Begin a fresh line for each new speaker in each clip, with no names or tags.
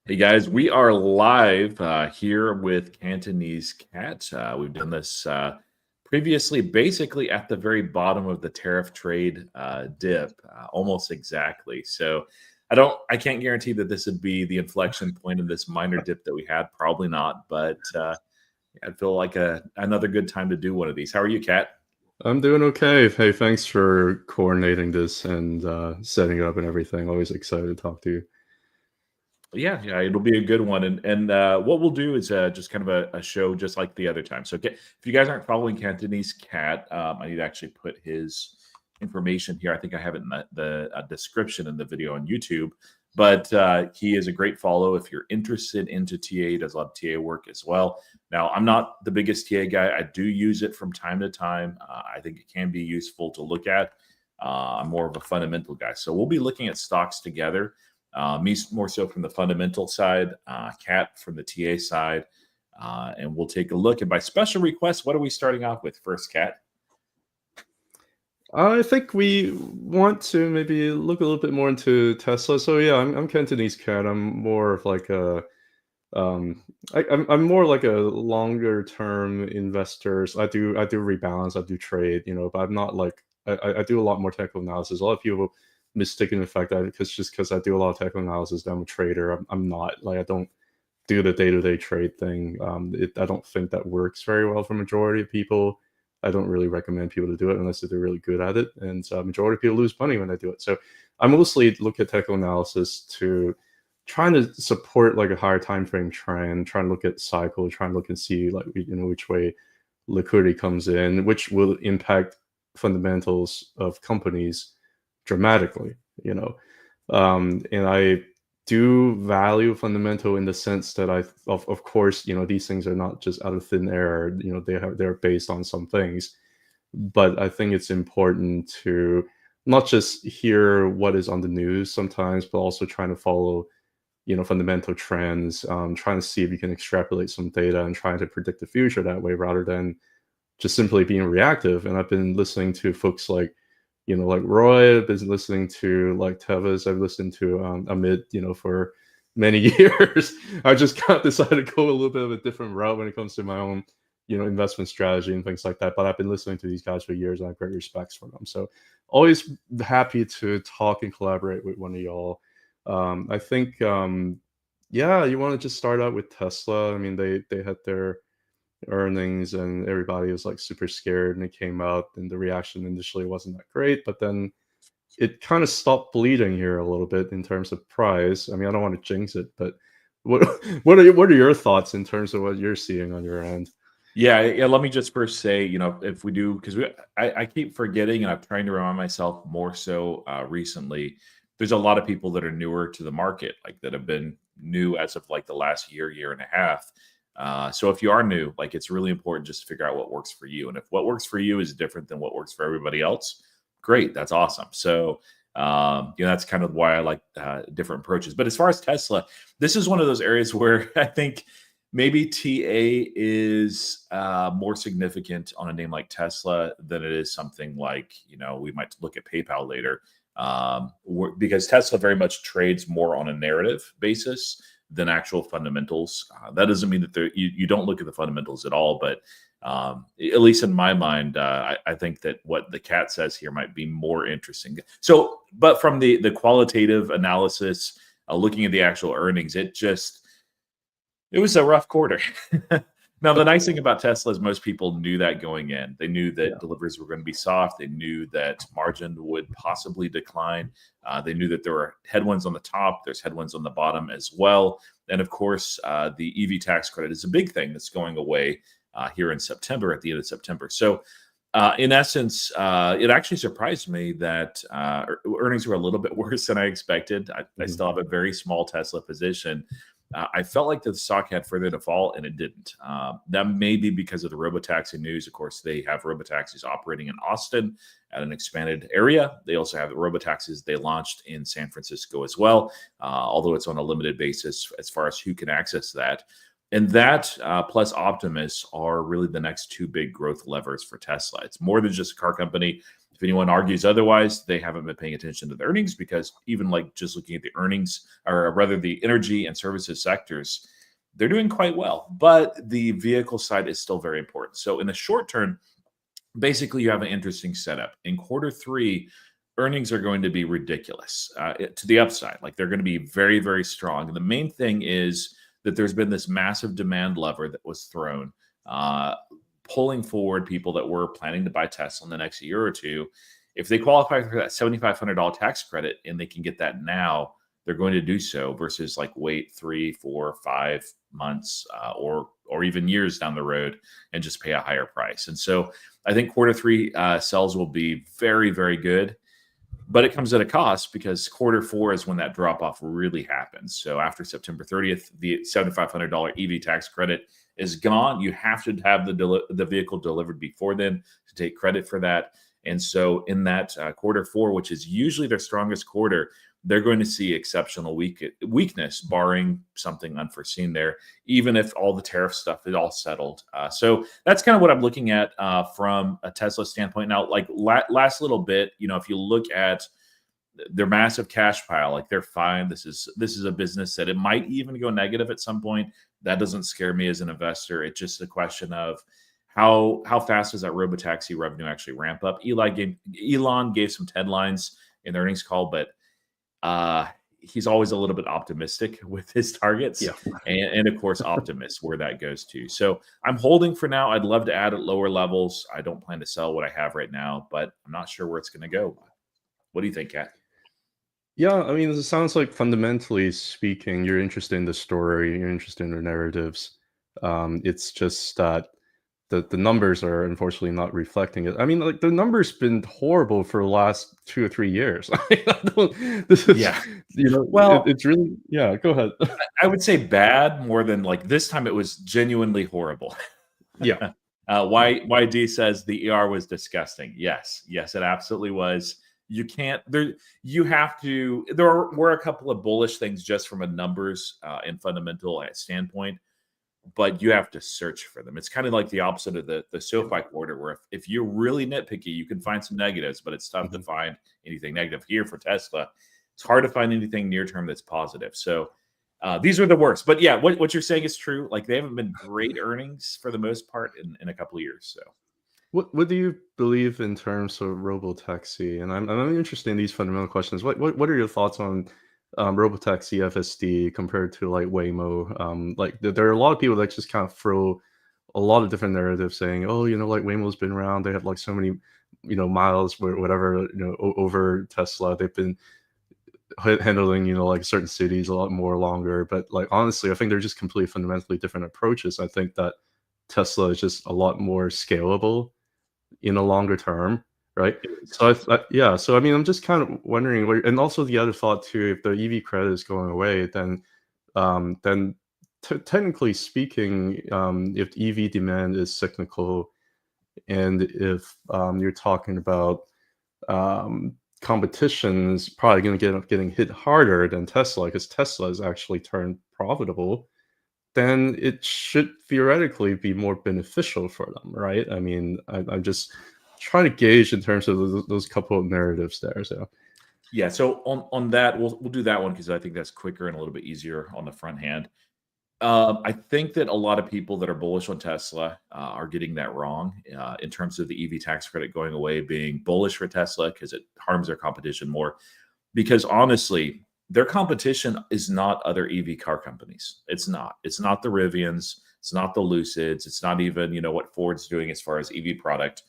Hey guys, we are live here with Cantonese Cat. We've done this previously, basically at the very bottom of the tariff trade dip, almost exactly. So I can't guarantee that this would be the inflection point of this minor dip that we had. Probably not, but I feel like another good time to do one of these. How are you, Cat?
I'm doing okay. Hey, thanks for coordinating this and setting it up and everything. Always excited to talk to you.
Yeah, it'll be a good one. And what we'll do is just kind of a show just like the other time. So if you guys aren't following Cantonese Cat, I need to actually put his information here. I think I have it in the description in the video on YouTube. But he is a great follow if you're interested into TA. He does a lot of TA work as well. Now, I'm not the biggest TA guy. I do use it from time to time. I think it can be useful to look at. I'm more of a fundamental guy. So we'll be looking at stocks together. Me more so from the fundamental side, Cat from the TA side, and we'll take a look. And by special request, what are we starting off with first, Cat?
I think we want to maybe look a little bit more into Tesla. So yeah, I'm Cantonese Cat. I'm more of like a I'm more like a longer term investor. So I do rebalance, I do trade, but I'm not like I do a lot more technical analysis. A lot of people mistaken the fact that because I do a lot of technical analysis, that I'm a trader. I'm not like I don't do the day-to-day trade thing. I don't think that works very well for majority of people. I don't really recommend people to do it unless they're really good at it, and majority of people lose money when they do it. So I mostly look at technical analysis to trying to support like a higher time frame trend, trying to look at cycle, trying to look and see like which way liquidity comes in, which will impact fundamentals of companies dramatically. And I do value fundamental in the sense that of course, these things are not just out of thin air. They're based on some things, but I think it's important to not just hear what is on the news sometimes, but also trying to follow fundamental trends, trying to see if you can extrapolate some data and trying to predict the future that way rather than just simply being reactive. And I've been listening to folks like like Roy. I've been listening to like Tevis. I've listened to Amit, for many years. I just kind of decided to go a little bit of a different route when it comes to my own, investment strategy and things like that. But I've been listening to these guys for years, and I have great respects for them. So always happy to talk and collaborate with one of y'all. I think, yeah, you want to just start out with Tesla. I mean, they had their earnings and everybody was like super scared, and it came out and the reaction initially wasn't that great, but then it kind of stopped bleeding here a little bit in terms of price. I mean, I don't want to jinx it, but what what are your thoughts in terms of what you're seeing on your end?
Yeah. Let me just first say, if we do, because I keep forgetting, and I'm trying to remind myself more so recently. There's a lot of people that are newer to the market, like that have been new as of like the last year and a half. So if you are new, like it's really important just to figure out what works for you. And if what works for you is different than what works for everybody else, great, that's awesome. So that's kind of why I like different approaches. But as far as Tesla, this is one of those areas where I think maybe TA is more significant on a name like Tesla than it is something like, we might look at PayPal later, because Tesla very much trades more on a narrative basis than actual fundamentals. That doesn't mean that you don't look at the fundamentals at all, but at least in my mind, I think that what the cat says here might be more interesting. So, but from the qualitative analysis, looking at the actual earnings, it was a rough quarter. Now, the nice thing about Tesla is most people knew that going in. They knew that
Yeah.
deliveries were going to be soft. They knew that margin would possibly decline. They knew that there were headwinds on the top. There's headwinds on the bottom as well. And of course, the EV tax credit is a big thing that's going away here in September, at the end of September. So, in essence, it actually surprised me that earnings were a little bit worse than I expected. I
Mhm.
still have a very small Tesla position. I felt like the stock had further to fall, and it didn't. That may be because of the robotaxi news. Of course, they have robotaxis operating in Austin at an expanded area. They also have the robotaxis they launched in San Francisco as well, although it's on a limited basis as far as who can access that. And that plus Optimus are really the next two big growth levers for Tesla. It's more than just a car company. If If anyone argues otherwise, they haven't been paying attention to the earnings, because even like just looking at the earnings, or rather the energy and services sectors, they're doing quite well. But the vehicle side is still very important. So in the short term, basically you have an interesting setup. In quarter three, earnings are going to be ridiculous to the upside. Like, they're going to be very, very strong. And the main thing is that there's been this massive demand lever that was thrown, pulling forward people that were planning to buy Tesla in the next year or two. If they qualify for that $7,500 tax credit and they can get that now, they're going to do so, versus like wait 3, 4, 5 months or even years down the road and just pay a higher price. And so I think quarter three sales will be very, very good. But it comes at a cost, because quarter four is when that drop off really happens. So after September 30th, the $7,500 EV tax credit is gone. You have to have the vehicle delivered before then to take credit for that. And so in that quarter four, which is usually their strongest quarter, they're going to see exceptional weakness, barring something unforeseen there, even if all the tariff stuff is all settled. So that's kind of what I'm looking at from a Tesla standpoint. Now, like last little bit, if you look at their massive cash pile, like, they're fine. This is a business that it might even go negative at some point. That doesn't scare me as an investor. It's just a question of how fast does that robotaxi revenue actually ramp up. Elon gave some headlines in the earnings call, but he's always a little bit optimistic with his targets, and of course optimist where that goes to. So I'm holding for now. I'd love to add at lower levels. I don't plan to sell what I have right now, but I'm not sure where it's going to go. What do you think, Kat?
Yeah, I mean, it sounds like fundamentally speaking, you're interested in the story, you're interested in the narratives. It's just that the numbers are unfortunately not reflecting it. I mean, like, the numbers been horrible for the last 2 or 3 years. This is,
Yeah.
well, it's really, yeah. Go ahead.
I would say bad more than, like, this time it was genuinely horrible.
Yeah.
YD says the ER was disgusting. Yes, it absolutely was. You can't there. You have to. There were a couple of bullish things just from a numbers and fundamental standpoint, but you have to search for them. It's kind of like the opposite of the SoFi quarter, where if you're really nitpicky, you can find some negatives, but it's tough to find anything negative. Here for Tesla, it's hard to find anything near term that's positive. So these are the worst. But yeah, what you're saying is true. Like, they haven't been great earnings for the most part in a couple of years. So.
What do you believe in terms of robotaxi? And I'm interested in these fundamental questions. What are your thoughts on robotaxi FSD compared to like Waymo? Like, there are a lot of people that just kind of throw a lot of different narratives saying, oh, like, Waymo's been around. They have like so many, miles or whatever, over Tesla. They've been handling, like, certain cities a lot more longer. But, like, honestly, I think they're just completely fundamentally different approaches. I think that Tesla is just a lot more scalable in a longer term, right? So yeah, so I mean, I'm just kind of wondering and also the other thought too, if the EV credit is going away, then technically speaking, if EV demand is cyclical, and if you're talking about competition is probably going to getting hit harder than Tesla, because Tesla has actually turned profitable, then it should theoretically be more beneficial for them, right? I mean, I'm just trying to gauge in terms of those couple of narratives there. So
Yeah, so on that, we'll do that one because I think that's quicker and a little bit easier on the front hand. I think that a lot of people that are bullish on Tesla are getting that wrong in terms of the EV tax credit going away, being bullish for Tesla because it harms their competition more. Because honestly, their competition is not other EV car companies. It's not. It's not the Rivians. It's not the Lucids. It's not even what Ford's doing as far as EV product.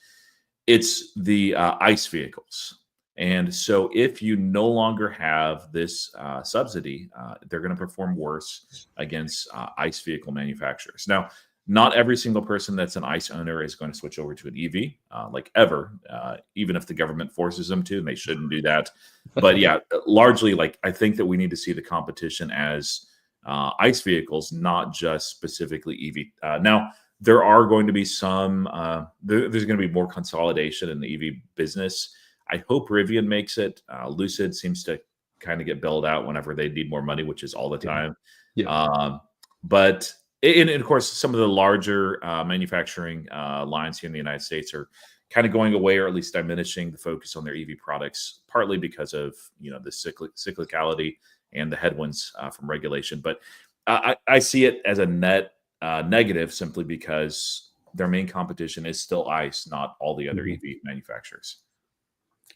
It's the ICE vehicles. And so if you no longer have this subsidy, they're going to perform worse against ICE vehicle manufacturers. Now, not every single person that's an ICE owner is going to switch over to an EV, like ever, even if the government forces them to, and they shouldn't do that. But yeah, largely, like, I think that we need to see the competition as ICE vehicles, not just specifically EV. Now, there are going to be some, there's going to be more consolidation in the EV business. I hope Rivian makes it. Lucid seems to kind of get bailed out whenever they need more money, which is all the time.
Yeah.
And of course, some of the larger manufacturing lines here in the United States are kind of going away, or at least diminishing the focus on their EV products, partly because of the cyclicality and the headwinds from regulation. But I see it as a net negative, simply because their main competition is still ICE, not all the other EV manufacturers.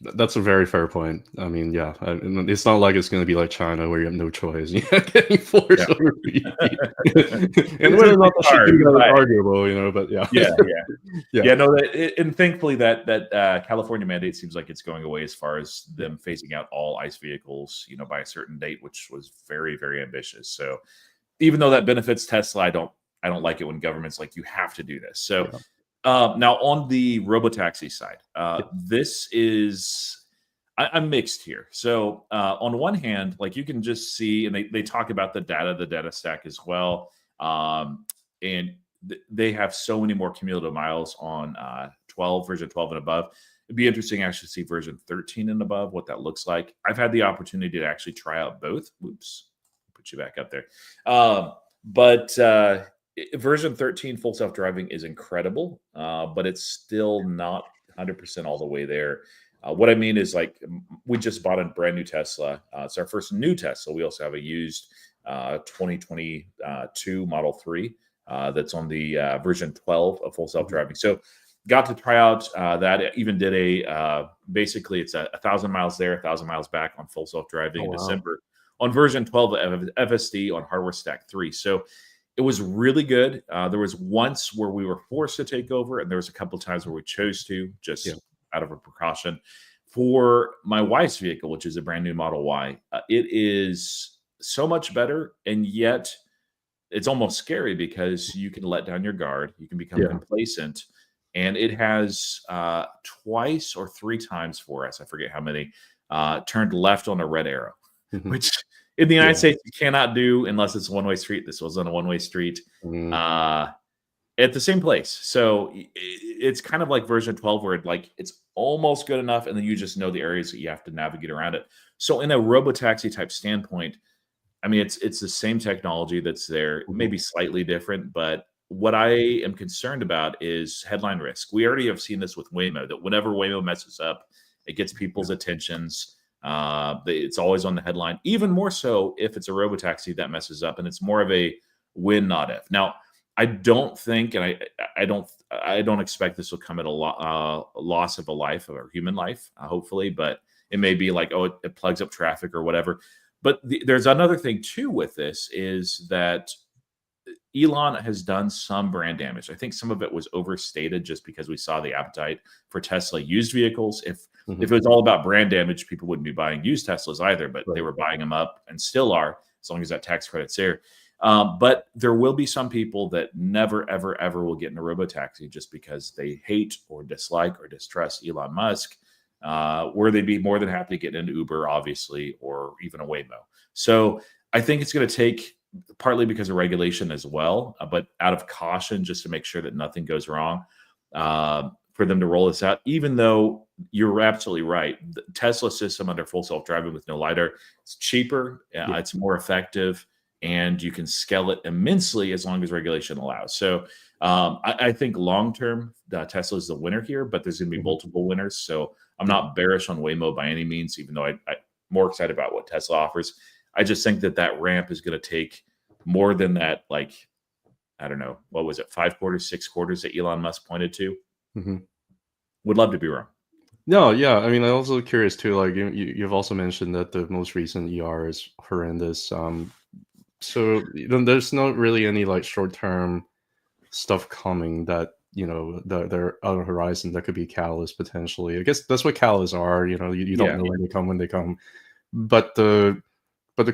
That's a very fair point. I mean, yeah, it's not like it's going to be like China where you have no choice. You're getting forced over EV. And whether or not that should do that is arguable, but yeah.
Yeah. No, and thankfully that California mandate seems like it's going away, as far as them phasing out all ICE vehicles, by a certain date, which was very, very ambitious. So even though that benefits Tesla, I don't like it when government's like, you have to do this. So now on the robotaxi side, this is I'm mixed here. So on one hand, like, you can just see, and they talk about the data stack as well, and they have so many more cumulative miles on version 12 and above. It'd be interesting actually to see version 13 and above, what that looks like. I've had the opportunity to actually try out both. Oops, put you back up there. But version 13 full self-driving is incredible, but it's still not 100% all the way there. What I mean is, like, we just bought a brand new Tesla. It's our first new Tesla. We also have a used 2022 Model 3 that's on the version 12 of full self-driving. So got to try out that. It even did basically it's 1,000 miles there, 1,000 miles back on full self-driving in December on version 12 of FSD on hardware stack 3. So it was really good. There was once where we were forced to take over, and there was a couple of times where we chose to, just out of a precaution. For my wife's vehicle, which is a brand new Model Y, it is so much better, and yet it's almost scary because you can let down your guard, you can become complacent, and it has twice or three times for us, I forget how many, turned left on a red arrow, which in the United States you cannot do unless it's a one-way street. This was on a one-way street at the same place. So it's kind of like version 12, where it's almost good enough, and then you just know the areas that you have to navigate around it. So in a robotaxi type standpoint, I mean, it's the same technology that's there, maybe slightly different, but what I am concerned about is headline risk. We already have seen this with Waymo, that whenever Waymo messes up, it gets people's attentions. It's always on the headline, even more so if it's a robotaxi that messes up, and it's more of a win, not if. Now, I don't think, and I don't expect this will come at a loss of a life, or human life, hopefully, but it may be like, it plugs up traffic or whatever. But there's another thing too with this, is that Elon has done some brand damage. I think some of it was overstated, just because we saw the appetite for Tesla used vehicles. If it was all about brand damage, people wouldn't be buying used Teslas either, but they were buying them up, and still are, as long as that tax credit's there. But there will be some people that never, ever, ever will get in a robotaxi just because they hate or dislike or distrust Elon Musk, where they'd be more than happy to get into Uber, obviously, or even a Waymo. So I think it's going to take, partly because of regulation as well, but out of caution, just to make sure that nothing goes wrong, for them to roll this out, even though you're absolutely right. The Tesla system under full self-driving with no LiDAR, it's cheaper, it's more effective, and you can scale it immensely as long as regulation allows. So I think long-term, Tesla is the winner here, but there's going to be multiple winners. So I'm not bearish on Waymo by any means, even though I'm more excited about what Tesla offers. I just think that ramp is going to take more than that, like, I don't know, what was it, 5 quarters, 6 quarters that Elon Musk pointed to? Would love to be wrong.
No, yeah. I mean, I'm also curious too, like, you've also mentioned that the most recent ER is horrendous. So there's not really any like short-term stuff coming that, they're on the horizon that could be catalyst potentially. I guess that's what catalysts are. You don't know when they come. But the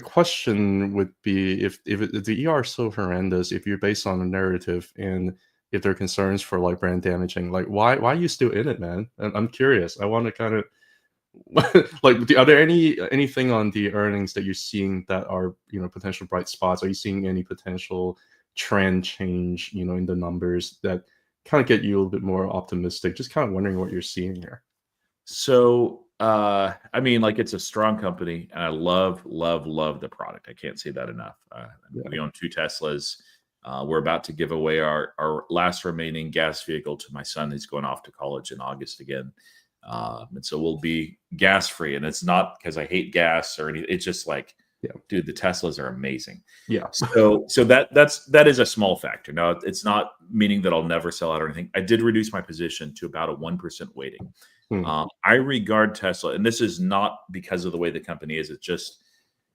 question would be, if the ER is so horrendous, if you're based on a narrative, and if there are concerns for like brand damaging, like why are you still in it, man? I'm curious. I want to kind of like, are there anything on the earnings that you're seeing that are potential bright spots? Are you seeing any potential trend change in the numbers that kind of get you a little bit more optimistic? Just kind of wondering what you're seeing here.
So I mean, like, it's a strong company, and I love the product. I can't say that enough. We own 2 Teslas. We're about to give away our last remaining gas vehicle to my son who's going off to college in August again. And so we'll be gas free. And it's not because I hate gas or anything. It's just like,
Yeah.
dude, the Teslas are amazing.
Yeah.
So that is a small factor. Now, it's not meaning that I'll never sell out or anything. I did reduce my position to about a 1% weighting. I regard Tesla, and this is not because of the way the company is, it's just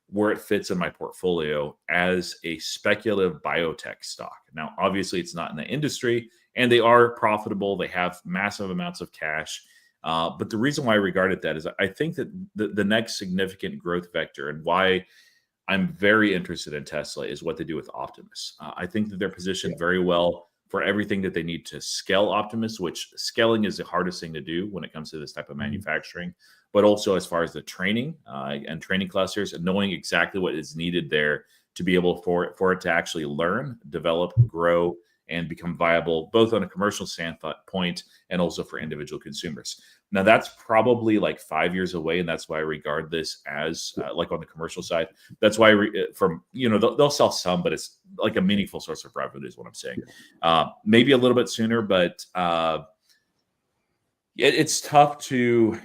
where it fits in my portfolio, as a speculative biotech stock. Now, obviously, it's not in the industry, and they are profitable. They have massive amounts of cash. But the reason why I regard it that is I think that the next significant growth vector, and why I'm very interested in Tesla, is what they do with Optimus. I think that they're positioned very well for everything that they need to scale Optimus, which scaling is the hardest thing to do when it comes to this type of manufacturing, but also as far as the training and training clusters, and knowing exactly what is needed there to be able for it to actually learn, develop, grow, and become viable, both on a commercial standpoint and also for individual consumers. Now, that's probably like 5 years away, and that's why I regard this as like on the commercial side. That's why they'll sell some, but it's like a meaningful source of revenue is what I'm saying. Maybe a little bit sooner, but it's tough to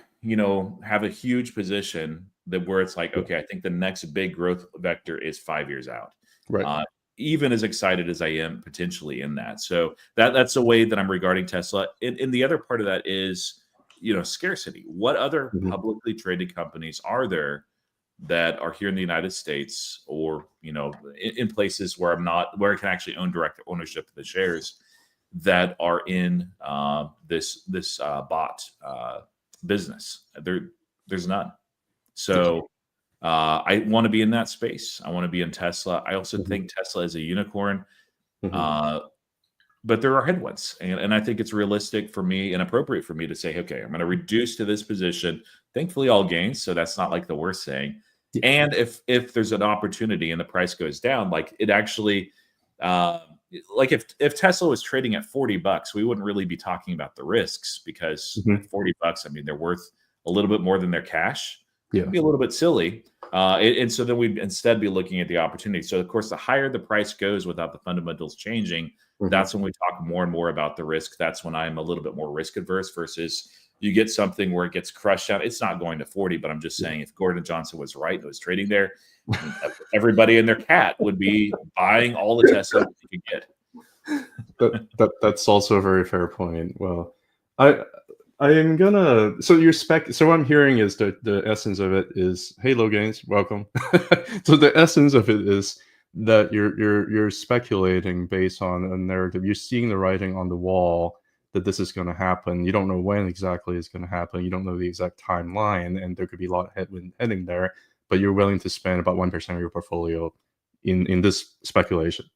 have a huge position that where it's like, okay, I think the next big growth vector is 5 years out.
Right.
Even as excited as I am potentially in that. So that's a way that I'm regarding Tesla. And the other part of that is, scarcity. What other publicly traded companies are there that are here in the United States, or, in places where I can actually own direct ownership of the shares, that are in this bot business? There's none. So I want to be in that space. I want to be in Tesla. I also think Tesla is a unicorn, but there are headwinds, and I think it's realistic for me and appropriate for me to say, okay, I'm going to reduce to this position. Thankfully, all gains, so that's not like the worst thing. And if there's an opportunity and the price goes down, like it actually, like if Tesla was trading at $40, we wouldn't really be talking about the risks, because at $40, I mean, they're worth a little bit more than their cash. It'd be a little bit silly. And so then we'd instead be looking at the opportunity. So, of course, the higher the price goes without the fundamentals changing, that's when we talk more and more about the risk. That's when I'm a little bit more risk adverse, versus you get something where it gets crushed out. It's not going to 40, but I'm just saying, if Gordon Johnson was right and was trading there, everybody and their cat would be buying all the Tesla they could get.
That's also a very fair point. Well, I am gonna. So So what I'm hearing is that the essence of it is, hey, low gains, welcome. So the essence of it is that you're speculating based on a narrative. You're seeing the writing on the wall that this is going to happen. You don't know when exactly it's going to happen. You don't know the exact timeline, and there could be a lot of headwind heading there. But you're willing to spend about 1% of your portfolio in this speculation.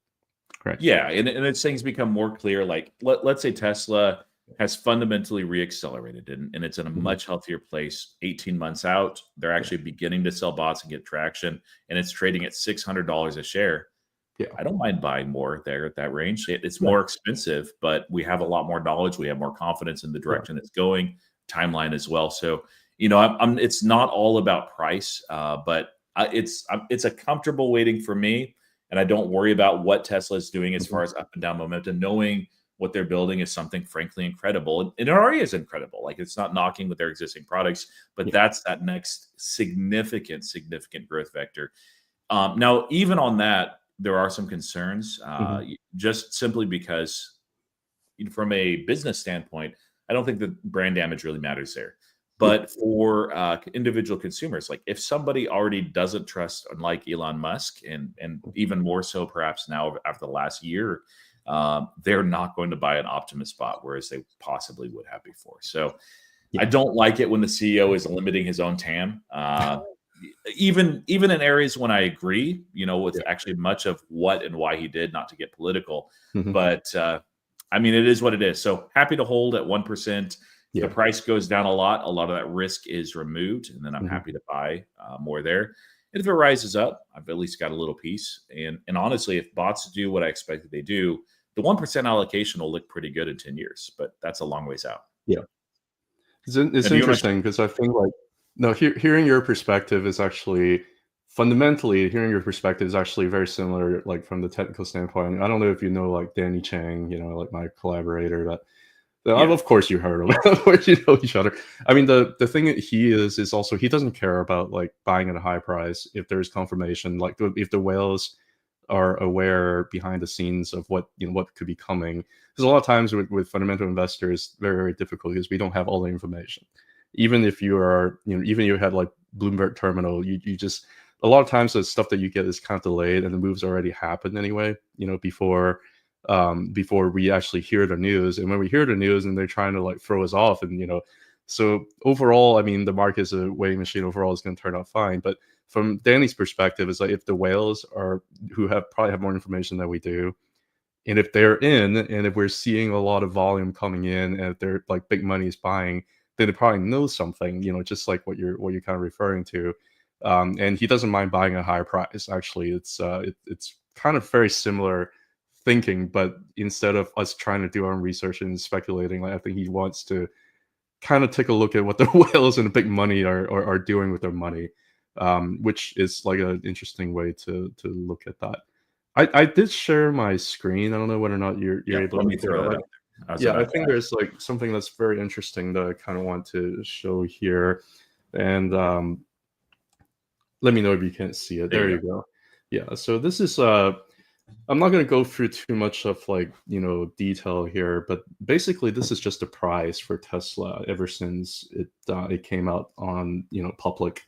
Right.
Yeah, and as things become more clear, like let's say Tesla has fundamentally reaccelerated, and it's in a much healthier place 18 months out. They're actually beginning to sell bots and get traction, and it's trading at $600 a share. I don't mind buying more there at that range. It's more expensive, but we have a lot more knowledge. We have more confidence in the direction it's going, timeline as well. So, it's not all about price, but it's a comfortable waiting for me. And I don't worry about what Tesla is doing as far as up and down momentum. Knowing what they're building is something frankly incredible. And it already is incredible. Like, it's not knocking with their existing products, but that's that next significant growth vector. Now, even on that, there are some concerns, just simply because from a business standpoint, I don't think the brand damage really matters there. But for individual consumers, like if somebody already doesn't trust and like Elon Musk, and even more so perhaps now after the last year, they're not going to buy an Optimus bot, whereas they possibly would have before. So I don't like it when the CEO is limiting his own TAM. Even in areas when I agree, with actually much of what and why he did, not to get political, but I mean, it is what it is. So happy to hold at 1%. The price goes down a lot of that risk is removed, and then I'm happy to buy more there. And if it rises up, I've at least got a little piece. And honestly, if bots do what I expected they do, the 1% allocation will look pretty good in 10 years, but that's a long ways out.
Yeah. It's interesting because I think hearing your perspective is actually fundamentally, hearing your perspective is actually very similar, like from the technical standpoint. I don't know if you know like Danny Chang, like my collaborator.
Yeah.
Of course you heard of him. Of course you know each other. I mean, the thing that he is also he doesn't care about like buying at a high price if there's confirmation, like if the whales are aware behind the scenes of what could be coming. Because a lot of times with fundamental investors, very very difficult because we don't have all the information. Even if you are, even you had like Bloomberg terminal, you just a lot of times the stuff that you get is kind of delayed and the moves already happened anyway. Before we actually hear the news, and when we hear the news and they're trying to like throw us off, and so overall, I mean, the market is a weighing machine. Overall, it's going to turn out fine, but from Danny's perspective, it's like if the whales are who probably have more information than we do, and if they're in, and if we're seeing a lot of volume coming in, and if they're like big money is buying, then they probably know something, just like what you're kind of referring to. And he doesn't mind buying a higher price. Actually, it's kind of very similar thinking, but instead of us trying to do our own research and speculating, like I think he wants to kind of take a look at what the whales and the big money are doing with their money, which is like an interesting way to look at that. I did share my screen. I don't know whether or not you're
Yeah.
able
Let
to
me
see
throw that
that.
up there. I was
Yeah, I
about to
think
ask.
there's like something that's very interesting that I kind of want to show here, and let me know if you can't see it.
There
There
you
you
go.
go. Yeah, so this is I'm not going to go through too much of like detail here, but basically this is just a price for Tesla ever since it came out on public,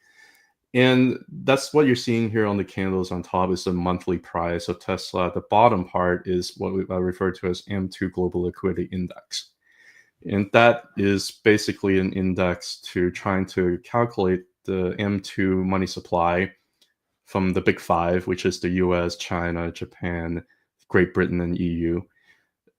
and that's what you're seeing here on the candles on top is the monthly price of Tesla. The bottom part is what I refer to as M2 Global Liquidity Index, and that is basically an index to trying to calculate the M2 money supply from the big five, which is the US, China, Japan, Great Britain, and EU.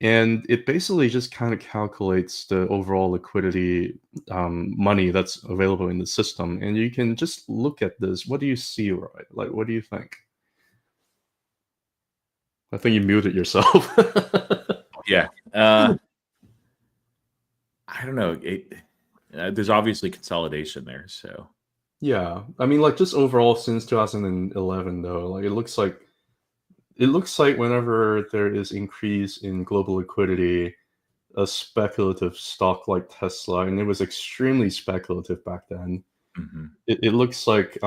And it basically just kind of calculates the overall liquidity money that's available in the system. And you can just look at this. What do you see, Roy? Like, what do you think? I think you muted yourself.
Yeah. I don't know. There's obviously consolidation there. So
Yeah. I mean, like, just overall since 2011, though, like, it looks like whenever there is increase in global liquidity, a speculative stock like Tesla, and it was extremely speculative back then.
mhm.
It looks like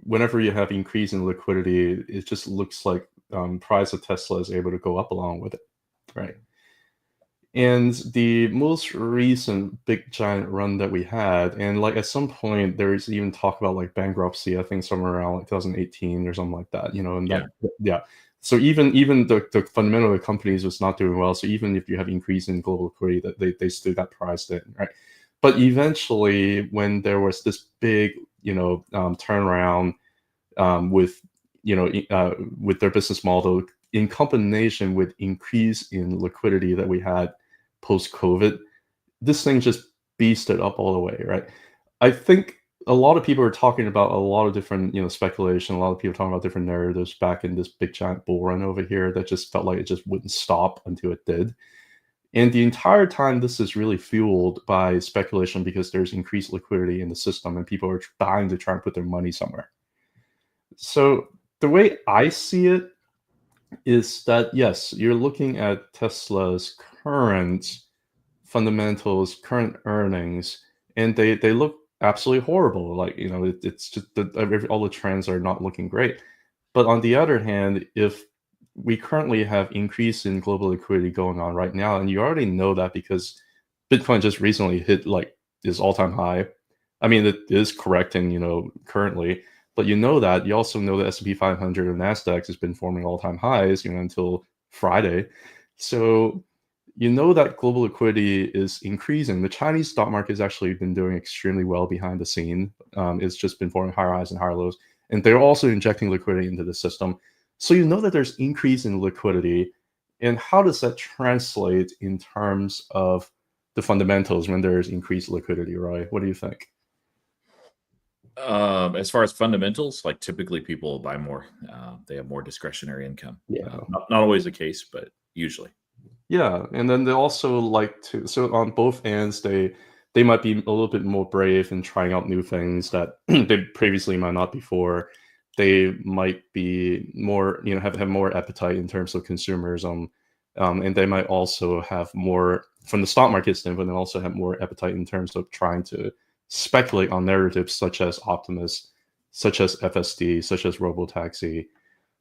whenever you have increase in liquidity, it just looks like price of Tesla is able to go up along with it, right? And the most recent big giant run that we had, and like at some point there is even talk about like bankruptcy, I think somewhere around like 2018 or something like that, and
Yeah.
yeah. So even the fundamental of the companies was not doing well. So even if you have increase in global liquidity, that they still got priced in, right? But eventually, when there was this big, turnaround with with their business model in combination with increase in liquidity that we had post COVID, this thing just beasted up all the way, right? I think a lot of people are talking about a lot of different, speculation. A lot of people talking about different narratives back in this big giant bull run over here that just felt like it just wouldn't stop until it did. And the entire time, this is really fueled by speculation because there's increased liquidity in the system and people are dying to try and put their money somewhere. So the way I see it is that yes, you're looking at Tesla's current fundamentals, current earnings, and they look absolutely horrible. Like it's just all the trends are not looking great. But on the other hand, if we currently have increase in global liquidity going on right now, and you already know that because Bitcoin just recently hit like this all-time high. I mean, it is correcting, currently, but that. You also know the S&P 500 and Nasdaq has been forming all-time highs, until Friday. So that global liquidity is increasing. The Chinese stock market has actually been doing extremely well behind the scene. It's just been forming higher highs and higher lows, and they're also injecting liquidity into the system. So that there's increase in liquidity, and how does that translate in terms of the fundamentals when there's increased liquidity, right? What do you think?
As far as fundamentals, like typically people buy more. They have more discretionary income.
Yeah.
Not always the case, but usually.
Yeah, and then they also like to so on both ends they might be a little bit more brave in trying out new things that they previously might not before. they might be more, have more appetite in terms of consumers, and they might also have more from the stock market standpoint. They also have more appetite in terms of trying to speculate on narratives such as Optimus, such as FSD, such as Robotaxi.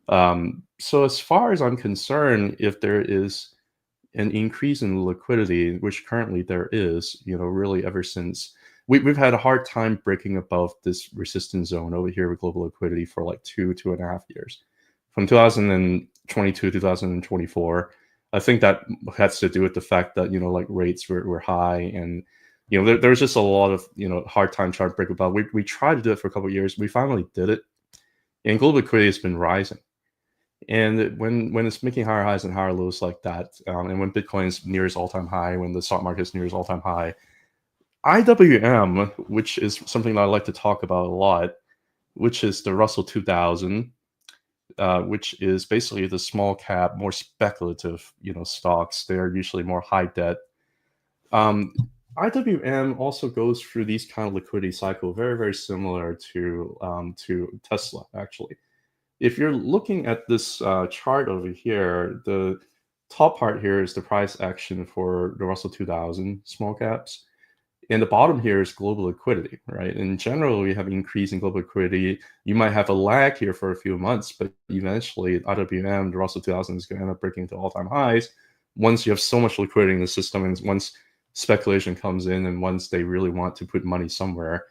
So as far as I'm concerned, if there is an increase in liquidity, which currently there is, really ever since we've had a hard time breaking above this resistance zone over here with global liquidity for like 2.5 years. From 2022, 2024, I think that has to do with the fact that, like rates were high, and, there was just a lot of, hard time trying to break above. We tried to do it for a couple of years. We finally did it, and global liquidity has been rising. And when it's making higher highs and higher lows like that, and when Bitcoin's near its all-time high, when the stock market's near its all-time high, IWM, which is something that I like to talk about a lot, which is the Russell 2000, which is basically the small cap, more speculative, stocks. They're usually more high debt. IWM also goes through these kind of liquidity cycle, very, very similar to Tesla, actually. If you're looking at this chart over here, the top part here is the price action for the Russell 2000 small caps. And the bottom here is global liquidity, right? In general, we have increasing global liquidity. You might have a lag here for a few months, but eventually IWM, the Russell 2000, is going to end up breaking to all-time highs once you have so much liquidity in the system, and once speculation comes in, and once they really want to put money somewhere.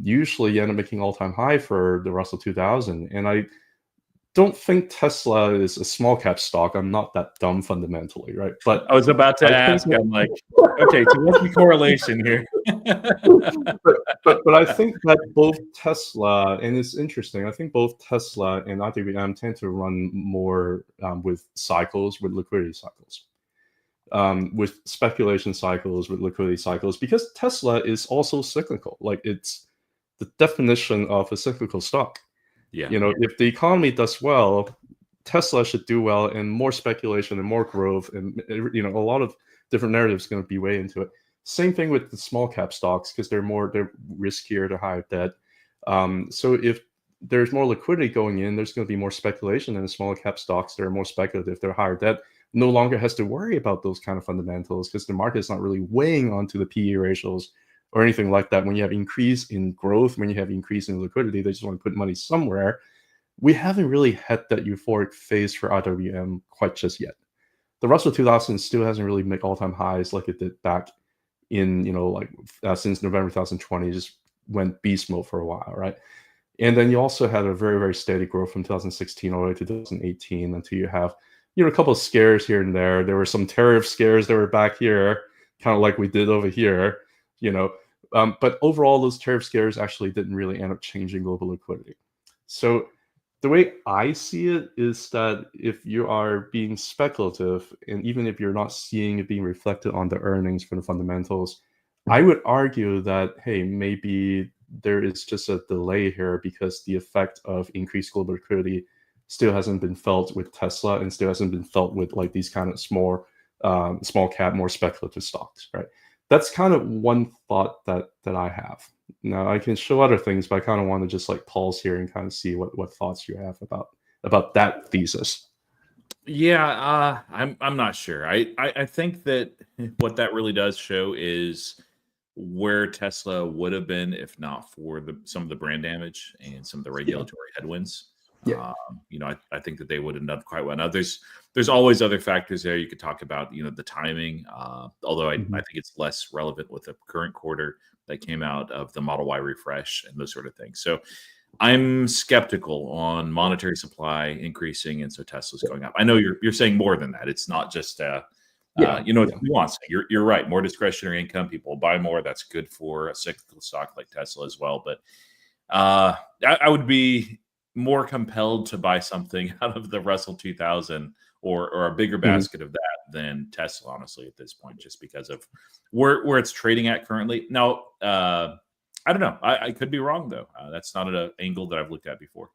Usually you end up making all-time high for the Russell 2000. And I don't think Tesla is a small cap stock. I'm not that dumb fundamentally, right? But
I was about to ask, I'm like, okay, so what's the correlation here?
but I think that both Tesla, and it's interesting, I think both Tesla and IWM tend to run more with cycles, with liquidity cycles. With speculation cycles, with liquidity cycles, because Tesla is also cyclical. Like, it's the definition of a cyclical stock.
Yeah.
If the economy does well, Tesla should do well, and more speculation and more growth, and a lot of different narratives going to be way into it. Same thing with the small cap stocks, because they're riskier, they're higher debt. So if there's more liquidity going in, there's going to be more speculation, and the smaller cap stocks that are more speculative, they're higher debt, no longer has to worry about those kind of fundamentals, because the market is not really weighing onto the PE ratios or anything like that. When you have increase in growth, when you have increase in liquidity, they just want to put money somewhere. We haven't really had that euphoric phase for IWM quite just yet. The Russell 2000 still hasn't really made all-time highs like it did back in, since November 2020, just went beast mode for a while, right? And then you also had a very, very steady growth from 2016 all the way to 2018, until you have, a couple of scares here and there. There were some tariff scares that were back here, kind of like we did over here, but overall, those tariff scares actually didn't really end up changing global liquidity. So the way I see it is that if you are being speculative, and even if you're not seeing it being reflected on the earnings for the fundamentals, I would argue that, hey, maybe there is just a delay here, because the effect of increased global liquidity still hasn't been felt with Tesla, and still hasn't been felt with like these kind of small cap, more speculative stocks, right? That's kind of one thought that I have. Now, I can show other things, but I kind of want to just like pause here and kind of see what thoughts you have about that thesis.
Yeah, I'm not sure. I think that what that really does show is where Tesla would have been if not for some of the brand damage and some of the regulatory headwinds.
Yeah.
I think that they would have done quite well. Now, there's always other factors there. You could talk about, the timing, although I think it's less relevant with the current quarter that came out of the Model Y refresh and those sort of things. So I'm skeptical on monetary supply increasing, and so Tesla's going up. I know you're saying more than that. It's not just it's nuanced. You're right. More discretionary income, people buy more. That's good for a cyclical stock like Tesla as well. But I would be more compelled to buy something out of the Russell 2000 or a bigger basket of that than Tesla, honestly, at this point, just because of where it's trading at currently. Now, I don't know. I could be wrong, though. That's not an angle that I've looked at before.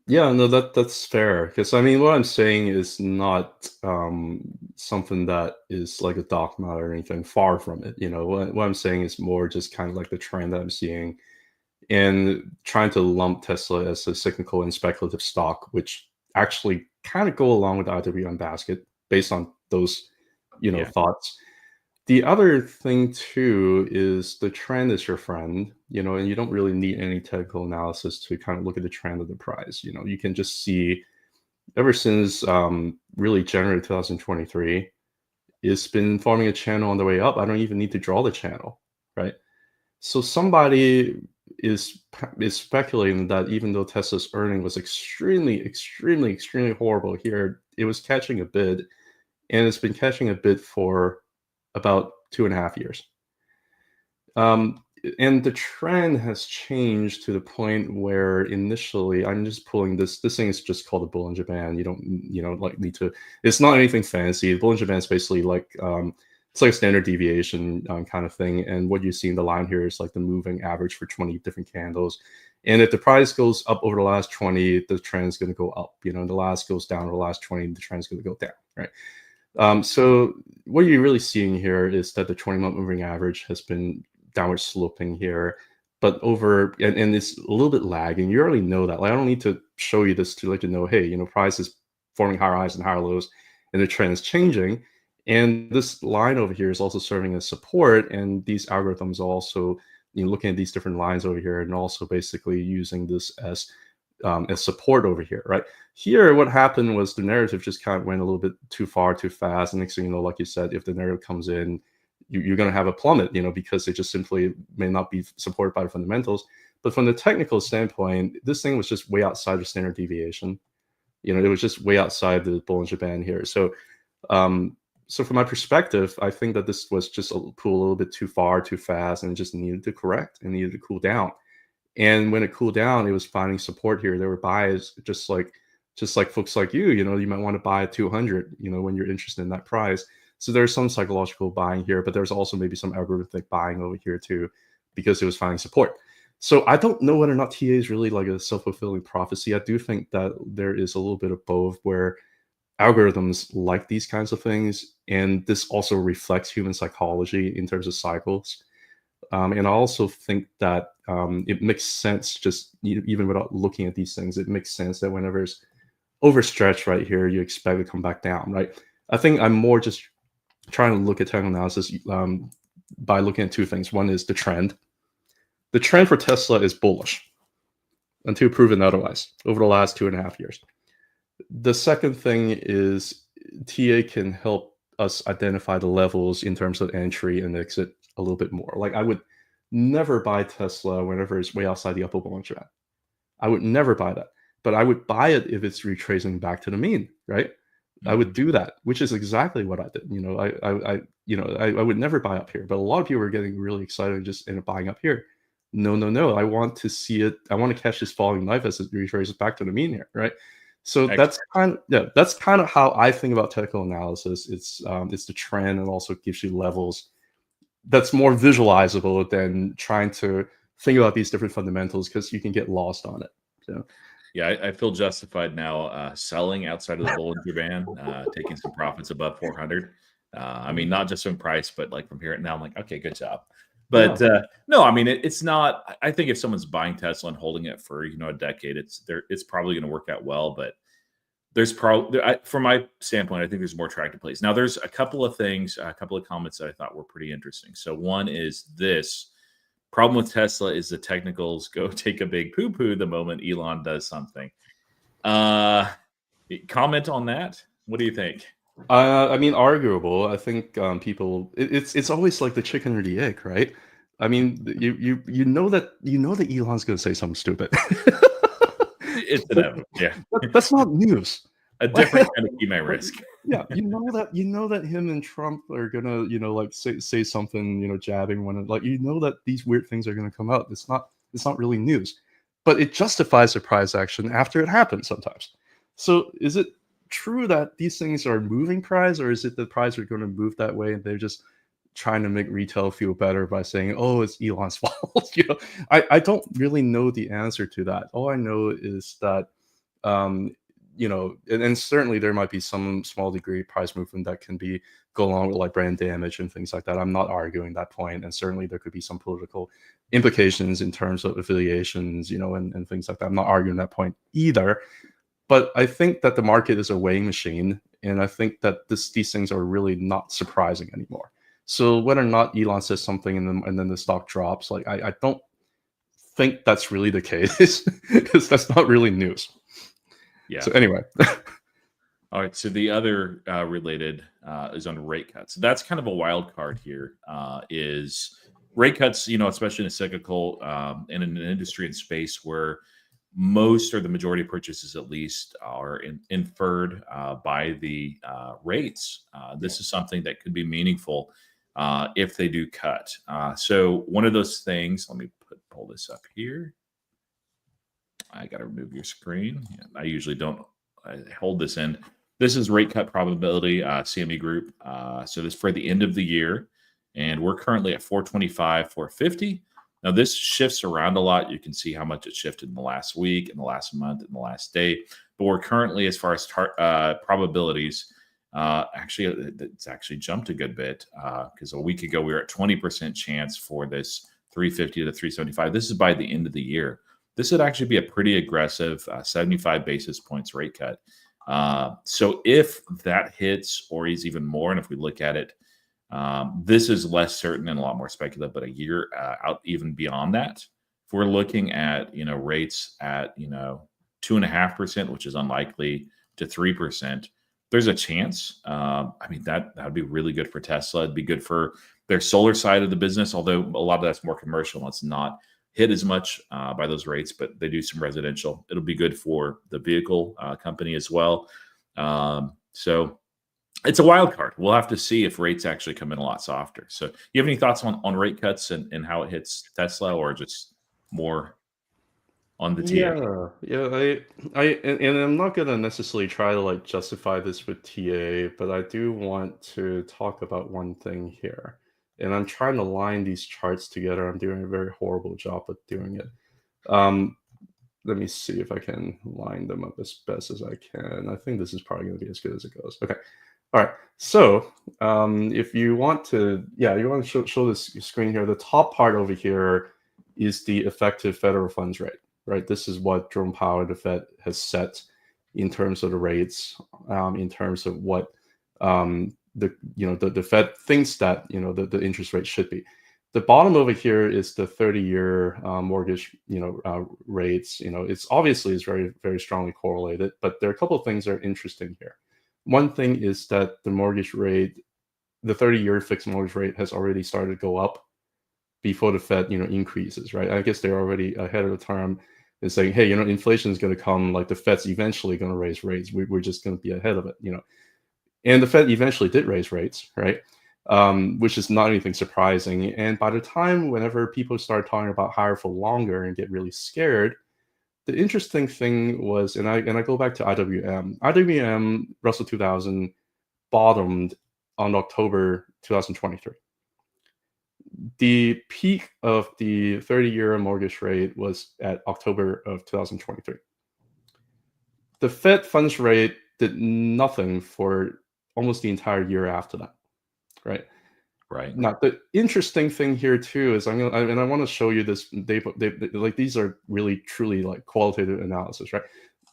Yeah, no, that's fair. Because I mean, what I'm saying is not something that is like a dogma or anything. Far from it. What I'm saying is more just kind of like the trend that I'm seeing. and trying to lump Tesla as a cyclical and speculative stock, which actually kind of go along with the IWM basket based on those,
Yeah.
thoughts. The other thing too is the trend is your friend, and you don't really need any technical analysis to kind of look at the trend of the price. You can just see ever since really January 2023, it's been forming a channel on the way up. I don't even need to draw the channel, right? So somebody is speculating that even though Tesla's earning was extremely, extremely, extremely horrible here, it was catching a bid, and it's been catching a bid for about 2.5 years. And the trend has changed to the point where initially, I'm just pulling this. This thing is just called the Bollinger Band. You don't, like need to. It's not anything fancy. The Bollinger Band is basically like it's like a standard deviation kind of thing. And what you see in the line here is like the moving average for 20 different candles. And if the price goes up over the last 20, the trend is going to go up. And the last goes down over the last 20, the trend is going to go down, right? So what you're really seeing here is that the 20-month moving average has been downward sloping here, but and it's a little bit lagging. You already know that. Like, I don't need to show you this to let you know, hey, price is forming higher highs and higher lows, and the trend is changing. And this line over here is also serving as support. And these algorithms are also, looking at these different lines over here and also basically using this as support over here, right? Here, what happened was the narrative just kind of went a little bit too far, too fast. And next thing you know, like you said, if the narrative comes in, you're going to have a plummet, because it just simply may not be supported by the fundamentals. But from the technical standpoint, this thing was just way outside the standard deviation. It was just way outside the Bollinger Band here. So, so from my perspective, I think that this was just a little bit too far, too fast, and it just needed to correct and needed to cool down. And when it cooled down, it was finding support here. There were buys, just like folks like you might want to buy at 200, when you're interested in that price. So there's some psychological buying here, but there's also maybe some algorithmic buying over here too, because it was finding support. So I don't know whether or not TA is really like a self-fulfilling prophecy. I do think that there is a little bit of both, where algorithms like these kinds of things, and this also reflects human psychology in terms of cycles. And I also think that it makes sense, just even without looking at these things, it makes sense that whenever it's overstretched right here, you expect to come back down, right? I think I'm more just trying to look at technical analysis by looking at two things. One is the trend. The trend for Tesla is bullish until proven otherwise over the last 2.5 years. The second thing is TA can help us identify the levels in terms of entry and exit a little bit more. Like, I would never buy Tesla whenever it's way outside the upper Bollinger Band. I would never buy that, but I would buy it if it's retracing back to the mean, right? I would do that, which is exactly what I did. I would never buy up here, but a lot of people are getting really excited and just end up buying up here. No. I want to see it. I want to catch this falling knife as it retraces back to the mean here, right? So that's kind of how I think about technical analysis. It's the trend, and also gives you levels that's more visualizable than trying to think about these different fundamentals, because you can get lost on it. So.
Yeah, I feel justified now selling outside of the Bollinger Band, taking some profits above 400. I mean, not just from price, but like from here now, I'm like, okay, good job. But no, I mean, it's not. I think if someone's buying Tesla and holding it for a decade, it's probably going to work out well. But there's probably, from my standpoint, I think there's more attractive plays. Now, there's a couple of things, a couple of comments that I thought were pretty interesting. So one is this. Problem with Tesla is the technicals go take a big poo-poo the moment Elon does something. Comment on that? What do you think?
I mean, arguable. I think people. It's always like the chicken or the egg, right? I mean, you know that Elon's going to say something stupid.
It's inevitable. Yeah,
that's not news.
A different kind of key risk.
Yeah, you know that him and Trump are gonna like say something jabbing one, like that these weird things are gonna come out. It's not really news, but it justifies the price action after it happens sometimes. So is it true that these things are moving price, or is it the price are going to move that way and they're just trying to make retail feel better by saying, oh, it's Elon's fault? I don't really know the answer to that. All I know is that and certainly there might be some small degree price movement that can go along with like brand damage and things like that. I'm not arguing that point, and certainly there could be some political implications in terms of affiliations, and things like that. I'm not arguing that point either, but I think that the market is a weighing machine, and I think that these things are really not surprising anymore. So whether or not Elon says something and then the stock drops, like I don't think that's really the case because that's not really news.
Yeah.
So anyway.
All right. So the other related is on rate cuts. That's kind of a wild card here. Is rate cuts, especially in a cyclical in an industry and space where most or the majority of purchases, at least, are inferred by the rates. This is something that could be meaningful if they do cut. So one of those things. Let me pull this up here. I got to remove your screen. I usually don't. I hold this in. This is rate cut probability, CME Group. So this for the end of the year, and we're currently at 425, 450. Now this shifts around a lot. You can see how much it shifted in the last week, in the last month, in the last day. But we're currently, as far as probabilities, it's actually jumped a good bit because a week ago we were at 20% chance for this 350 to 375. This is by the end of the year. This would actually be a pretty aggressive 75 basis points rate cut. So if that hits or is even more, and if we look at it, this is less certain and a lot more speculative, but a year out even beyond that, if we're looking at, rates at, 2.5%, which is unlikely, to 3%, there's a chance. That would be really good for Tesla. It'd be good for their solar side of the business, although a lot of that's more commercial. It's not hit as much by those rates, but they do some residential. It'll be good for the vehicle company as well. So it's a wild card. We'll have to see if rates actually come in a lot softer. So you have any thoughts on rate cuts and how it hits Tesla, or just more on the TA?
And I'm not gonna necessarily try to like justify this with TA, but I do want to talk about one thing here. And I'm trying to line these charts together. I'm doing a very horrible job of doing it. Let me see if I can line them up as best as I can. I think this is probably going to be as good as it goes. Okay. All right. So if you want to, you want to show this screen here. The top part over here is the effective federal funds rate, right? This is what Jerome Powell, the Fed, has set in terms of the rates, in terms of what the Fed thinks that the interest rate should be. The bottom over here is the 30-year mortgage rates. It's obviously is very, very strongly correlated, but there are a couple of things that are interesting here. One thing is that the mortgage rate, the 30-year fixed mortgage rate, has already started to go up before the Fed increases, right? I guess they're already ahead of the term and saying, hey, inflation is going to come, like the Fed's eventually going to raise rates. We're just going to be ahead of it, And the Fed eventually did raise rates, right? Which is not anything surprising. And by the time, whenever people start talking about higher for longer and get really scared, the interesting thing was, and I go back to IWM Russell 2000 bottomed on October 2023. The peak of the 30-year mortgage rate was at October of 2023. The Fed funds rate did nothing for almost the entire year after that, right?
Right.
Now, the interesting thing here too is I want to show you this. They like these are really truly like qualitative analysis, right?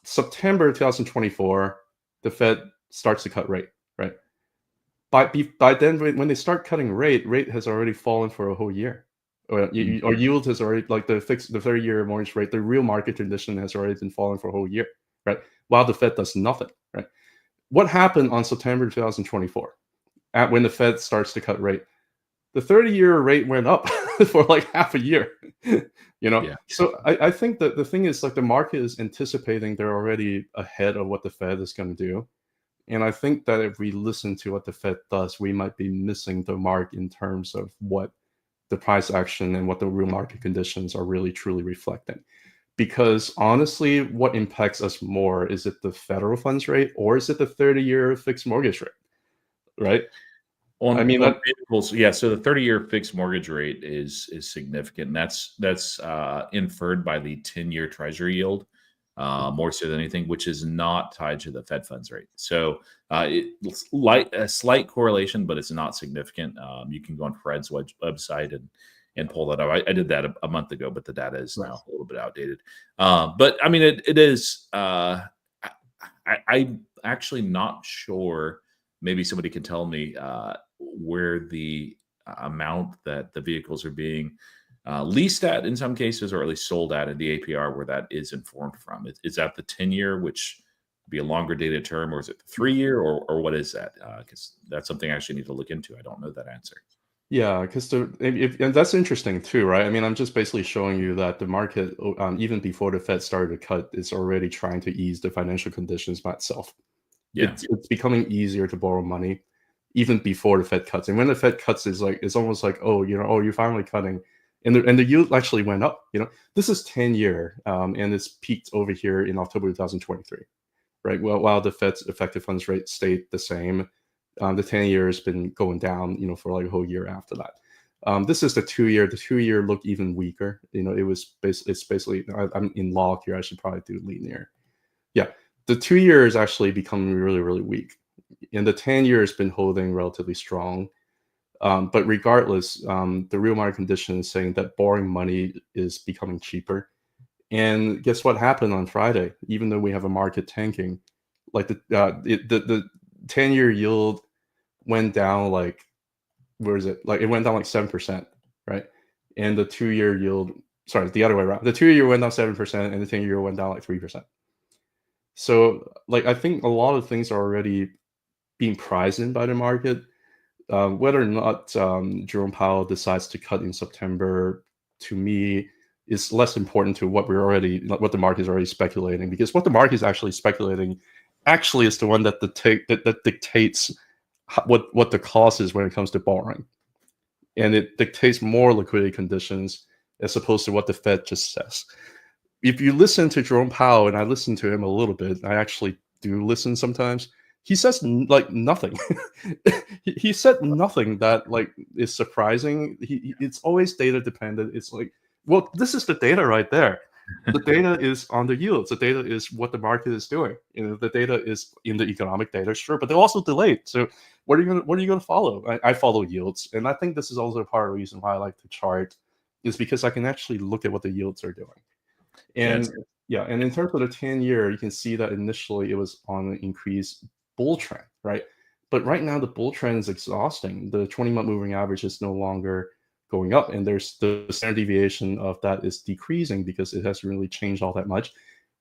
September 2024, the Fed starts to cut rate, right? By then, when they start cutting rate has already fallen for a whole year, or yield has already, like the 30-year mortgage rate, the real market condition has already been falling for a whole year, right? While the Fed does nothing, right? What happened on September 2024? When the Fed starts to cut rate, the 30-year rate went up for like half a year.
Yeah.
So I think that the thing is, like, the market is anticipating they're already ahead of what the Fed is going to do. And I think that if we listen to what the Fed does, we might be missing the mark in terms of what the price action and what the real market conditions are really truly reflecting. Because honestly, what impacts us more, is it the federal funds rate or is it the 30-year fixed mortgage rate, right?
On vehicles, so the 30-year fixed mortgage rate is significant. And that's inferred by the 10-year Treasury yield. more so than anything, which is not tied to the Fed funds rate. So it's a slight correlation, but it's not significant. You can go on Fred's website and pull that up. I did that a month ago, but the data is now a little bit outdated. But I mean, it is. I'm actually not sure. Maybe somebody can tell me where the amount that the vehicles are being leased at in some cases, or at least sold at in the APR, where that is informed from. Is that the 10-year, which would be a longer dated term, or is it the 3-year, or what is that? Because that's something I actually need to look into. I don't know that answer.
Yeah, because and that's interesting too, right? I mean, I'm just basically showing you that the market, even before the Fed started to cut, is already trying to ease the financial conditions by itself.
Yeah.
It's becoming easier to borrow money even before the Fed cuts. And when the Fed cuts, it's almost like, oh, you're finally cutting, and the yield actually went up. This is 10-year, and it's peaked over here in October 2023, right? Well, while the Fed's effective funds rate stayed the same, the 10-year has been going down, for like a whole year after that. This is the 2-year. The 2-year looked even weaker. It's basically, I'm in log here. I should probably do linear. Yeah, the 2-year is actually becoming really, really weak, and the 10-year has been holding relatively strong. But regardless, the real market condition is saying that borrowing money is becoming cheaper. And guess what happened on Friday? Even though we have a market tanking, like the 10-year yield went down like, where is it? Like it went down like 7%, right? And the 2-year yield, sorry, the other way around. The 2-year went down 7%, and the 10-year went down like 3%. So like I think a lot of things are already being priced in by the market. Whether or not Jerome Powell decides to cut in September, to me, is less important to what the market is already speculating, because what the market is actually speculating actually is the one that dictates what the cost is when it comes to borrowing, and it dictates more liquidity conditions as opposed to what the Fed just says. If you listen to Jerome Powell, and I listen to him a little bit, I actually do listen sometimes. He says like nothing. he said nothing that like is surprising. It's always data dependent. It's like, well, this is the data right there. The data is on the yields. The data is what the market is doing. The data is in the economic data, sure, but they're also delayed. So what are you gonna follow? I follow yields, and I think this is also part of the reason why I like to chart, is because I can actually look at what the yields are doing. And and in terms of the 10-year, you can see that initially it was on an increased bull trend, right? But right now the bull trend is exhausting. The 20-month moving average is no longer going up, and there's the standard deviation of that is decreasing because it hasn't really changed all that much.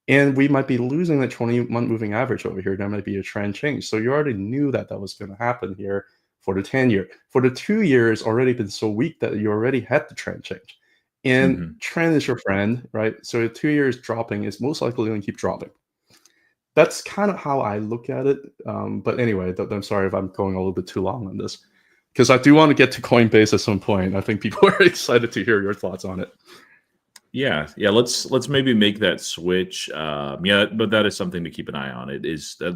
And we might be losing the 20-month moving average over here. There might be a trend change. So you already knew that was going to happen here for the 10-year. For the 2-year, it's already been so weak that you already had the trend change. And trend is your friend, right? So the 2-year is dropping, is most likely going to keep dropping. That's kind of how I look at it. But anyway, I'm sorry if I'm going a little bit too long on this, because I do want to get to Coinbase at some point. I think people are excited to hear your thoughts on it.
Yeah. Let's maybe make that switch. But that is something to keep an eye on.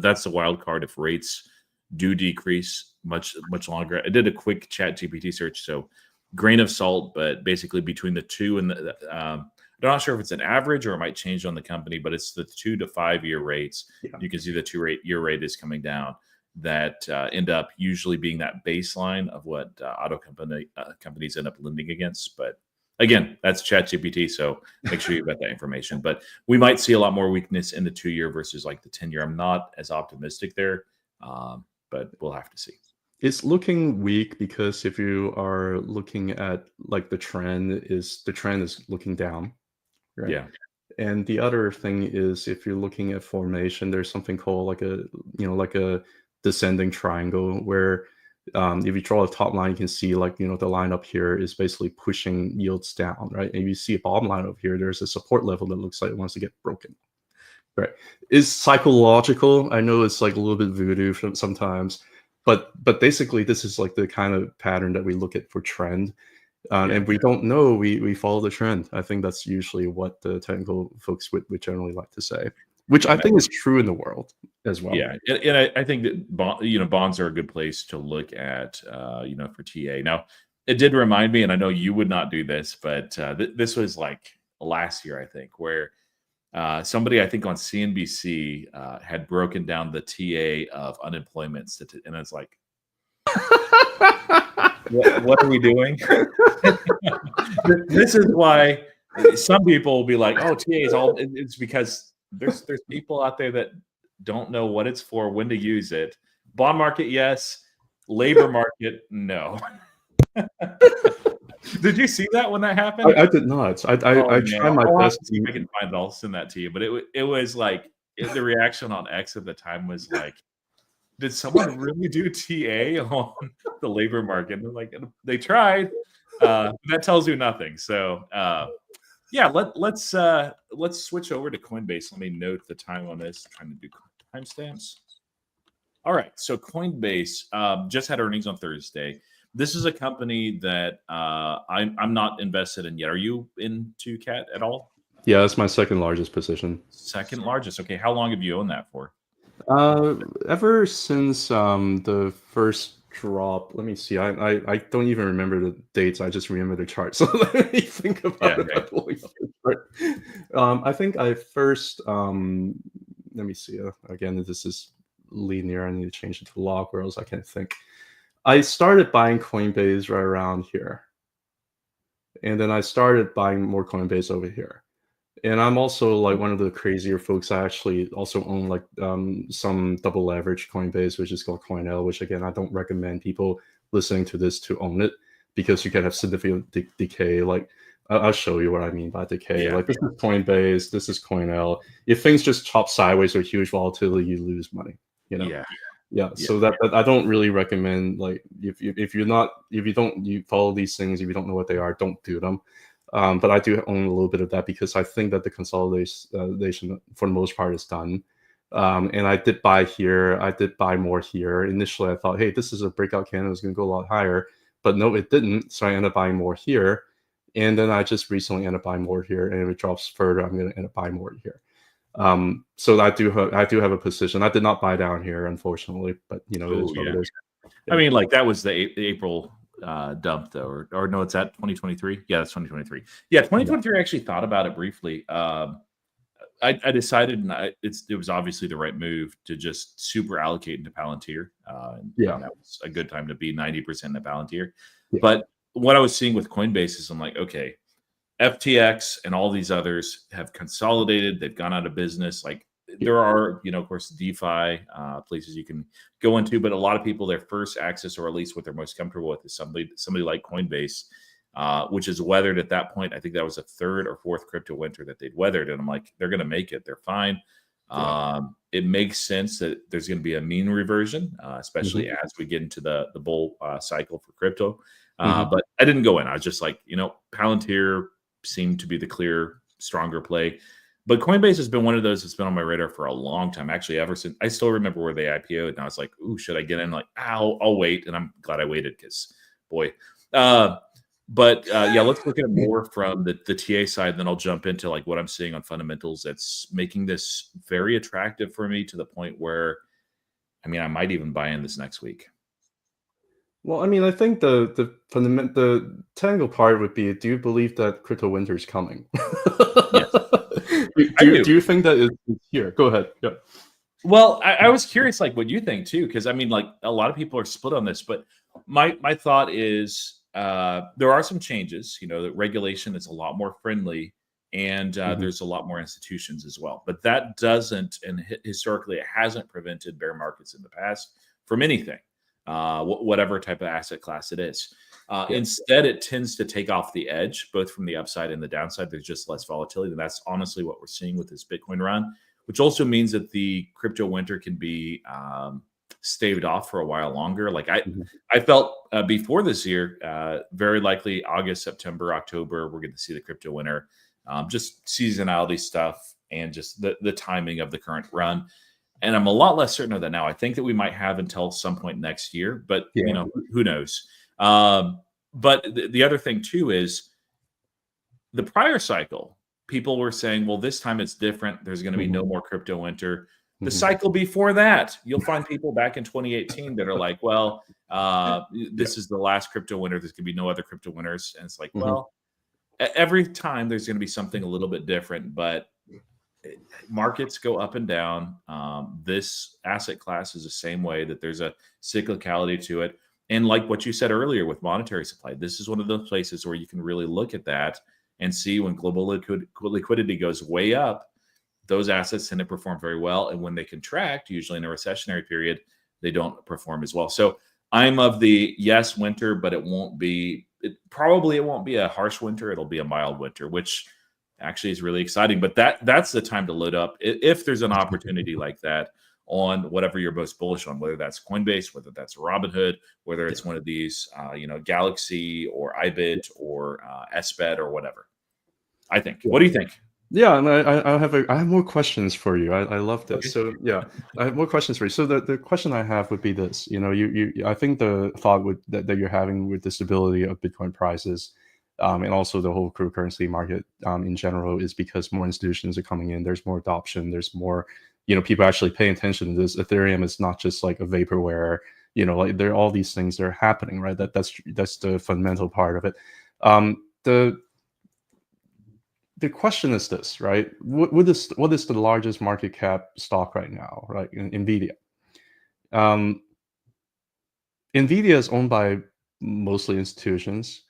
That's the wild card if rates do decrease much longer. I did a quick ChatGPT search, so grain of salt, but basically between the two and I'm not sure if it's an average or it might change on the company, but it's the 2 to 5 year rates. Yeah. You can see the 2-year rate is coming down. That end up usually being that baseline of what auto companies end up lending against. But again, that's ChatGPT, so make sure you've got that information. But we might see a lot more weakness in the 2-year versus like the 10-year. I'm not as optimistic there, but we'll have to see.
It's looking weak because if you are looking at like the trend is looking down, right?
Yeah.
And the other thing is, if you're looking at formation, there's something called like a descending triangle, where if you draw a top line, you can see like, the line up here is basically pushing yields down, right? And if you see a bottom line over here, there's a support level that looks like it wants to get broken, right? It's psychological. I know it's like a little bit voodoo sometimes, but basically this is like the kind of pattern that we look at for trend. And we don't know, we follow the trend. I think that's usually what the technical folks would generally like to say, which I think is true in the world as well.
Yeah, and I think that bonds are a good place to look at, for TA. Now, it did remind me, and I know you would not do this, but this was like last year, I think, where Somebody I think on CNBC had broken down the TA of unemployment, and it's like, what are we doing? This is why some people will be like, "Oh, TA is all." It's because there's people out there that don't know what it's for, when to use it. Bond market, yes. Labor market, no. Did you see that when that happened?
I did not. I
Oh
try
man,
my
I'll have
best.
to see if I can find it. I'll send that to you. But it was like the reaction on X at the time was like, did someone really do TA on the labor market? And they're like, they tried. That tells you nothing. So yeah, let's switch over to Coinbase. Let me note the time on this. I'm trying to do timestamps. All right, so Coinbase just had earnings on Thursday. This is a company that I'm not invested in yet. Are you into Cat at all?
Yeah, that's my second largest position.
Second largest. Okay, how long have you owned that for?
Ever since the first drop. Let me see. I don't even remember the dates. I just remember the chart. So let me think
Yeah,
about it.
right.
by pulling up the chart. I think I first. Let me see. Again, this is linear. I need to change it to log, or else I can't think. I started buying Coinbase right around here, and then I started buying more Coinbase over here. And I'm also like one of the crazier folks. I actually also own like some double leverage Coinbase, which is called CoinL, which again I don't recommend people listening to this to own it because you can have significant decay. Like I'll show you what I mean by decay.
Yeah.
Like this is Coinbase, this is CoinL. If things just chop sideways or huge volatility, you lose money. You know.
Yeah.
Yeah,
Yeah.
so that I don't really recommend. Like if you follow these things, if you don't know what they are, don't do them. But I do own a little bit of that because I think that the consolidation for the most part is done. And I did buy here. I did buy more here. Initially, I thought, hey, this is a breakout candle. It's going to go a lot higher. But no, it didn't. So I ended up buying more here. And then I just recently ended up buying more here. And if it drops further, I'm going to end up buying more here. So I do have a position. I did not buy down here, unfortunately. But, it is what it is.
I mean, like that was the April dump, though, or no, it's at 2023. Yeah, that's 2023. Yeah, 2023. I actually thought about it briefly. I decided, and it was obviously the right move to just super allocate into Palantir. And that was a good time to be 90% into Palantir.
Yeah.
But what I was seeing with Coinbase is I'm like, okay, FTX and all these others have consolidated. They've gone out of business. Like there are, of course, DeFi places you can go into, but a lot of people, their first access, or at least what they're most comfortable with, is somebody like Coinbase, which is weathered at that point. I think that was a third or fourth crypto winter that they'd weathered, and I'm like, they're going to make it. They're fine. It makes sense that there's going to be a mean reversion, especially as we get into the bull cycle for crypto. But I didn't go in. I was just like, Palantir seemed to be the clear, stronger play. But Coinbase has been one of those that's been on my radar for a long time. Actually, ever since I still remember where they IPO'd, and I was like, "Ooh, should I get in?" Like, I'll wait, and I'm glad I waited because, boy. But let's look at it more from the TA side. Then I'll jump into like what I'm seeing on fundamentals that's making this very attractive for me to the point where, I mean, I might even buy in this next week.
Well, I mean, I think the technical part would be: do you believe that crypto winter is coming?
Yes.
Do you think that it's here? Go ahead. Yeah.
Well, I was curious, like what you think too, because I mean, like a lot of people are split on this, but my thought is there are some changes. The regulation is a lot more friendly, and there's a lot more institutions as well. But that doesn't, and historically, it hasn't prevented bear markets in the past from anything, whatever type of asset class it is. Instead, it tends to take off the edge, both from the upside and the downside. There's just less volatility, and that's honestly what we're seeing with this Bitcoin run, which also means that the crypto winter can be staved off for a while longer. Like I felt before this year, very likely August, September, October, we're going to see the crypto winter, just seasonality stuff and just the timing of the current run. And I'm a lot less certain of that now. I think that we might have until some point next year, but who knows? But the other thing too is the prior cycle, people were saying, well, this time it's different. There's going to be no more crypto winter. The cycle before that, you'll find people back in 2018 that are like, well, this is the last crypto winter. There's going to be no other crypto winners. And it's like, well, every time there's going to be something a little bit different, but markets go up and down. This asset class is the same way, that there's a cyclicality to it. And like what you said earlier with monetary supply, this is one of those places where you can really look at that and see when global liquidity goes way up, those assets tend to perform very well. And when they contract, usually in a recessionary period, they don't perform as well. So I'm of the yes, winter, but it won't be, it won't be a harsh winter. It'll be a mild winter, which actually is really exciting. But that's the time to load up if there's an opportunity like that on whatever you're most bullish on, whether that's Coinbase, whether that's Robinhood, whether it's one of these, Galaxy or IBIT or SBET or whatever. I think. What do you think?
Yeah, and I have more questions for you. I love this.
Okay.
So yeah, I have more questions for you. So the question I have would be this. You I think the thought that you're having with the stability of Bitcoin prices, and also the whole cryptocurrency market in general, is because more institutions are coming in. There's more adoption. There's more, people actually paying attention to this. Ethereum is not just like a vaporware. Like there are all these things that are happening, right? That's the fundamental part of it. The question is this, right? What is the largest market cap stock right now, right? NVIDIA. NVIDIA is owned by mostly institutions.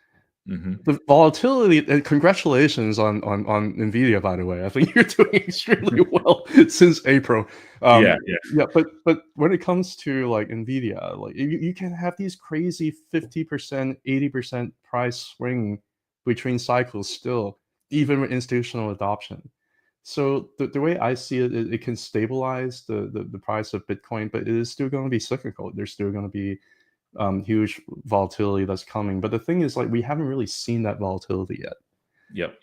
The volatility, and congratulations on NVIDIA, by the way. I think you're doing extremely well since April.
Yeah.
Yeah, but when it comes to like NVIDIA, like you can have these crazy 50%, 80% price swing between cycles still, even with institutional adoption. So the way I see it, it can stabilize the price of Bitcoin, but it is still going to be cyclical. There's still going to be huge volatility that's coming. But the thing is, like, we haven't really seen that volatility yet.
Yep.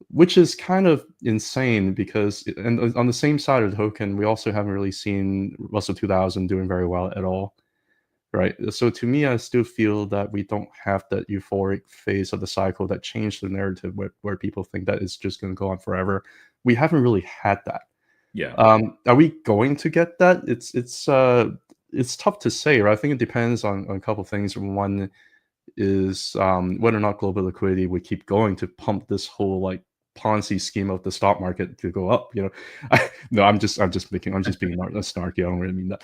Which is kind of insane because, and on the same side of the token, we also haven't really seen Russell 2000 doing very well at all. Right. So to me, I still feel that we don't have that euphoric phase of the cycle that changed the narrative where people think that it's just going to go on forever. We haven't really had that.
Yeah.
Are we going to get that? It's tough to say, right? I think it depends on a couple of things. One is whether or not global liquidity would keep going to pump this whole like Ponzi scheme of the stock market to go up. No, I'm just being snarky. I don't really mean that.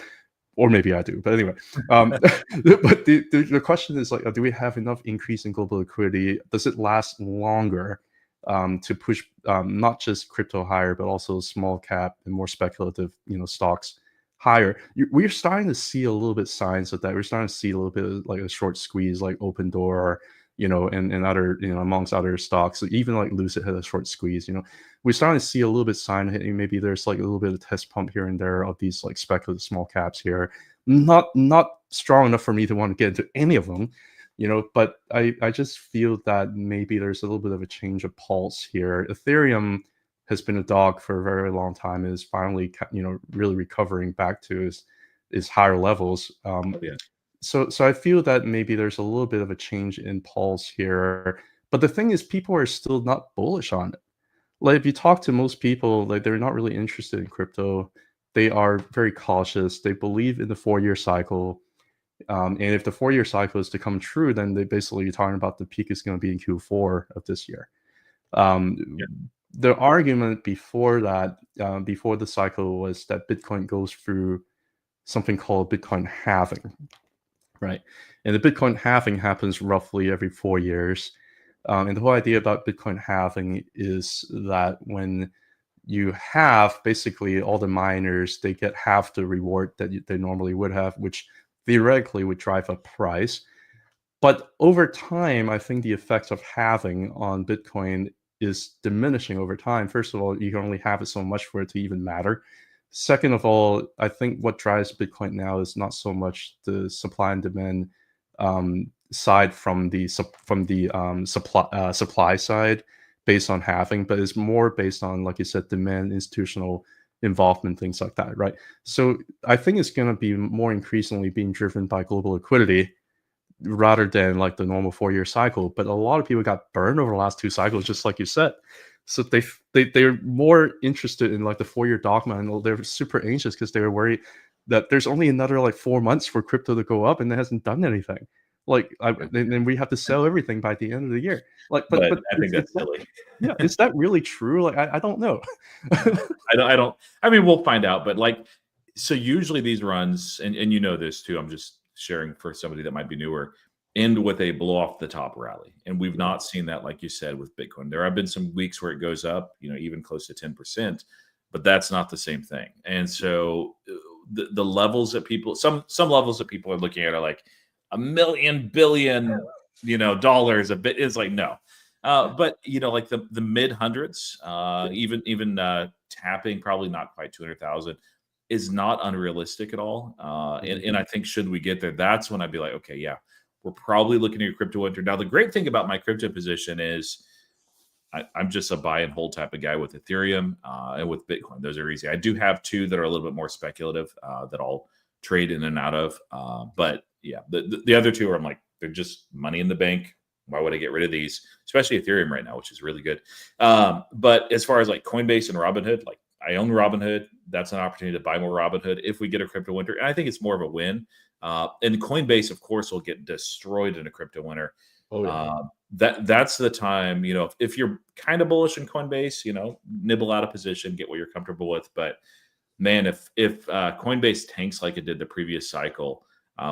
Or maybe I do, but anyway. But the question is like, do we have enough increase in global liquidity? Does it last longer to push not just crypto higher, but also small cap and more speculative, stocks higher? We're starting to see a little bit signs of that. We're starting to see a little bit of like a short squeeze, like Open Door, and other, amongst other stocks. So even like Lucid had a short squeeze. We're starting to see a little bit sign. Maybe there's like a little bit of test pump here and there of these like speculative small caps here. Not strong enough for me to want to get into any of them, but I just feel that maybe there's a little bit of a change of pulse here. Ethereum has been a dog for a very long time, is finally, really recovering back to its higher levels.
Yeah.
So I feel that maybe there's a little bit of a change in pulse here. But the thing is, people are still not bullish on it. Like if you talk to most people, like they're not really interested in crypto. They are very cautious. They believe in the 4-year cycle. And if the 4-year cycle is to come true, then they basically are talking about the peak is going to be in Q4 of this year. The argument before that, before the cycle, was that Bitcoin goes through something called Bitcoin halving, right? And the Bitcoin halving happens roughly every 4 years. And the whole idea about Bitcoin halving is that when you have basically all the miners, they get half the reward that they normally would have, which theoretically would drive up price. But over time, I think the effects of halving on Bitcoin is diminishing over time. First of all, you can only have it so much for it to even matter. Second of all, I think what drives Bitcoin now is not so much the supply and demand side from the supply side based on halving, but it's more based on, like you said, demand, institutional involvement, things like that, right? So I think it's going to be more increasingly being driven by global liquidity rather than like the normal 4-year cycle. But a lot of people got burned over the last 2 cycles, just like you said. So they're more interested in like the 4-year dogma, and they're super anxious because they were worried that there's only another like 4 months for crypto to go up, and it hasn't done anything. Like, and we have to sell everything by the end of the year. Like,
But
but
I think that's
it's that,
silly.
yeah, is that really true? Like, I don't know.
I don't I mean, we'll find out, but, like, so usually these runs, and you know this too, I'm just sharing for somebody that might be newer, end with a blow off the top rally, and we've
Yeah.
not seen that, like you said, with Bitcoin. There have been some weeks where it goes up, even close to 10%, but that's not the same thing. And so, the levels that people some levels that people are looking at are like $1 million billion, dollars a bit is like, no. But like the mid hundreds, even tapping probably not quite 200,000 is not unrealistic at all. And,
Mhm.
and I think should we get there, that's when I'd be like, okay, yeah, we're probably looking at a crypto winter. Now, the great thing about my crypto position is I'm just a buy and hold type of guy with Ethereum and with Bitcoin. Those are easy. I do have two that are a little bit more speculative that I'll trade in and out of. But yeah, the other two are, I'm like, they're just money in the bank. Why would I get rid of these? Especially Ethereum right now, which is really good. But as far as like Coinbase and Robinhood, like I own Robinhood. That's an opportunity to buy more Robinhood if we get a crypto winter. And I think it's more of a win. And Coinbase, of course, will get destroyed in a crypto winter.
Oh yeah.
That's the time, if you're kind of bullish in Coinbase, nibble out of position, get what you're comfortable with. But man, if Coinbase tanks like it did the previous cycle,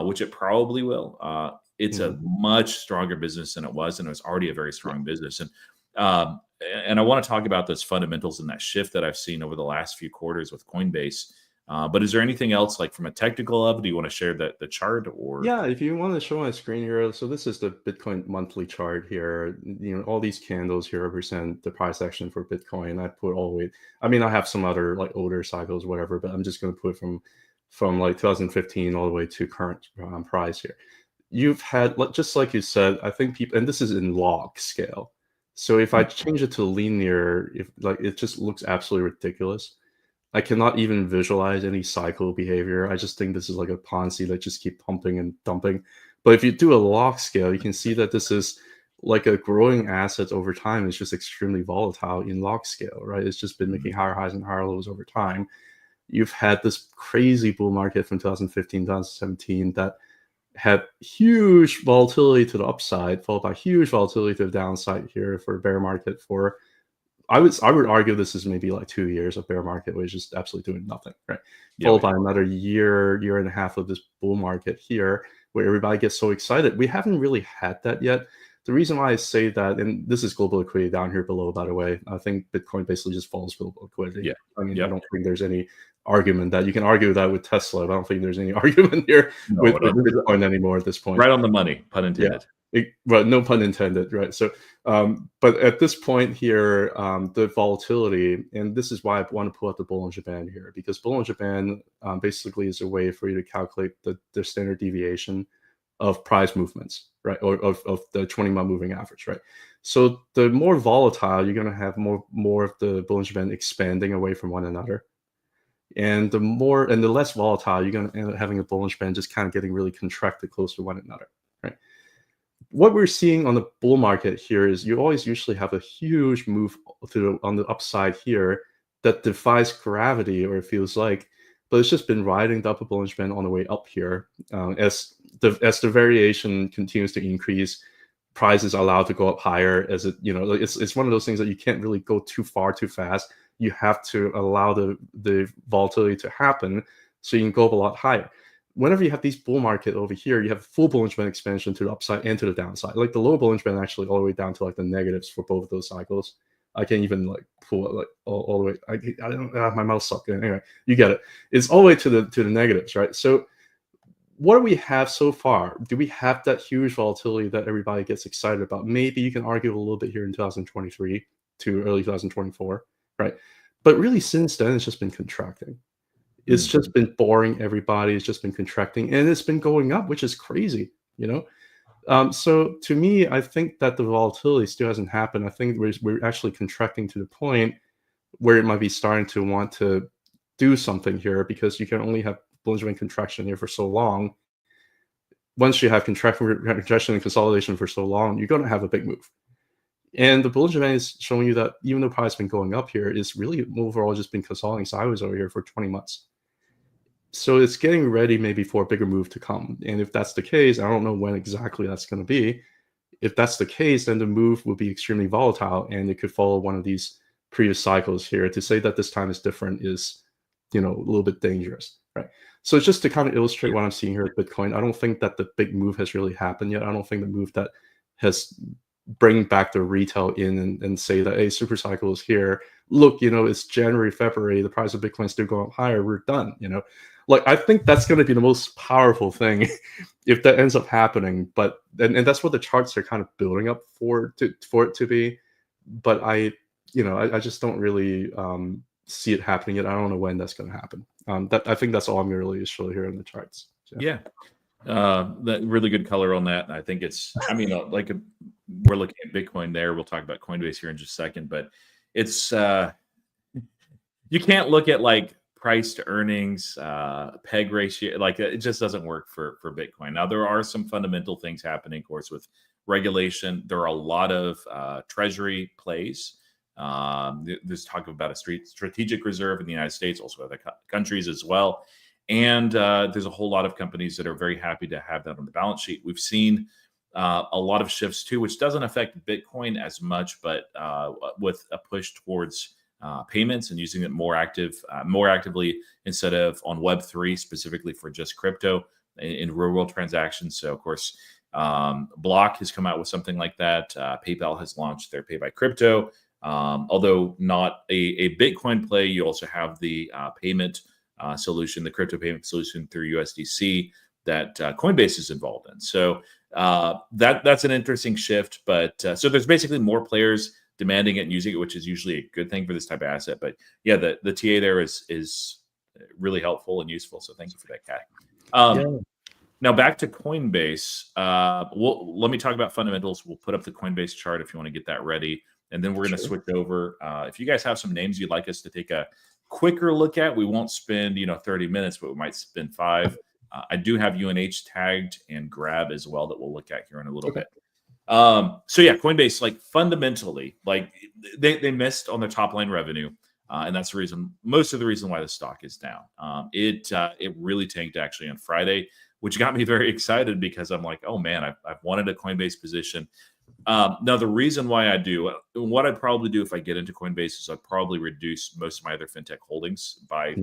which it probably will, it's a
Mhm.
much stronger business than it was, and it was already a very strong business. Um, and I want to talk about those fundamentals and that shift that I've seen over the last few quarters with Coinbase. But is there anything else, like from a technical level? Do you want to share the chart or?
Yeah, if you want to show my screen here, so this is the Bitcoin monthly chart here. All these candles here represent the price action for Bitcoin. I put all the way. I mean, I have some other like older cycles, whatever, but I'm just going to put from like 2015 all the way to current price here. You've had just like you said, I think people, and this is in log scale. So if I change it to linear, if like it just looks absolutely ridiculous. I cannot even visualize any cycle behavior. I just think this is like a Ponzi that just keep pumping and dumping. But if you do a log scale, you can see that this is like a growing asset over time. It's just extremely volatile in log scale, right? It's just been making higher highs and higher lows over time. You've had this crazy bull market from 2015, 2017 that had huge volatility to the upside, followed by huge volatility to the downside here for a bear market for I would argue this is maybe like 2 years of bear market where it's just absolutely doing nothing, right?
Yeah,
Followed by another year and a half of this bull market here where everybody gets so excited. We haven't really had that yet. The reason why I say that, and this is global liquidity down here below, by the way, I think Bitcoin basically just follows global liquidity.
yeah,
I mean, I
yep.
don't think there's any argument that you can argue that with Tesla. I don't think there's any argument here
No, no,
with Bitcoin anymore at this point.
right on the money, pun
Yeah.
intended.
Well, no pun intended, right? So, but at this point here, the volatility, and this is why I want to pull out the Bollinger Band here, because Bollinger Band basically is a way for you to calculate the standard deviation of price movements, right? Or of the 20-month moving average, right? So the more volatile, you're going to have more of the Bollinger Band expanding away from one another. And the less volatile, you're going to end up having a Bollinger Band just kind of getting really contracted close to one another, right? What we're seeing on the bull market here is you always usually have a huge move on the upside here that defies gravity, or it feels like, but it's just been riding the upper Bollinger Band on the way up here. As the variation continues to increase, prices are allowed to go up higher. It's one of those things that you can't really go too far too fast. You have to allow the volatility to happen so you can go up a lot higher. Whenever you have these bull market over here, you have full Bollinger Band expansion to the upside and to the downside. Like the lower Bollinger Band actually all the way down to like the negatives for both of those cycles. I can't even like pull it like all the way. I don't my mouse sucked. Anyway, you get it. It's all the way to the negatives, right? So what do we have so far? Do we have that huge volatility that everybody gets excited about? Maybe you can argue a little bit here in 2023 to early 2024, right? But really, since then, it's just been contracting. It's
Mhm.
just been boring everybody. It's just been contracting, and it's been going up, which is crazy, you know. So to me, I think that the volatility still hasn't happened. I think we're actually contracting to the point where it might be starting to want to do something here, because you can only have Bollinger Band contraction here for so long. Once you have contraction and consolidation for so long, you're going to have a big move. And the Bollinger Band is showing you that even though price has been going up here, it's really overall just been consolidating sideways over here for 20 months. So it's getting ready maybe for a bigger move to come. And if that's the case, I don't know when exactly that's going to be. If that's the case, then the move will be extremely volatile and it could follow one of these previous cycles here. To say that this time is different is, a little bit dangerous, right? So just to kind of illustrate what I'm seeing here with Bitcoin, I don't think that the big move has really happened yet. I don't think the move that has bring back the retail in and say that, hey, super cycle is here. Look, it's January, February, the price of Bitcoin is still going up higher. We're done. Like, I think that's going to be the most powerful thing if that ends up happening. But and that's what the charts are kind of building up for it to be. But I just don't really see it happening yet. I don't know when that's going to happen. I think that's all I'm really showing here in the charts. So.
Yeah. That really good color on that. And I think we're looking at Bitcoin there. We'll talk about Coinbase here in just a second, but it's you can't look at like price to earnings, peg ratio. Like, it just doesn't work for Bitcoin. Now, there are some fundamental things happening, of course, with regulation. There are a lot of treasury plays. There's talk about a strategic reserve in the United States, also other countries as well. And there's a whole lot of companies that are very happy to have that on the balance sheet. We've seen a lot of shifts too, which doesn't affect Bitcoin as much, but with a push towards payments and using it more actively instead of on Web3, specifically for just crypto in real world transactions. So, of course, Block has come out with something like that. PayPal has launched their Pay by Crypto. Although not a Bitcoin play, you also have the payment solution, the crypto payment solution through USDC that Coinbase is involved in. So that's an interesting shift. But so there's basically more players demanding it and using it, which is usually a good thing for this type of asset. But yeah, the TA there is really helpful and useful. So thank you for that, Kat. Now back to Coinbase. Let me talk about fundamentals. We'll put up the Coinbase chart if you want to get that ready. And then we're going to switch over. If you guys have some names you'd like us to take a quicker look at, we won't spend 30 minutes, but we might spend 5. I do have UNH tagged and Grab as well that we'll look at here in a little bit. So yeah, Coinbase, like, fundamentally, like, they missed on their top line revenue, and that's most of the reason why the stock is down. It really tanked actually on Friday, which got me very excited because I'm like, oh man, I've wanted a Coinbase position. Now, the reason why what I'd probably do if I get into Coinbase is I'd probably reduce most of my other fintech holdings by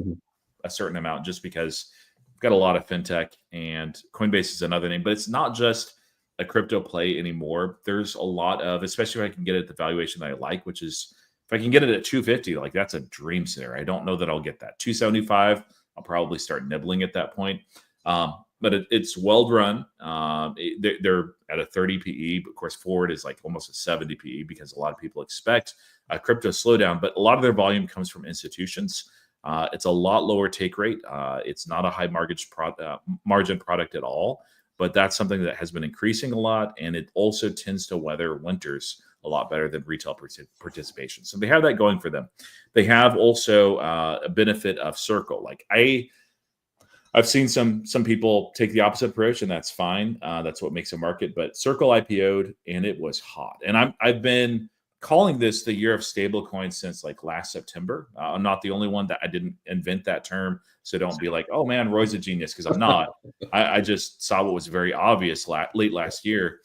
a certain amount, just because I've got a lot of fintech, and Coinbase is another name. But it's not just a crypto play anymore. There's a lot of, especially if I can get it at the valuation that I like, which is if I can get it at 250, like, that's a dream scenario. I don't know that I'll get that. 275, I'll probably start nibbling at that point. But it's well run. They're at a 30 PE, but of course forward is like almost a 70 PE because a lot of people expect a crypto slowdown. But a lot of their volume comes from institutions. It's a lot lower take rate. It's not a high margin product at all, but that's something that has been increasing a lot, and it also tends to weather winters a lot better than retail participation. So they have that going for them. They have also a benefit of Circle. Like, I've seen some people take the opposite approach, and that's fine. That's what makes a market. But Circle IPO'd, and it was hot. And I've been calling this the year of stablecoins since like last September. I'm not the only one. That I didn't invent that term, so don't be like, oh man, Roy's a genius, because I'm not. I just saw what was very obvious late last year.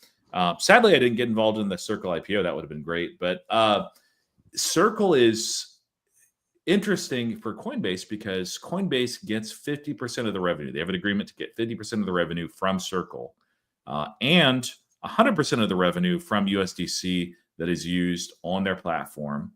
Sadly, I didn't get involved in the Circle IPO. That would have been great. But Circle is interesting for Coinbase because Coinbase gets 50% of the revenue. They have an agreement to get 50% of the revenue from Circle, and 100% of the revenue from USDC that is used on their platform.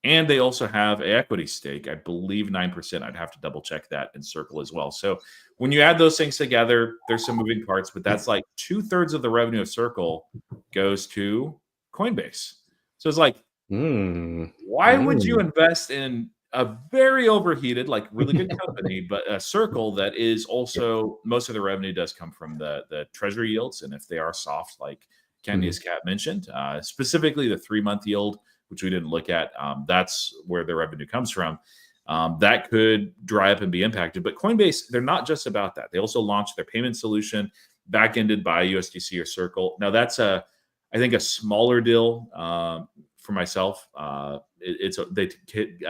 And they also have an equity stake, I believe 9%. I'd have to double check that in Circle as well. So when you add those things together, there's some moving parts, but that's like 2/3 of the revenue of Circle goes to Coinbase. So it's like, why would you invest in a very overheated, like, really good company, but a Circle that is also, most of the revenue does come from the treasury yields, and if they are soft, like Cantonese Cat mentioned, specifically the 3-month yield, which we didn't look at, that's where the revenue comes from. That could dry up and be impacted. But Coinbase, they're not just about that. They also launched their payment solution, back-ended by USDC or Circle. Now, that's I think a smaller deal for myself. They hit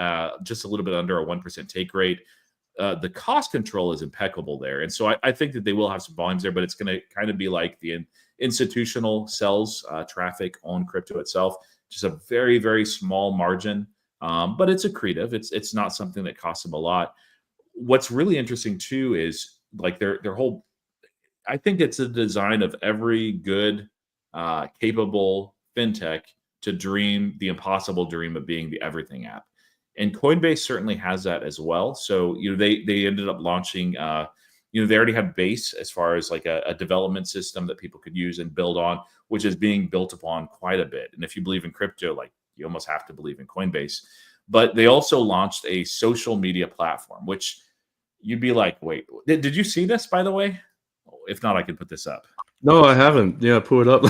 just a little bit under a 1% take rate. the cost control is impeccable there. And so I think that they will have some volumes there, but it's going to kind of be like the institutional sells traffic on crypto itself, just a very, very small margin. But it's accretive. It's not something that costs them a lot. What's really interesting too is like their whole. I think it's a design of every good, capable fintech to dream the impossible dream of being the everything app, and Coinbase certainly has that as well. So they ended up launching. They already have Base as far as like a development system that people could use and build on, which is being built upon quite a bit. And if you believe in crypto, like you almost have to believe in Coinbase. But they also launched a social media platform, which you'd be like, wait, did you see this, by the way? If not, I can put this up.
No, I haven't. Yeah, pull it up.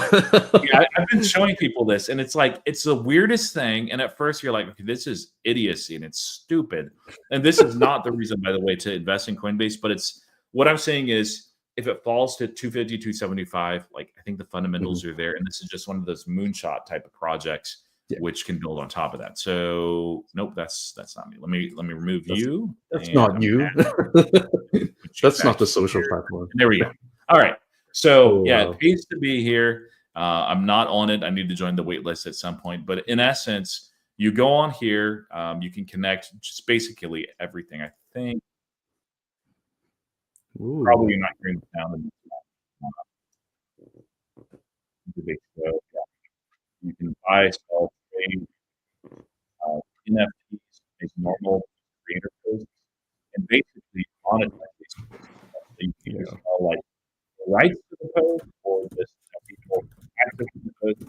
Yeah, I've been showing people this, and it's like it's the weirdest thing. And at first, you're like, okay, this is idiocy and it's stupid. And this is not the reason, by the way, to invest in Coinbase. But it's what I'm saying is, if it falls to 250, 275, like I think the fundamentals are there, and this is just one of those moonshot type of projects, which can build on top of that. So nope, that's not me. Let me remove you.
That's not you. That's not the social platform.
And there we go. All right. So it pays to be here. I'm not on it. I need to join the wait list at some point. But in essence, you go on here. You can connect just basically everything. I think probably you're not hearing the sound. You can buy, sell, trade NFTs, make normal creator posts, and basically monetize these posts. So you can either sell like the rights to the post or just people access to the post.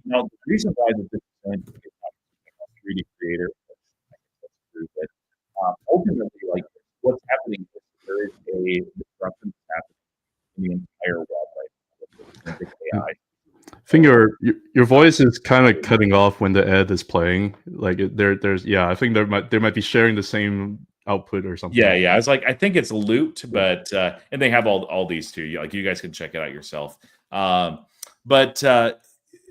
Now, the reason why this is going to be a 3D creator, I guess that's true, but ultimately, like what's happening is there is a disruption that's happening in the entire web right now with AI.
I think your voice is kind of cutting off when the ad is playing. Like there's I think they might be sharing the same output or something.
Yeah. I was like, I think it's looped, but and they have all these too. Like you guys can check it out yourself. But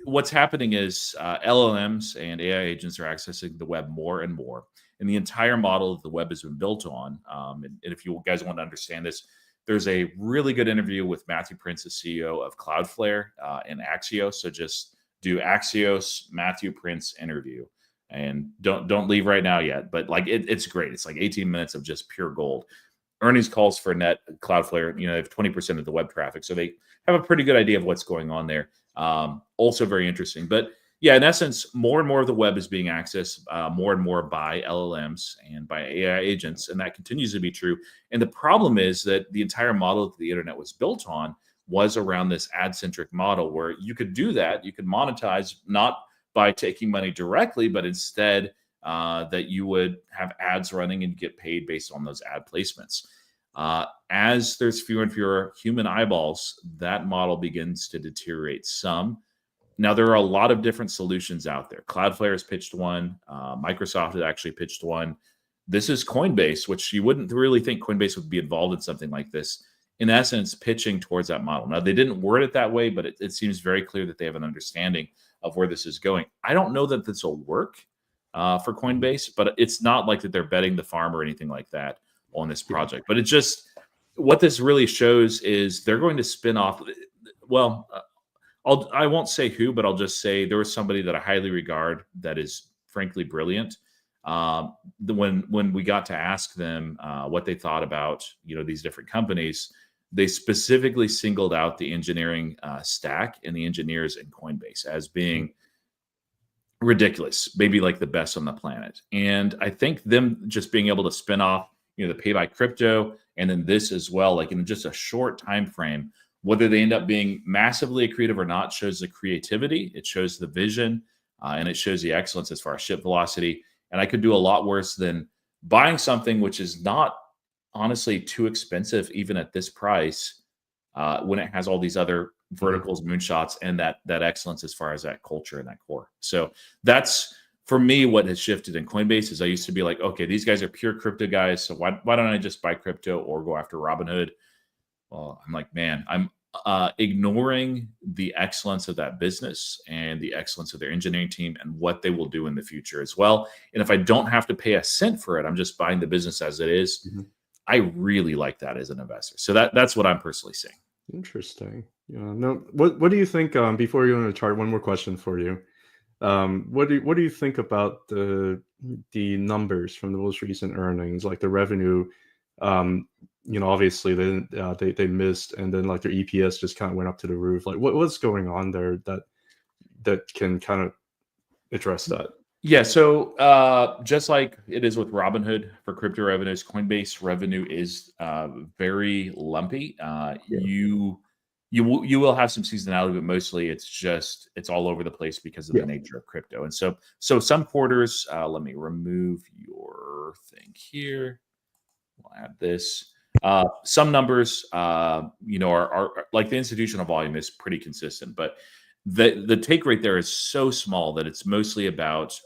what's happening is LLMs and AI agents are accessing the web more and more, and the entire model that the web has been built on. And if you guys want to understand this, there's a really good interview with Matthew Prince, the CEO of Cloudflare and Axios. So just do Axios Matthew Prince interview, and don't leave right now yet. But like it's great. It's like 18 minutes of just pure gold. Earnings calls for Cloudflare. They have 20% of the web traffic, so they have a pretty good idea of what's going on there. Also very interesting. But yeah, in essence, more and more of the web is being accessed more and more by LLMs and by AI agents, and that continues to be true. And the problem is that the entire model that the internet was built on was around this ad-centric model where you could do that. You could monetize not by taking money directly, but instead that you would have ads running and get paid based on those ad placements. As there's fewer and fewer human eyeballs, that model begins to deteriorate some. Now, there are a lot of different solutions out there. Cloudflare has pitched one. Microsoft has actually pitched one. This is Coinbase, which you wouldn't really think Coinbase would be involved in something like this. In essence, pitching towards that model. Now, they didn't word it that way, but it seems very clear that they have an understanding of where this is going. I don't know that this will work for Coinbase, but it's not like that they're betting the farm or anything like that on this project. But it just, what this really shows is they're going to spin off, well, I won't say who, but I'll just say there was somebody that I highly regard that is frankly brilliant. When we got to ask them what they thought about these different companies, they specifically singled out the engineering stack and the engineers in Coinbase as being ridiculous, maybe like the best on the planet. And I think them just being able to spin off the pay by crypto and then this as well, like in just a short time frame. Whether they end up being massively accretive or not shows the creativity, it shows the vision, and it shows the excellence as far as ship velocity. And I could do a lot worse than buying something which is not honestly too expensive, even at this price, when it has all these other verticals, moonshots, and that excellence as far as that culture and that core. So that's, for me, what has shifted in Coinbase is I used to be like, okay, these guys are pure crypto guys, so why don't I just buy crypto or go after Robinhood? Well, I'm like, man, ignoring the excellence of that business and the excellence of their engineering team and what they will do in the future as well. And if I don't have to pay a cent for it, I'm just buying the business as it is.
Mhm.
I really like that as an investor. So that's what I'm personally seeing.
Interesting. Yeah. No. What do you think? Before you go into the chart, one more question for you. What do you think about the numbers from the most recent earnings, like the revenue? Um, obviously they missed, and then like their EPS just kind of went up to the roof. Like what's going on there that can kind of address that?
Yeah, so just like it is with Robinhood for crypto revenues, Coinbase revenue is very lumpy.
Yeah.
You will have some seasonality, but mostly it's all over the place because of the
Yeah.
nature of crypto. And so some quarters. Let me remove your thing here. We'll add this. Some numbers, are like the institutional volume is pretty consistent, but the take rate there is so small that it's mostly about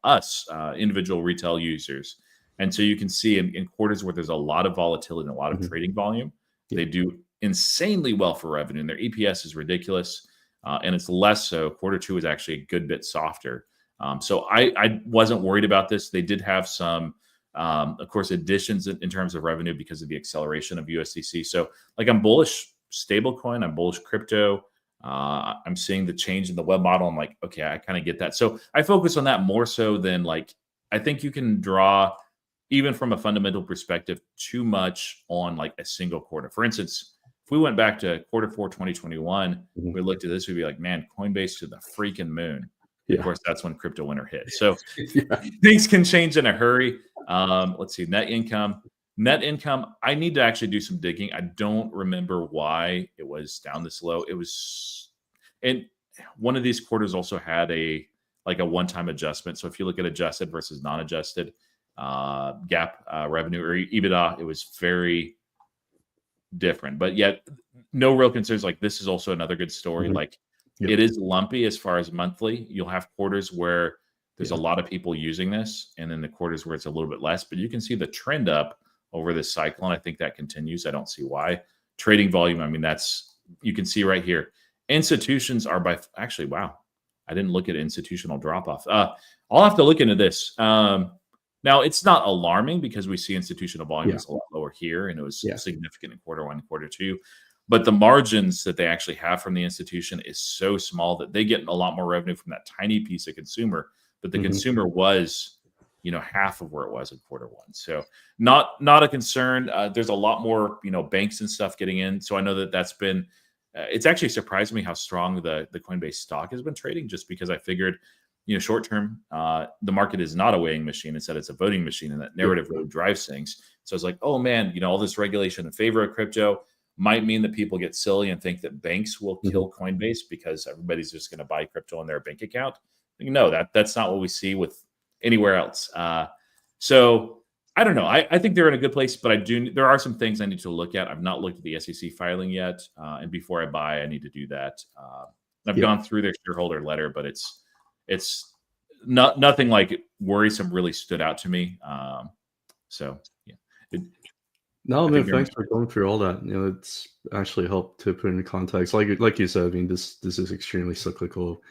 us, individual retail users. And so you can see in quarters where there's a lot of volatility and a lot of
Mhm.
trading volume,
Yeah.
they do insanely well for revenue, and their EPS is ridiculous. And it's less so. Quarter two is actually a good bit softer. So I wasn't worried about this. They did have some of course, additions in terms of revenue because of the acceleration of USDC. So, like, I'm bullish stablecoin, I'm bullish crypto. I'm seeing the change in the web model. I'm like, okay, I kind of get that. So, I focus on that more so than like, I think you can draw, even from a fundamental perspective, too much on like a single quarter. For instance, if we went back to quarter four 2021,
Mhm.
we looked at this, we'd be like, man, Coinbase to the freaking moon. Of
Yeah.
course, that's when crypto winter hit. So
Yeah.
things can change in a hurry. Let's see, net income. Net income, I need to actually do some digging. I don't remember why it was down this low. It was, and one of these quarters also had a one-time adjustment. So if you look at adjusted versus non-adjusted gap revenue or EBITDA, it was very different. But yet, no real concerns. Like this is also another good story.
Mhm.
Like
Yep.
it is lumpy as far as monthly. You'll have quarters where there's a
Yeah.
lot of people using this, and then the quarters where it's a little bit less. But you can see the trend up over this cycle, and I think that continues. I don't see why. Trading volume, I mean, that's you can see right here. Institutions are by actually, wow, I didn't look at institutional drop off. I'll have to look into this. Now it's not alarming because we see institutional volume
Yeah.
is a lot lower here, and it was
Yeah.
significant in quarter one, quarter two. But the margins that they actually have from the institution is so small that they get a lot more revenue from that tiny piece of consumer. But the
Mhm.
consumer was, half of where it was in quarter one. So not a concern. There's a lot more, banks and stuff getting in. So I know that's been. It's actually surprised me how strong the Coinbase stock has been trading, just because I figured, short term, the market is not a weighing machine. Instead, it's a voting machine, and that
Yeah.
narrative really drives things. So it's like, oh man, all this regulation in favor of crypto might mean that people get silly and think that banks will
Mhm.
kill Coinbase because everybody's just going to buy crypto on their bank account. No, that's not what we see with anywhere else. So I don't know. I think they're in a good place, but there are some things I need to look at. I've not looked at the SEC filing yet, and before I buy, I need to do that. I've
Yeah.
gone through their shareholder letter, but it's nothing like worrisome really stood out to me. So yeah, it,
No,
I
man,
think they're
thanks for going through all that. It's actually helped to put into context. Like you said, I mean, this is extremely cyclical.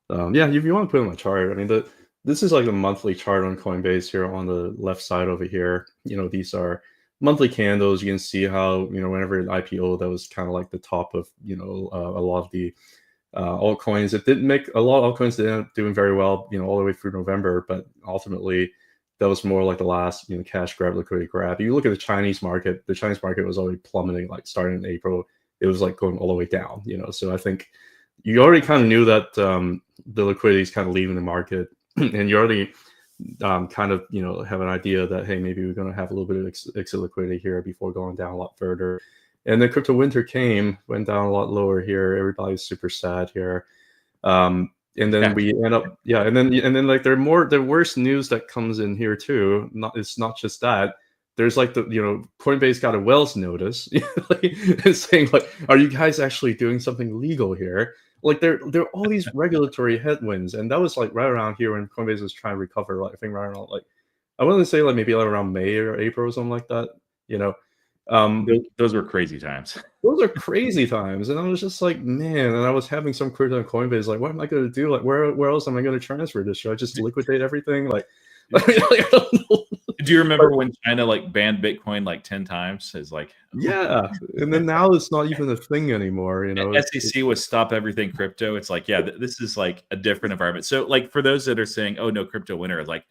Yeah, if you want to put on a chart, I mean, this is like the monthly chart on Coinbase here on the left side over here. These are monthly candles. You can see how whenever it IPO, that was kind of like the top of a lot of the altcoins. It didn't make a lot of altcoins didn't doing very well, all the way through November, but ultimately that was more like the last, cash grab, liquidity grab. You look at the Chinese market was already plummeting, like starting in April. It was like going all the way down, So I think you already kind of knew that the liquidity is kind of leaving the market, and you already kind of have an idea that hey, maybe we're going to have a little bit of exit liquidity here before going down a lot further. And then crypto winter went down a lot lower here. Everybody's super sad here. And then
yeah.
we end up, yeah, and then like the worst news that comes in here too. It's not just that. There's like Coinbase got a Wells notice, like, it's saying like, are you guys actually doing something legal here? Like there are all these regulatory headwinds, and that was like right around here when Coinbase was trying to recover. Like, I think right around like I want to say like maybe like around May or April or something like that. You know,
Those were crazy times.
Those are crazy times, and I was just like, "Man," and I was having some crypto on Coinbase, like, "What am I gonna do? Like, where else am I gonna transfer this? Should I just
Do,
liquidate everything?" Like,
do
I don't know.
you
Like,
remember when China like banned Bitcoin like 10 times? It's like, oh.
yeah, and then now it's not even a thing anymore, it's
SEC was stop everything crypto. It's like, yeah, this is like a different environment. So, like, for those that are saying, "Oh no, crypto winter," like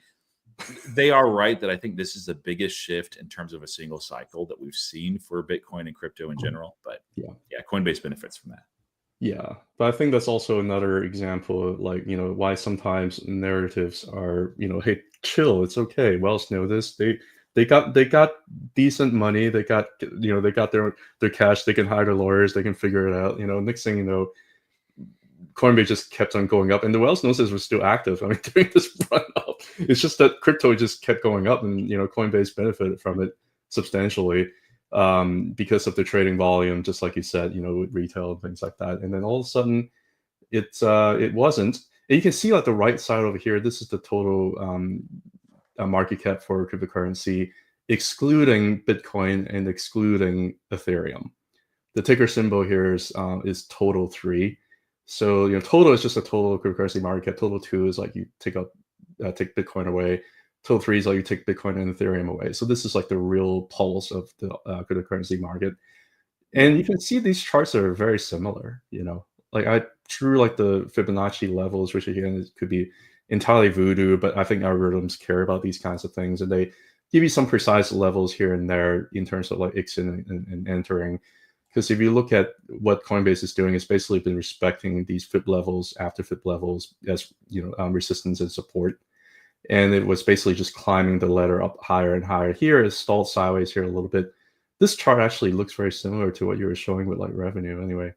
they are right that I think this is the biggest shift in terms of a single cycle that we've seen for Bitcoin and crypto in general. But
yeah.
yeah, Coinbase benefits from that.
Yeah, but I think that's also another example of, like, why sometimes narratives are, "Hey, chill, it's okay. Wells know this. They got decent money. They got their cash. They can hire their lawyers. They can figure it out." Next thing you know, Coinbase just kept on going up, and the Wells notices was still active. I mean, during this run up, it's just that crypto just kept going up, and Coinbase benefited from it substantially because of the trading volume, just like you said, with retail and things like that. And then all of a sudden, it wasn't. And you can see like the right side over here. This is the total market cap for cryptocurrency, excluding Bitcoin and excluding Ethereum. The ticker symbol here is total 3. So total is just a total cryptocurrency market cap. Total 2 is like you take Bitcoin away. Total 3 is like you take Bitcoin and Ethereum away. So this is like the real pulse of the cryptocurrency market. And you can see these charts are very similar. Like I drew like the Fibonacci levels, which again could be entirely voodoo, but I think algorithms care about these kinds of things, and they give you some precise levels here and there in terms of like exiting and entering. Because if you look at what Coinbase is doing, it's basically been respecting these Fib levels after Fib levels as resistance and support, and it was basically just climbing the ladder up higher and higher. Here it's stalled sideways here a little bit. This chart actually looks very similar to what you were showing with like revenue. Anyway,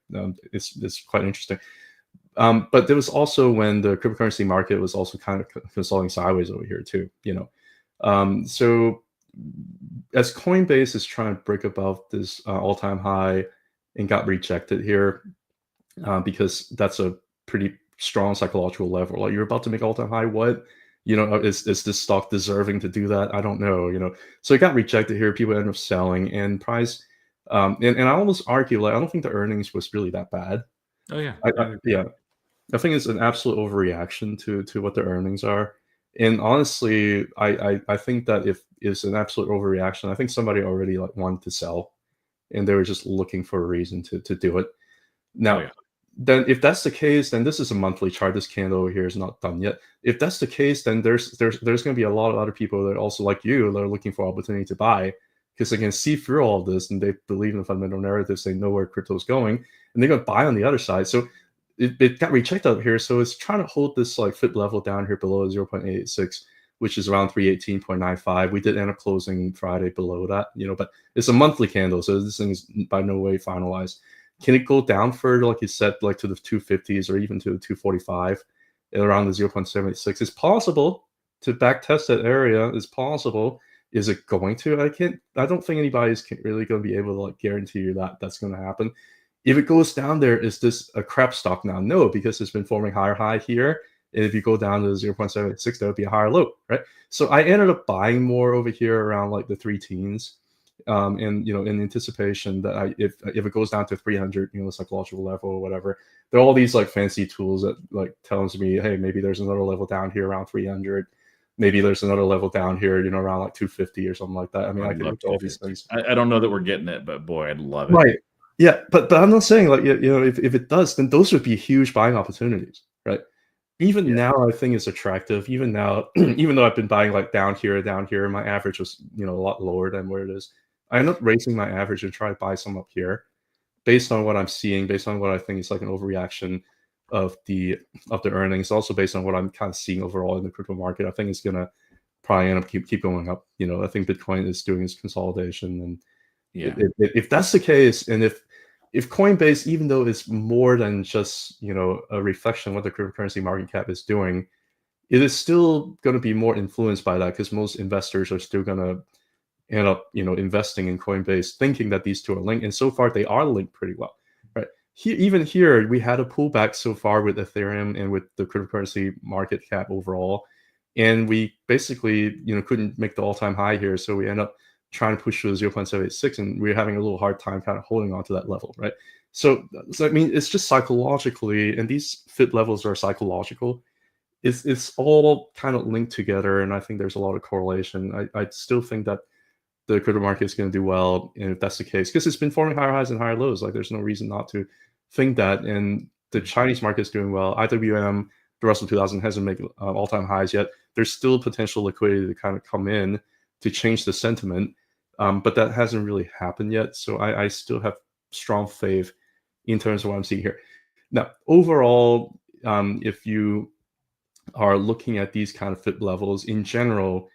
it's quite interesting. But there was also when the cryptocurrency market was also kind of consolidating sideways over here too. So as Coinbase is trying to break above this all-time high and got rejected here because that's a pretty strong psychological level. Like you're about to make all-time high. What? Is this stock deserving to do that? I don't know. So it got rejected here. People ended up selling, and price. And I almost argue like I don't think the earnings was really that bad.
Oh yeah,
Yeah, I think it's an absolute overreaction to what the earnings are. And honestly, I think that if it's an absolute overreaction, I think somebody already like wanted to sell, and they were just looking for a reason to do it.
oh
Now,
yeah.
then if that's the case, then this is a monthly chart. This candle over here is not done yet. If that's the case, then there's going to be a lot of other people that are also like you that are looking for opportunity to buy because they can see through all of this and they believe in the fundamental narratives. They know where crypto is going, and they're going to buy on the other side. So it got rejected up here. So it's trying to hold this like fit level down here below 0.86, which is around 318.95. We did end up closing Friday below that, but it's a monthly candle, so this thing's by no way finalized. Can it go down further, like you said, like to the 250s or even to the 245 around the 0.76? It's possible to back test that area. It's possible. Is it going to? I don't think anybody's really going to be able to like guarantee you that that's going to happen. If it goes down there, is this a crap stock now? No, because it's been forming higher high here. And if you go down to 0.76, that would be a higher low, right? So I ended up buying more over here around like the 3 teens. And in anticipation that if it goes down to 300, psychological level or whatever, there are all these like fancy tools that like tells me, hey, maybe there's another level down here around 300, maybe there's another level down here, around like 250 or something like that. I mean, I
I'd
can
love
look at all these
250.
things.
I don't know that we're getting it, but boy, I'd love it.
Right. Yeah, but I'm not saying like if it does, then those would be huge buying opportunities, right? Even
Yeah.
now, I think it's attractive. Even now, even though I've been buying like down here, my average was a lot lower than where it is. I end up raising my average and try to buy some up here, based on what I'm seeing, based on what I think is like an overreaction of the earnings. Also based on what I'm kind of seeing overall in the crypto market, I think it's gonna probably end up keep going up. I think Bitcoin is doing its consolidation, and
Yeah.
if that's the case, and if Coinbase, even though it's more than just a reflection of what the cryptocurrency market cap is doing, it is still going to be more influenced by that because most investors are still going to end up investing in Coinbase, thinking that these two are linked, and so far they are linked pretty well, right? Even here, we had a pullback so far with Ethereum and with the cryptocurrency market cap overall, and we basically couldn't make the all-time high here, so we end up trying to push to 0.786, and we're having a little hard time kind of holding on to that level, right? So I mean, it's just psychologically, and these fit levels are psychological. It's all kind of linked together, and I think there's a lot of correlation. I still think that the crypto market is going to do well, and if that's the case, because it's been forming higher highs and higher lows, like there's no reason not to think that. And the Chinese market is doing well. IWM, the Russell 2000 hasn't made all-time highs yet. There's still potential liquidity to kind of come in to change the sentiment, but that hasn't really happened yet. So I still have strong faith in terms of what I'm seeing here. Now, overall, if you are looking at these kind of fit levels in general,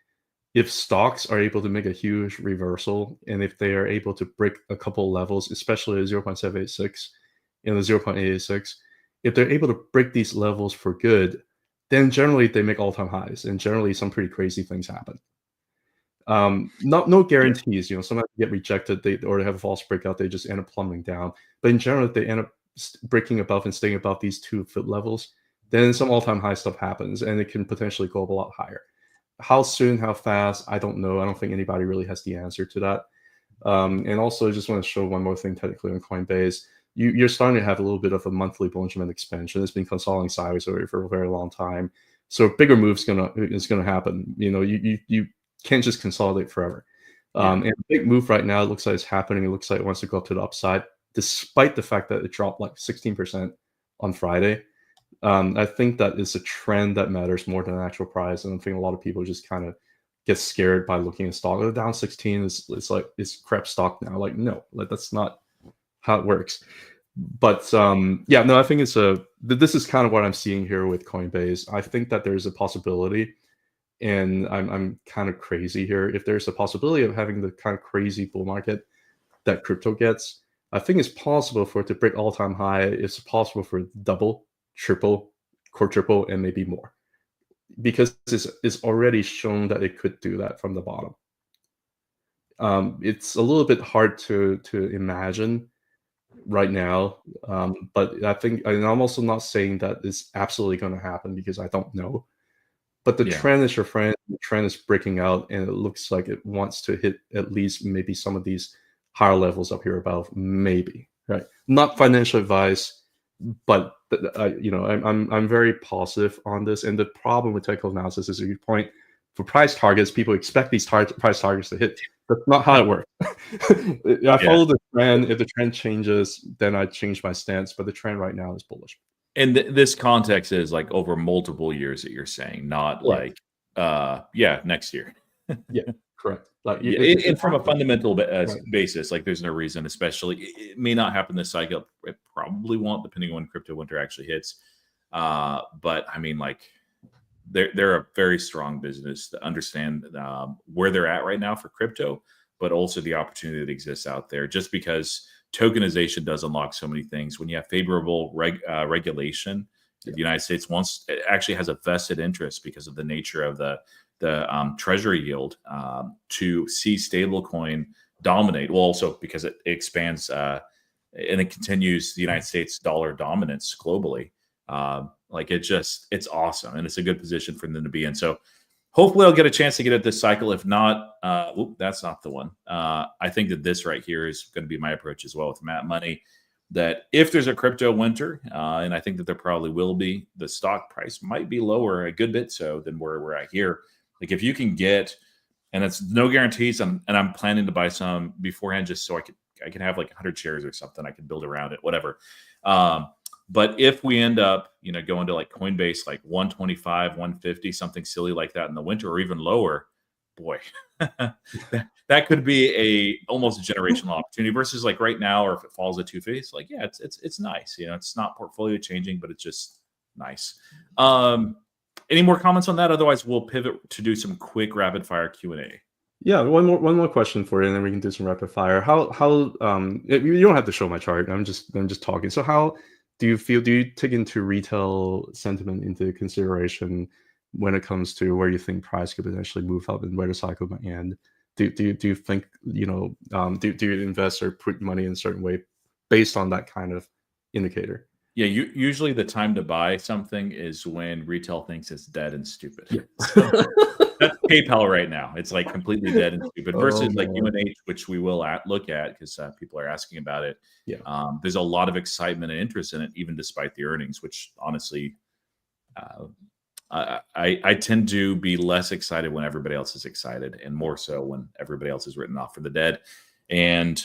if stocks are able to make a huge reversal, and if they are able to break a couple levels, especially the 0.786 and the 0.886, if they're able to break these levels for good, then generally they make all-time highs, and generally some pretty crazy things happen. No guarantees, sometimes they get rejected, or they have a false breakout, they just end up plummeting down. But in general, if they end up breaking above and staying above these two fit levels, then some all-time high stuff happens, and it can potentially go up a lot higher. How soon, how fast, I don't know. I don't think anybody really has the answer to that. And also, I just want to show one more thing technically on Coinbase. You're starting to have a little bit of a monthly Bollinger expansion. It's been consolidating sideways for a very long time. So a bigger move is gonna happen. You can't just consolidate forever. And a big move right now, it looks like it's happening. It looks like it wants to go up to the upside, despite the fact that it dropped like 16% on Friday. I think that is a trend that matters more than an actual price. And I think a lot of people just kind of get scared by looking at stock. Oh, down 16 it's like it's crap stock now. Like, no, that's not how it works. But I think this is kind of what I'm seeing here with Coinbase. I think that there's a possibility, and I'm kind of crazy here. If there's a possibility of having the kind of crazy bull market that crypto gets, I think it's possible for it to break all-time high. It's possible for double, triple, quadruple, and maybe more, because it's already shown that it could do that from the bottom. It's a little bit hard to imagine right now, but I think, and I'm also not saying that it's absolutely going to happen because I don't know. But the trend is your friend. The trend is breaking out, and it looks like it wants to hit at least maybe some of these higher levels up here above. Maybe, right? Not financial advice, but I'm very positive on this. And the problem with technical analysis is, your point, for price targets, people expect these price targets to hit. That's not how it works. I follow the trend. If the trend changes, then I change my stance. But the trend right now is bullish.
And this context is like over multiple years that you're saying, not like, next year.
Yeah, correct. Like,
and from a fundamental basis, like there's no reason, especially it may not happen this cycle. It probably won't, depending on when crypto winter actually hits. But I mean, like they're a very strong business to understand where they're at right now for crypto, but also the opportunity that exists out there. Just because tokenization does unlock so many things. When you have favorable regulation, the United States actually has a vested interest because of the nature of the treasury yield to see stablecoin dominate. Well, also because it expands and it continues the United States dollar dominance globally. It's awesome, and it's a good position for them to be in. So hopefully I'll get a chance to get it this cycle. If not, that's not the one. I think that this right here is going to be my approach as well with Matt Money, that if there's a crypto winter, and I think that there probably will be, the stock price might be lower a good bit so than where we're at here. Like if you can get, and it's no guarantees, and I'm planning to buy some beforehand just so I can have like 100 shares or something. I can build around it, whatever. But if we end up, going to like Coinbase, like 125, 150, something silly like that in the winter, or even lower, boy, that could be a almost a generational opportunity versus like right now, or if it falls at 250, it's like, it's nice. It's not portfolio changing, but it's just nice. Any more comments on that? Otherwise, we'll pivot to do some quick rapid fire Q&A.
Yeah, one more question for you, and then we can do some rapid fire. How you don't have to show my chart. I'm just talking. So how do you take into retail sentiment into consideration when it comes to where you think price could potentially move up and where the cycle might end? Do you think, do you invest or put money in a certain way based on that kind of indicator?
Yeah, usually the time to buy something is when retail thinks it's dead and stupid.
Yeah.
So that's PayPal right now. It's like completely dead and stupid
Oh
versus like
man.
UNH, which we will look at because people are asking about it.
Yeah.
There's a lot of excitement and interest in it, even despite the earnings, which honestly, uh, I tend to be less excited when everybody else is excited, and more so when everybody else is written off for the dead. And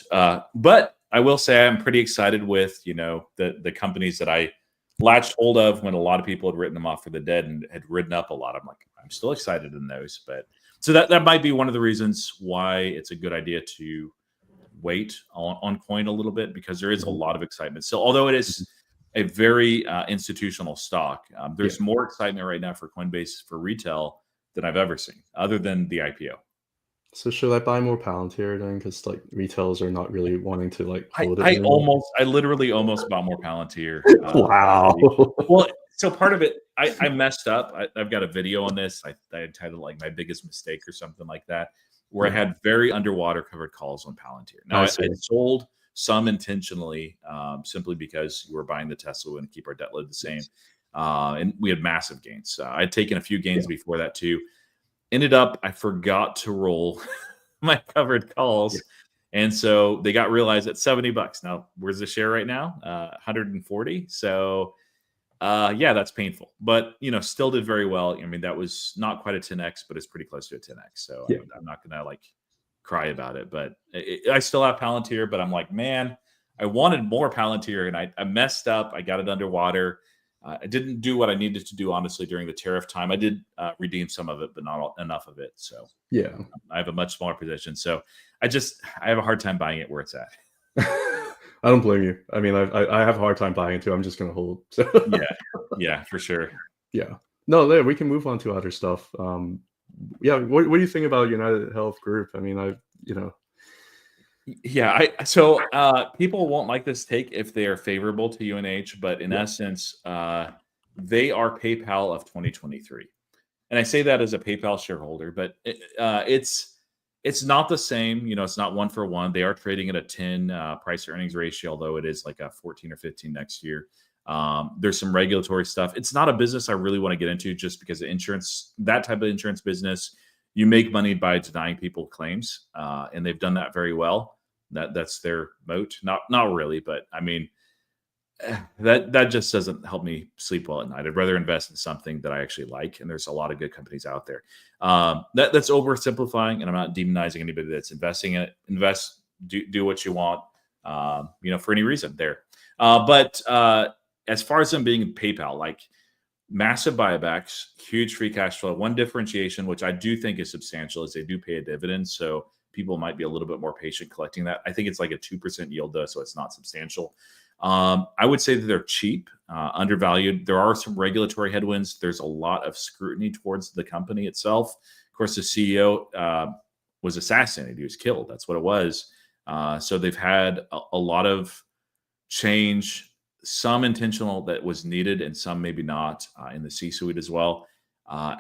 but I will say I'm pretty excited with the companies that I latched hold of when a lot of people had written them off for the dead and had ridden up a lot. I'm like, I'm still excited in those, but so that might be one of the reasons why it's a good idea to wait on coin a little bit because there is a
Mhm.
lot of excitement. So although it
Mhm.
is a very institutional stock,
Yeah.
there's more excitement right now for Coinbase for retail than I've ever seen, other than the IPO.
So should I buy more Palantir then? Because like retailers are not really wanting to like
I
hold it
I
anymore.
almost I literally almost bought more Palantir last
Wow.
week. Well, so part of it, I messed up. I've got a video on this. I entitled like my biggest mistake or something like that, where I
Yeah,
had very underwater covered calls on Palantir. Now
I
I
see.
sold some intentionally, simply because we were buying the Tesla and keep our debt load the same,
Yes.
and we had massive gains. I'd taken a few
Yeah.
gains before that too. Ended up, I forgot to roll my covered
Yeah.
calls. And so they got realized at $70. Now, where's the share right now? 140. So yeah, that's painful. But still did very well. I mean, that was not quite a 10x, but it's pretty close to a 10x. So
Yeah.
I'm not gonna like cry about it. But I still have Palantir, but I'm like, man, I wanted more Palantir and I messed up. I got it underwater. I didn't do what I needed to do, honestly, during the tariff time. I did redeem some of it, but not enough of it. So
Yeah.
I have a much smaller position. So I have a hard time buying it where it's at.
I don't blame you. I mean, I have a hard time buying it too. I'm just gonna hold. So
Yeah, yeah, for sure.
yeah. No, there we can move on to other stuff. Yeah. What do you think about United Health Group? I mean,
Yeah, so people won't like this take if they are favorable to UNH, but in
yeah.
essence, they are PayPal of 2023. And I say that as a PayPal shareholder, but it's not the same. It's not one for one. They are trading at a 10 price to earnings ratio, although it is like a 14 or 15 next year. There's some regulatory stuff. It's not a business I really want to get into just because the insurance, that type of insurance business, you make money by denying people claims, and they've done that very well. That's their moat. Not really, but I mean, that just doesn't help me sleep well at night. I'd rather invest in something that I actually like, and there's a lot of good companies out there. That's oversimplifying, and I'm not demonizing anybody that's investing in it. Invest, do what you want, for any reason there. But as far as them being PayPal, like massive buybacks, huge free cash flow. One differentiation, which I do think is substantial, is they do pay a dividend, so people might be a little bit more patient collecting that. I think it's like a 2% yield though, so it's not substantial. I would say that they're cheap, undervalued. There are some regulatory headwinds. There's a lot of scrutiny towards the company itself. Of course, the CEO was assassinated. He was killed. That's what it was. So they've had a lot of change, some intentional that was needed, and some maybe not in the C-suite as well.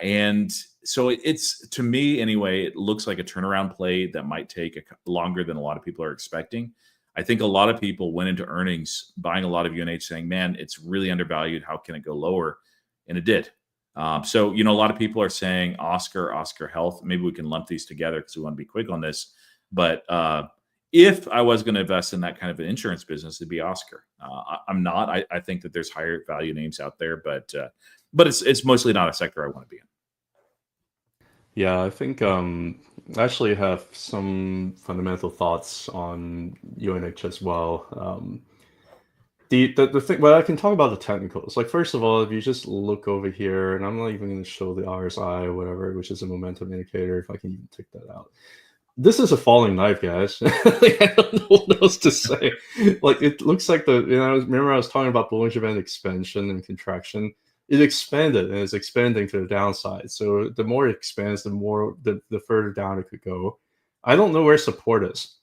And so it's, to me anyway, it looks like a turnaround play that might take longer than a lot of people are expecting. I think a lot of people went into earnings buying a lot of UNH saying, man, it's really undervalued. How can it go lower? And it did. So, a lot of people are saying Oscar Health. Maybe we can lump these together because we want to be quick on this. But if I was going to invest in that kind of an insurance business, it'd be Oscar. I'm not. I think that there's higher value names out there, but it's mostly not a sector I want to be in.
Yeah, I think I actually have some fundamental thoughts on UNH as well. The thing, well, I can talk about the technicals. Like, first of all, if you just look over here, and I'm not even going to show the RSI or whatever, which is a momentum indicator, if I can even take that out. This is a falling knife, guys. Like, I don't know what else to say. Like, it looks like remember I was talking about Bollinger Band expansion and contraction. It expanded and it's expanding to the downside. So the more it expands, the further down it could go. I don't know where support is.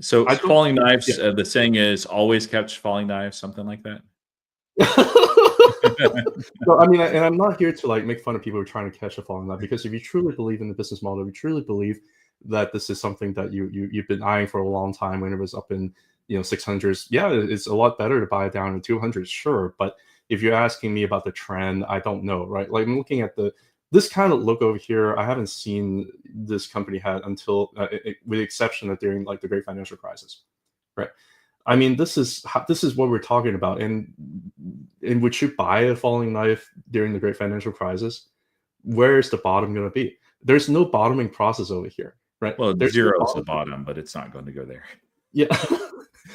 So
I don't.
falling
Yeah.
knives. The saying is always catch falling knives, something like that.
So I mean, and I'm not here to like make fun of people who are trying to catch a falling knife, because if you truly believe in the business model, if you truly believe that this is something that you've been eyeing for a long time when it was up in 600s, yeah, it's a lot better to buy it down in 200s, sure. But if you're asking me about the trend, I don't know, right? Like I'm looking at this kind of look over here. I haven't seen this company had until, with the exception of during like the Great Financial Crisis, right? I mean, this is what we're talking about. And would you buy a falling knife during the Great Financial Crisis? Where is the bottom going to be? There's no bottoming process over here, right?
Well,
There's no
zero is the
bottom.
bottom, but it's not going to go there.
Yeah.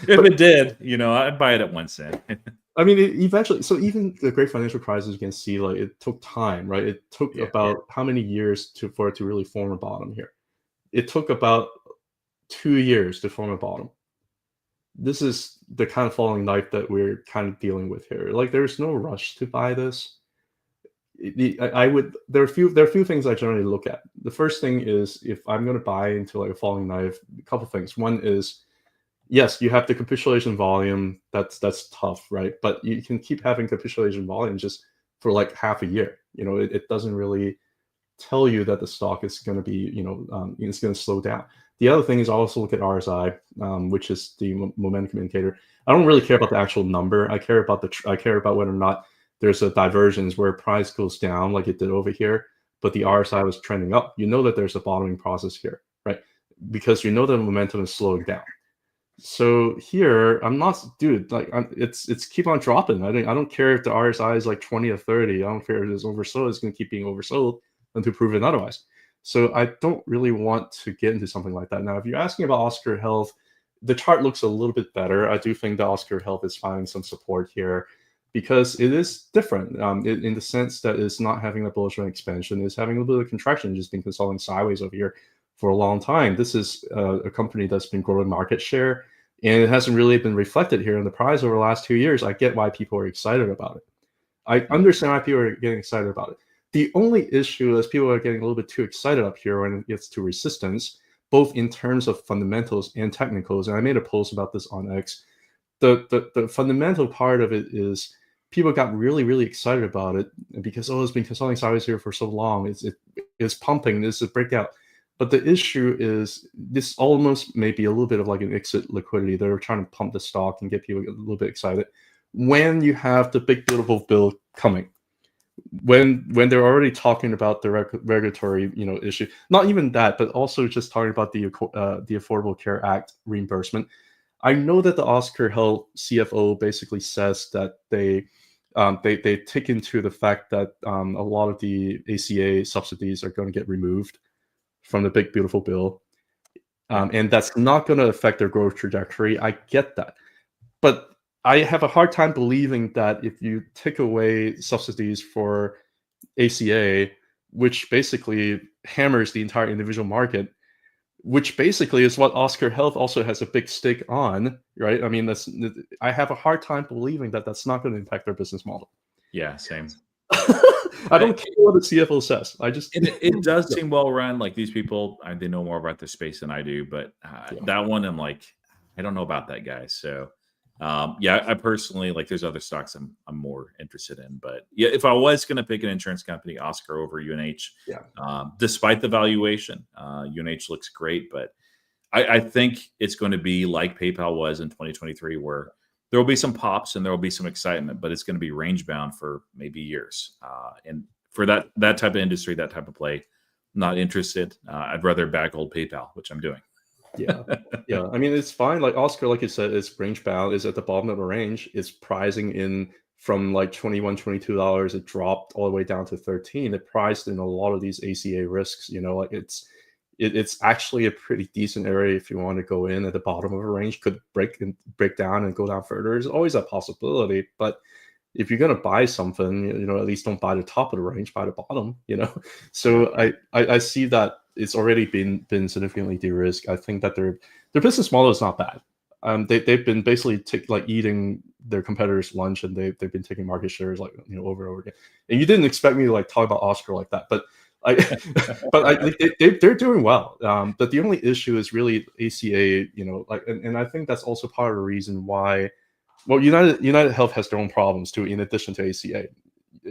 If
But
it did, I'd buy it at 1 cent.
I mean, eventually, so even the Great Financial Crisis, you can see like it took time, right? It took
Yeah.
about how many years for it to really form a bottom here? It took about 2 years to form a bottom. This is the kind of falling knife that we're kind of dealing with here. Like, there's no rush to buy this. I would. There are a few things I generally look at. The first thing is if I'm going to buy into like a falling knife, a couple things. One is, yes, you have the capitulation volume. That's tough, right? But you can keep having capitulation volume just for like half a year. It doesn't really tell you that the stock is going to be, it's going to slow down. The other thing is also look at RSI, which is the momentum indicator. I don't really care about the actual number. I care about whether or not there's a divergence where price goes down like it did over here, but the RSI was trending up. You know that there's a bottoming process here, right? Because you know the momentum is slowing down. So here, I'm not, dude. Like, it's keep on dropping. I don't care if the RSI is like 20 or 30. I don't care if it's oversold. It's going to keep being oversold until proven otherwise. So I don't really want to get into something like that. Now, if you're asking about OSCR Health, the chart looks a little bit better. I do think that OSCR Health is finding some support here because it is different in the sense that it's not having a bullish run expansion. It's having a little bit of contraction, just been consolidating sideways over here for a long time. This is a company that's been growing market share, and it hasn't really been reflected here in the price over the last 2 years. I get why people are excited about it. I understand why people are getting excited about it. The only issue is people are getting a little bit too excited up here when it gets to resistance, both in terms of fundamentals and technicals. And I made a post about this on X. The fundamental part of it is people got really, really excited about it because, it's been consolidating sideways here for so long. It's pumping. This is a breakout. But the issue is this almost may be a little bit of like an exit liquidity. They're trying to pump the stock and get people a little bit excited when you have the big beautiful bill coming. When they're already talking about the regulatory issue, not even that, but also just talking about the Affordable Care Act reimbursement. I know that the OSCR Health CFO basically says that they take into the fact that a lot of the ACA subsidies are going to get removed from the big beautiful bill, and that's not going to affect their growth trajectory. I get that, but I have a hard time believing that if you take away subsidies for ACA, which basically hammers the entire individual market, which basically is what OSCR Health also has a big stake on, right? I mean, I have a hard time believing that that's not going to impact their business model.
Yeah, same.
I don't care what the CFO says.
It does seem well run. Like these people, they know more about the space than I do. But that one, I'm like, I don't know about that guy. So I personally like. There's other stocks I'm more interested in. But yeah, if I was going to pick an insurance company, OSCR over UNH.
Yeah.
Despite the valuation, UNH looks great, but I think it's going to be like PayPal was in 2023, where there will be some pops and there will be some excitement, but it's going to be range bound for maybe years. And for that type of industry, that type of play, not interested. I'd rather back old PayPal, which I'm doing.
Yeah. I mean, it's fine. Like OSCR, like you said, is range bound, is at the bottom of the range. It's pricing in from like $21, $22. It dropped all the way down to 13. It priced in a lot of these ACA risks. Like it's actually a pretty decent area if you want to go in at the bottom of a range. Could break down and go down further. There's always a possibility, but if you're gonna buy something, at least don't buy the top of the range, buy the bottom. So I see that it's already been significantly de-risked. I think that their business model is not bad. They've been basically eating their competitors' lunch, and they've been taking market shares over and over again. And you didn't expect me to like talk about OSCR like that, but they're doing well. But the only issue is really ACA. And I think that's also part of the reason why. Well, United Health has their own problems too, in addition to ACA.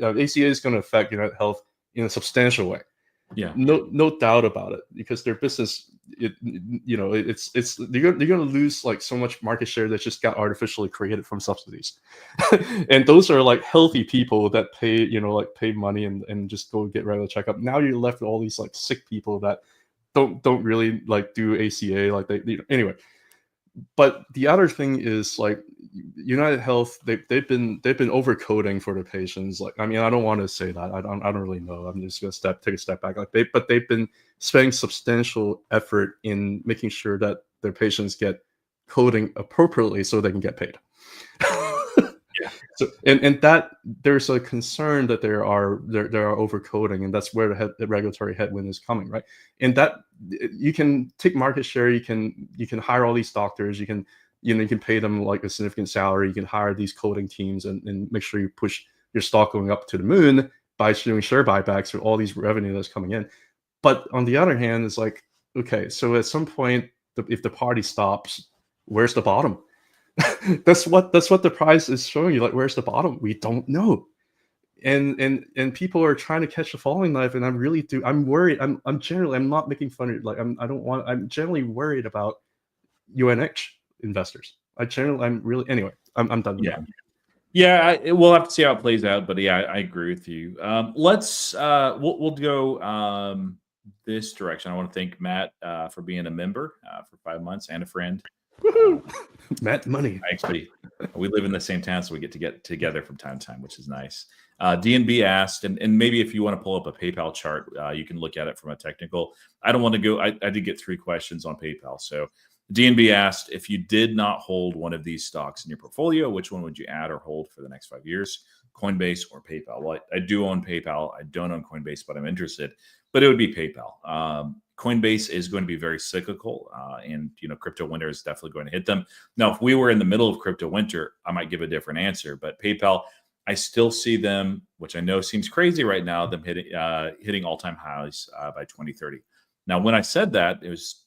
ACA is going to affect United Health in a substantial way.
Yeah.
no doubt about it, because their business, it's they're going to lose like so much market share that just got artificially created from subsidies. And those are like healthy people that pay, like pay money and just go get regular checkup. Now you're left with all these like sick people that don't really like do ACA, like anyway. But the other thing is like United Health, they've been overcoding for their patients. Like, I mean, I don't want to say that. I don't really know. I'm just gonna take a step back. Like they've been spending substantial effort in making sure that their patients get coding appropriately so they can get paid.
Yeah.
So and that there's a concern that there are overcoding, and that's where the regulatory headwind is coming, right? And that you can take market share, you can hire all these doctors, you can pay them like a significant salary, you can hire these coding teams and make sure you push your stock going up to the moon by doing share buybacks with all these revenue that's coming in. But on the other hand, it's like, okay, so at some point, if the party stops, where's the bottom? That's what the price is showing you. Like, where's the bottom? We don't know. And people are trying to catch the falling knife, and I'm worried. I'm not making fun of it. Like, I'm generally worried about UNH investors. I'm really, anyway. I'm done with
Yeah.
that.
Yeah, we'll have to see how it plays out, but yeah, I agree with you. Let's we'll go this direction. I want to thank Matt for being a member for 5 months and a friend.
Woohoo! Matt Money.
Actually, we live in the same town, so we get together from time to time, which is nice. DNB asked, and maybe if you want to pull up a PayPal chart, you can look at it from a technical. I don't want to go. I did get 3 questions on PayPal. So DNB asked, if you did not hold one of these stocks in your portfolio, which one would you add or hold for the next 5 years? Coinbase or PayPal? Well, I do own PayPal. I don't own Coinbase, but I'm interested. But it would be PayPal. Coinbase is going to be very cyclical, and crypto winter is definitely going to hit them. Now, if we were in the middle of crypto winter, I might give a different answer. But PayPal, I still see them, which I know seems crazy right now, them hitting all-time highs by 2030. Now, when I said that, it was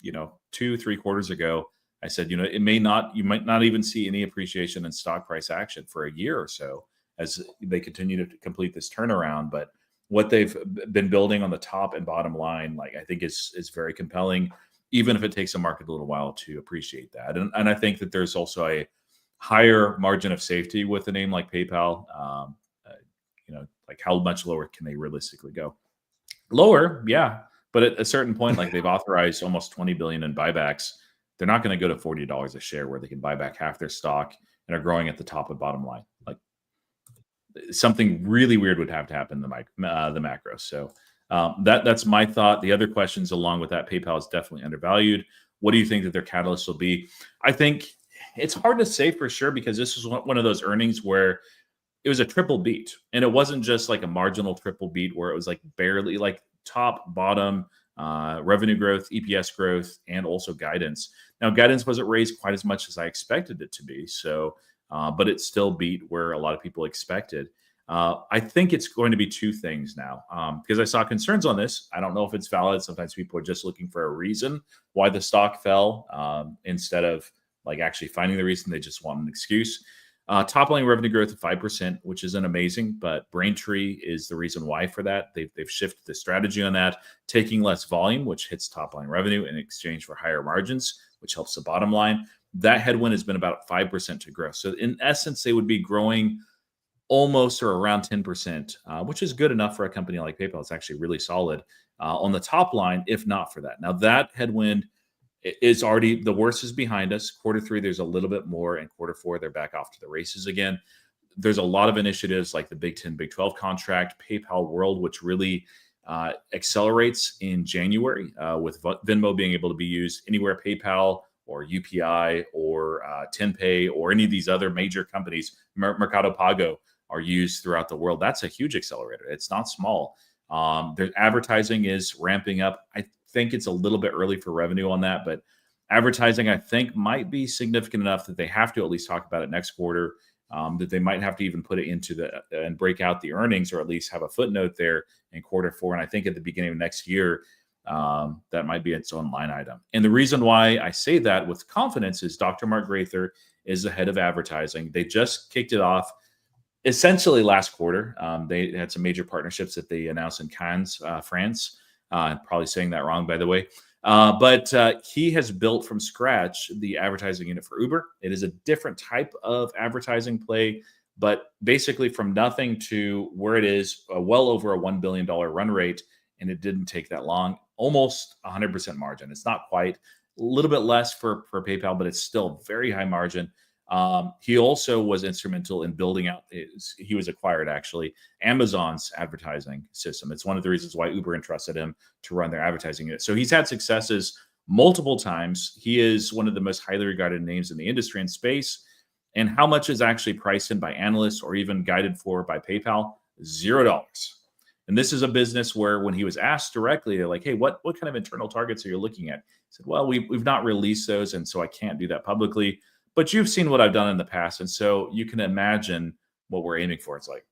2-3 quarters ago. I said, you might not even see any appreciation in stock price action for a year or so as they continue to complete this turnaround. But what they've been building on the top and bottom line, like, I think is very compelling, even if it takes a market a little while to appreciate that. And I think that there's also a higher margin of safety with a name like PayPal. Like, how much lower can they realistically go? Lower, yeah. But at a certain point, like, they've authorized almost 20 billion in buybacks. They're not going to go to $40 a share where they can buy back half their stock and are growing at the top and bottom line. Like, something really weird would have to happen in the macro. So that's my thought. The other questions along with that, PayPal is definitely undervalued. What do you think that their catalyst will be? I think it's hard to say for sure, because this is one of those earnings where it was a triple beat, and it wasn't just like a marginal triple beat where it was like barely, like, top, bottom, revenue growth, EPS growth, and also guidance. Now, guidance wasn't raised quite as much as I expected it to be. So, but it still beat where a lot of people expected. I think it's going to be 2 things now, because I saw concerns on this. I don't know if it's valid. Sometimes people are just looking for a reason why the stock fell, instead of like actually finding the reason. They just want an excuse. Top line revenue growth of 5%, which isn't amazing, but Braintree is the reason why for that. They've shifted the strategy on that, taking less volume, which hits top line revenue in exchange for higher margins, which helps the bottom line. That headwind has been about 5% to growth. So in essence, they would be growing almost or around 10%, which is good enough for a company like PayPal. It's actually really solid on the top line, if not for that. Now, that headwind is already, the worst is behind us. Q3, there's a little bit more. And Q4, they're back off to the races again. There's a lot of initiatives like the Big 10, Big 12 contract, PayPal World, which really accelerates in January with Venmo being able to be used anywhere PayPal or UPI or TenPay or any of these other major companies, Mercado Pago, are used throughout the world. That's a huge accelerator. It's not small. Their advertising is ramping up. I think it's a little bit early for revenue on that, but advertising, I think, might be significant enough that they have to at least talk about it next quarter, that they might have to even put it into and break out the earnings, or at least have a footnote there in Q4. And I think at the beginning of next year, that might be its own line item. And the reason why I say that with confidence is Dr. Mark Grather is the head of advertising. They just kicked it off essentially last quarter. They had some major partnerships that they announced in Cannes, France. Probably saying that wrong, by the way. But he has built from scratch the advertising unit for Uber. It is a different type of advertising play, but basically from nothing to where it is, well over a $1 billion run rate. And it didn't take that long, almost 100% margin. It's not quite, a little bit less for PayPal, but it's still very high margin. He also was instrumental in building out he was acquired actually Amazon's advertising system. It's one of the reasons why Uber entrusted him to run their advertising unit. So he's had successes multiple times. He is one of the most highly regarded names in the industry and space. And how much is actually priced in by analysts or even guided for by PayPal? $0. And this is a business where when he was asked directly, they're like, hey, what kind of internal targets are you looking at? He said, well, we've not released those, and so I can't do that publicly. But you've seen what I've done in the past, and so you can imagine what we're aiming for. It's like,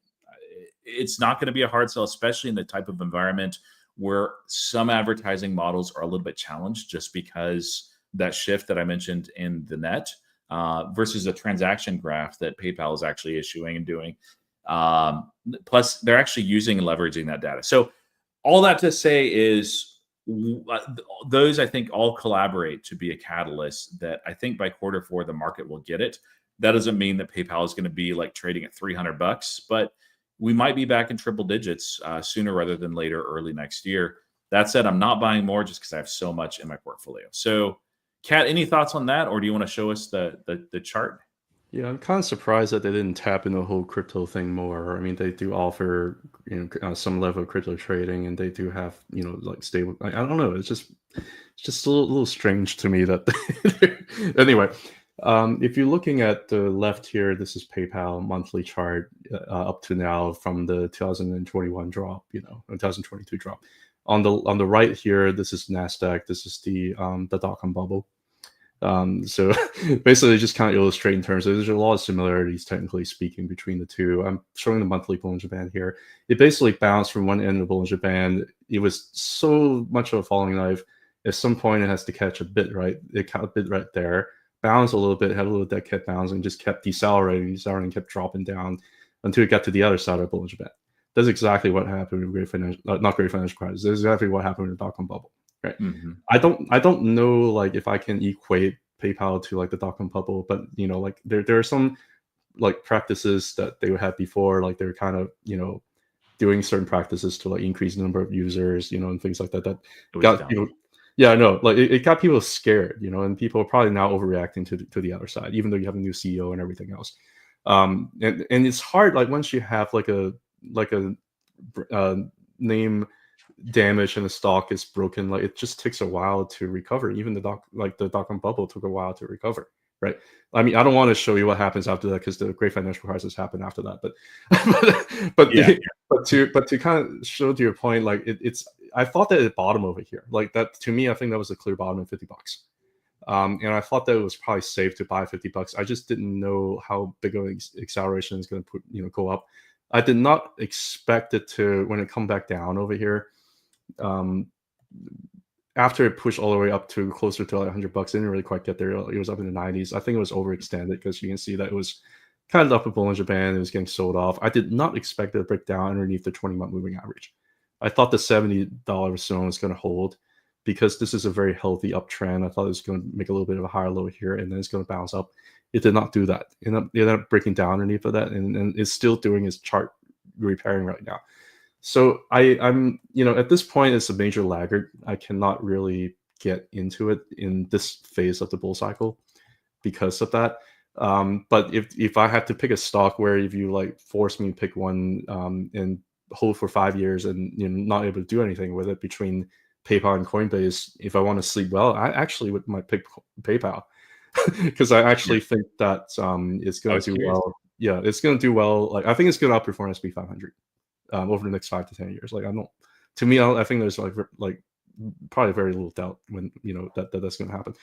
it's not going to be a hard sell, especially in the type of environment where some advertising models are a little bit challenged just because that shift that I mentioned in the net versus a transaction graph that PayPal is actually issuing and doing. Plus, they're actually using and leveraging that data. So all that to say is those, I think, all collaborate to be a catalyst that I think by Q4, the market will get it. That doesn't mean that PayPal is going to be like trading at $300, but we might be back in triple digits sooner rather than later, early next year. That said, I'm not buying more just because I have so much in my portfolio. So, Kat, any thoughts on that, or do you want to show us the chart?
Yeah, I'm kind of surprised that they didn't tap into the whole crypto thing more. I mean, they do offer, some level of crypto trading, and they do have, like stable. I don't know. It's just a little strange to me that. Anyway, if you're looking at the left here, this is PayPal monthly chart up to now from the 2021 drop, 2022 drop. On the right here, this is Nasdaq. This is the dot-com bubble. So basically just kind of illustrate in terms of there's a lot of similarities technically speaking between the two. I'm showing the monthly Bollinger Band here. It basically bounced from one end of the Bollinger Band. It was so much of a falling knife. At some point it has to catch a bit, right? It caught a bit right there, bounced a little bit, had a little dead cat bounce, and just kept decelerating, kept dropping down until it got to the other side of the Bollinger Band. That's exactly what happened with not Great Financial Crisis. That's exactly what happened with the dot-com bubble. Right.
Mm-hmm.
I don't know like if I can equate PayPal to like the dot-com bubble, but like there are some like practices that they had before, like they're kind of doing certain practices to like increase the number of users, and things like that. That got people. Yeah, I know. Like it got people scared, and people are probably now overreacting to the other side, even though you have a new CEO and everything else. And it's hard like once you have like a name damage and the stock is broken, like it just takes a while to recover. Even the dot-com bubble took a while to recover, right? I mean, I don't want to show you what happens after that because the Great Financial Crisis happened after that, but to kind of show to your point, like it's I thought that it bottomed over here, like that. To me, I think that was a clear bottom at $50. And I thought that it was probably safe to buy $50. I just didn't know how big of an acceleration is going to go up. I did not expect it to, when it come back down over here, after it pushed all the way up to closer to like $100, it didn't really quite get there. It was up in the 90s. I think it was overextended because you can see that it was kind of up a Bollinger Band. It was getting sold off. I did not expect it to break down underneath the 20-month moving average. I thought the $70 zone was going to hold because this is a very healthy uptrend. I thought it was going to make a little bit of a higher low here and then it's going to bounce up. It did not do that. It ended up breaking down underneath of that, and it's still doing its chart repairing right now. So I'm at this point it's a major laggard. I cannot really get into it in this phase of the bull cycle because of that. But if I had to pick a stock where if you like force me to pick one and hold for 5 years and not able to do anything with it between PayPal and Coinbase, if I want to sleep well, I actually might pick PayPal because I actually think that it's going to do well. Yeah, it's going to do well. Like I think it's going to outperform S&P 500 over the next 5 to 10 years. Like I think there's like probably very little doubt when that's going to happen.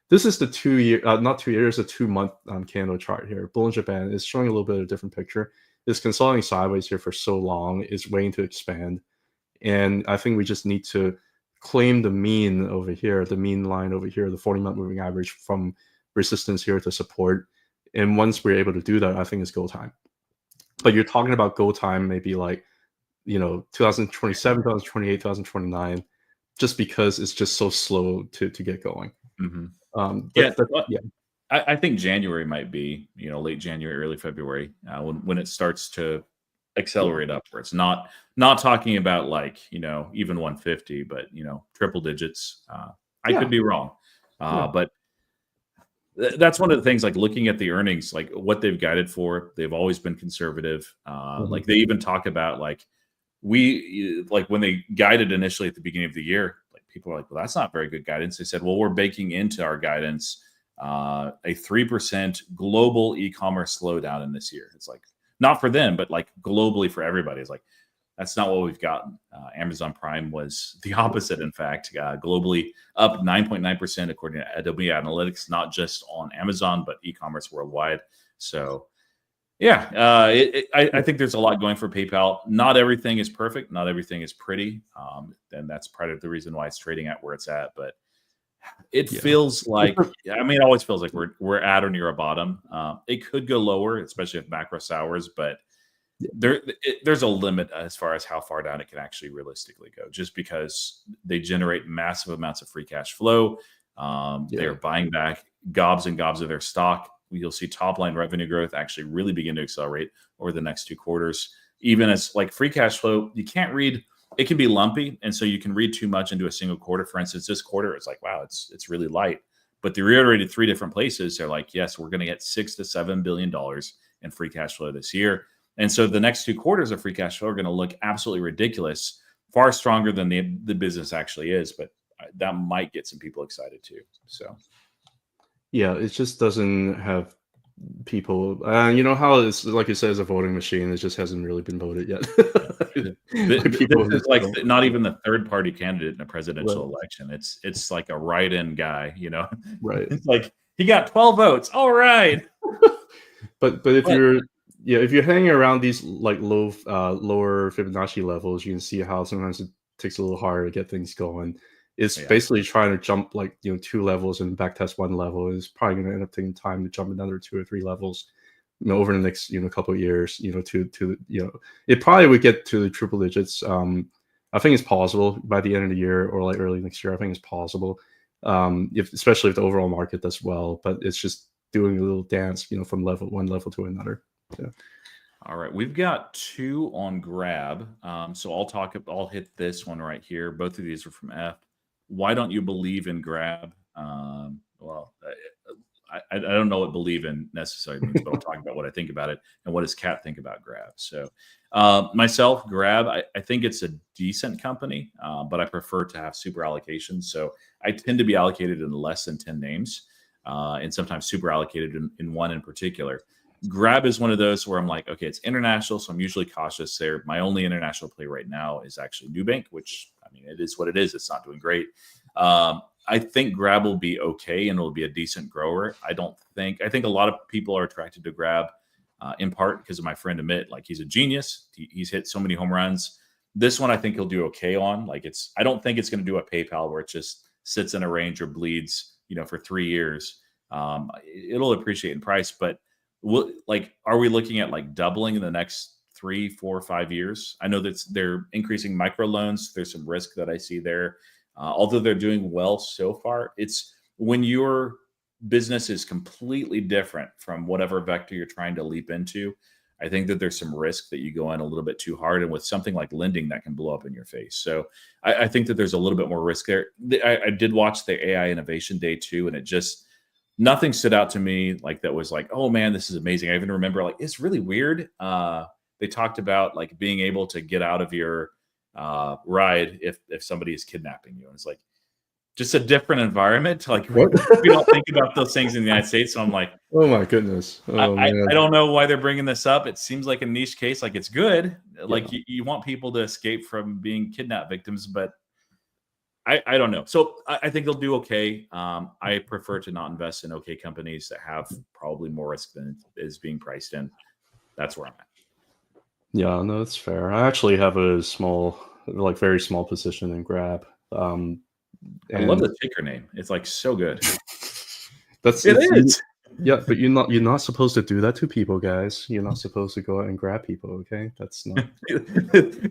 This is the 2 year, not 2 years, a 2 month candle chart here. Bollinger Band is showing a little bit of a different picture. It's consolidating sideways here for so long. It's waiting to expand, and I think we just need to claim the mean over here, the mean line over here, the 40-month moving average from resistance here to support. And once we're able to do that, I think it's go time. But you're talking about go time maybe like 2027, 2028, 2029. just because it's just so slow to get going.
Mhm. Yeah,
But
well,
yeah,
I think January might be, late January, early February, when it starts to
yeah,
accelerate upwards. Not talking about like, even 150, but triple digits. I could
yeah,
be wrong,
yeah.
but that's one of the things. Like looking at the earnings, like what they've guided for, they've always been conservative. Like
Mhm.
they even talk about like like when they guided initially at the beginning of the year, like people are like, well, that's not very good guidance. They said, well, we're baking into our guidance a 3% global e-commerce slowdown in this year. It's like not for them, but like globally for everybody. It's like that's not what we've gotten. Amazon Prime was the opposite. In fact, globally up 9.9% according to Adobe Analytics, not just on Amazon but e-commerce worldwide. So yeah, I
Yeah,
think there's a lot going for PayPal. Not everything is perfect. Not everything is pretty. And that's part of the reason why it's trading at where it's at. But it
yeah.
feels
But
like, I mean, it always feels like we're at or near a bottom. It could go lower, especially if macro sours. But
yeah,
there's a limit as far as how far down it can actually realistically go. Just because they generate massive amounts of free cash flow, they
yeah,
are buying back gobs and gobs of their stock. You'll see top line revenue growth actually really begin to accelerate over the next 2 quarters. Even as like free cash flow, you can't read. It can be lumpy, and so you can read too much into a single quarter. For instance, this quarter, it's like, wow, it's really light. But they reiterated three different places. They're like, yes, we're going to get $6 to $7 billion in free cash flow this year. And so the next 2 quarters of free cash flow are going to look absolutely ridiculous, far stronger than the business actually is. But that might get some people excited too. So
yeah. It just doesn't have people. You know how it's like you said, it's a voting machine. It just hasn't really been voted yet. Like
this
people
is
just
like
don't.
not even the third party candidate in a presidential
Right,
election. It's like a write-in guy.
right.
It's like he got 12 votes. All right.
But if
But
you're yeah, if you're hanging around these like lower Fibonacci levels, you can see how sometimes it takes a little harder to get things going. It's
yeah.
basically trying to jump like 2 levels and backtest one level. Is probably going to end up taking time to jump another 2 or 3 levels. Over the next couple of years. It probably would get to the triple digits. I think it's possible by the end of the year or like early next year. I think it's possible. If especially if the overall market does well, but it's just doing a little dance, from one level to another. Yeah.
All right, we've got two on Grab. So I'll hit this one right here. Both of these are from F. Why don't you believe in Grab? Well, I don't know what believe in necessarily means, but I'll talk about what I think about it and what does Cat think about Grab. So myself, Grab, I think it's a decent company, but I prefer to have super allocations. So I tend to be allocated in less than 10 names, and sometimes super allocated in one in particular. Grab is one of those where I'm like, okay, it's international, so I'm usually cautious there. My only international play right now is actually Nubank, which I mean, it is what it is. It's not doing great. I think Grab will be okay and it'll be a decent grower. I think a lot of people are attracted to Grab in part because of my friend Amit. Like he's a genius. He's hit so many home runs. This one I think he'll do okay on. I don't think it's going to do a PayPal where it just sits in a range or bleeds, for 3 years. It'll appreciate in price, but are we looking at like doubling in the next 3, 4, 5 years? I know that they're increasing microloans. There's some risk that I see there. Although they're doing well so far, it's when your business is completely different from whatever vector you're trying to leap into. I think that there's some risk that you go in a little bit too hard, and with something like lending, that can blow up in your face. So I think that there's a little bit more risk there. I did watch the AI Innovation Day too, and it just nothing stood out to me like that was like, oh man, this is amazing. I even remember like it's really weird. They talked about like being able to get out of your ride if somebody is kidnapping you, and it's like just a different environment. Like
What?
we don't think about those things in the United States. So I'm like,
Oh my goodness. Oh
I
man.
don't know why they're bringing this up. It seems like a niche case. Like it's good.
Yeah.
Like you want people to escape from being kidnapped victims, but I don't know. So I think they'll do okay. I prefer to not invest in okay companies that have probably more risk than is being priced in. That's where I'm at.
Yeah, no, that's fair. I actually have a small, like very small position in Grab.
I love
And
the ticker name. It's like so good.
that's
It
it's
is.
yeah, but you're not supposed to do that to people, guys. You're not supposed to go out and grab people, okay? That's not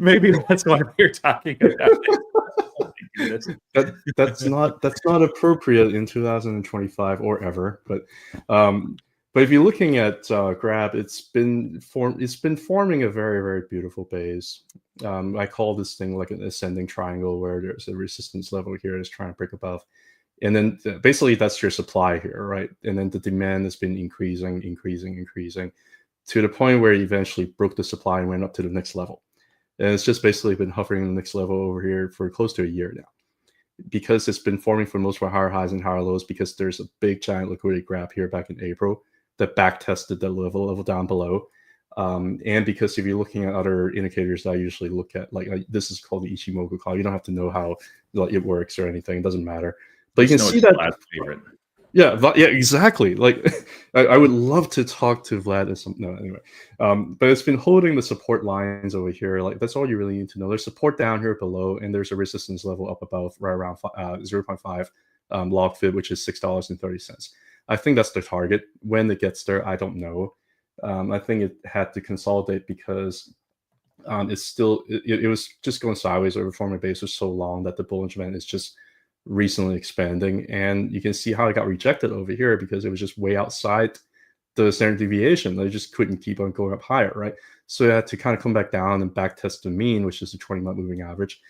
Maybe that's why we're talking about it. That's
That's not appropriate in 2025 or ever. But if you're looking at Grab, it's been forming a very, very beautiful base. I call this thing like an ascending triangle where there's a resistance level here that's trying to break above. And then basically that's your supply here, right? And then the demand has been increasing to the point where it eventually broke the supply and went up to the next level. And it's just basically been hovering the next level over here for close to a year now. Because it's been forming for the most part higher highs and higher lows, because there's a big giant liquidity grab here back in April that back tested the level down below. And because if you're looking at other indicators that I usually look at, like this is called the Ichimoku call. You don't have to know how it works or anything. It doesn't matter. But you can see that.
Vlad's favorite.
Yeah, exactly. Like, I would love to talk to Vlad or something. No, anyway. But it's been holding the support lines over here. Like, that's all you really need to know. There's support down here below, and there's a resistance level up above, right around 0.5 log fib, which is $6.30. I think that's the target. When it gets there, I don't know. I think it had to consolidate because it was just going sideways over forming base for so long that the Bollinger Band is just recently expanding, and you can see how it got rejected over here because it was just way outside the standard deviation. They just couldn't keep on going up higher, right? So it had to kind of come back down and back test the mean, which is the 20-month moving average.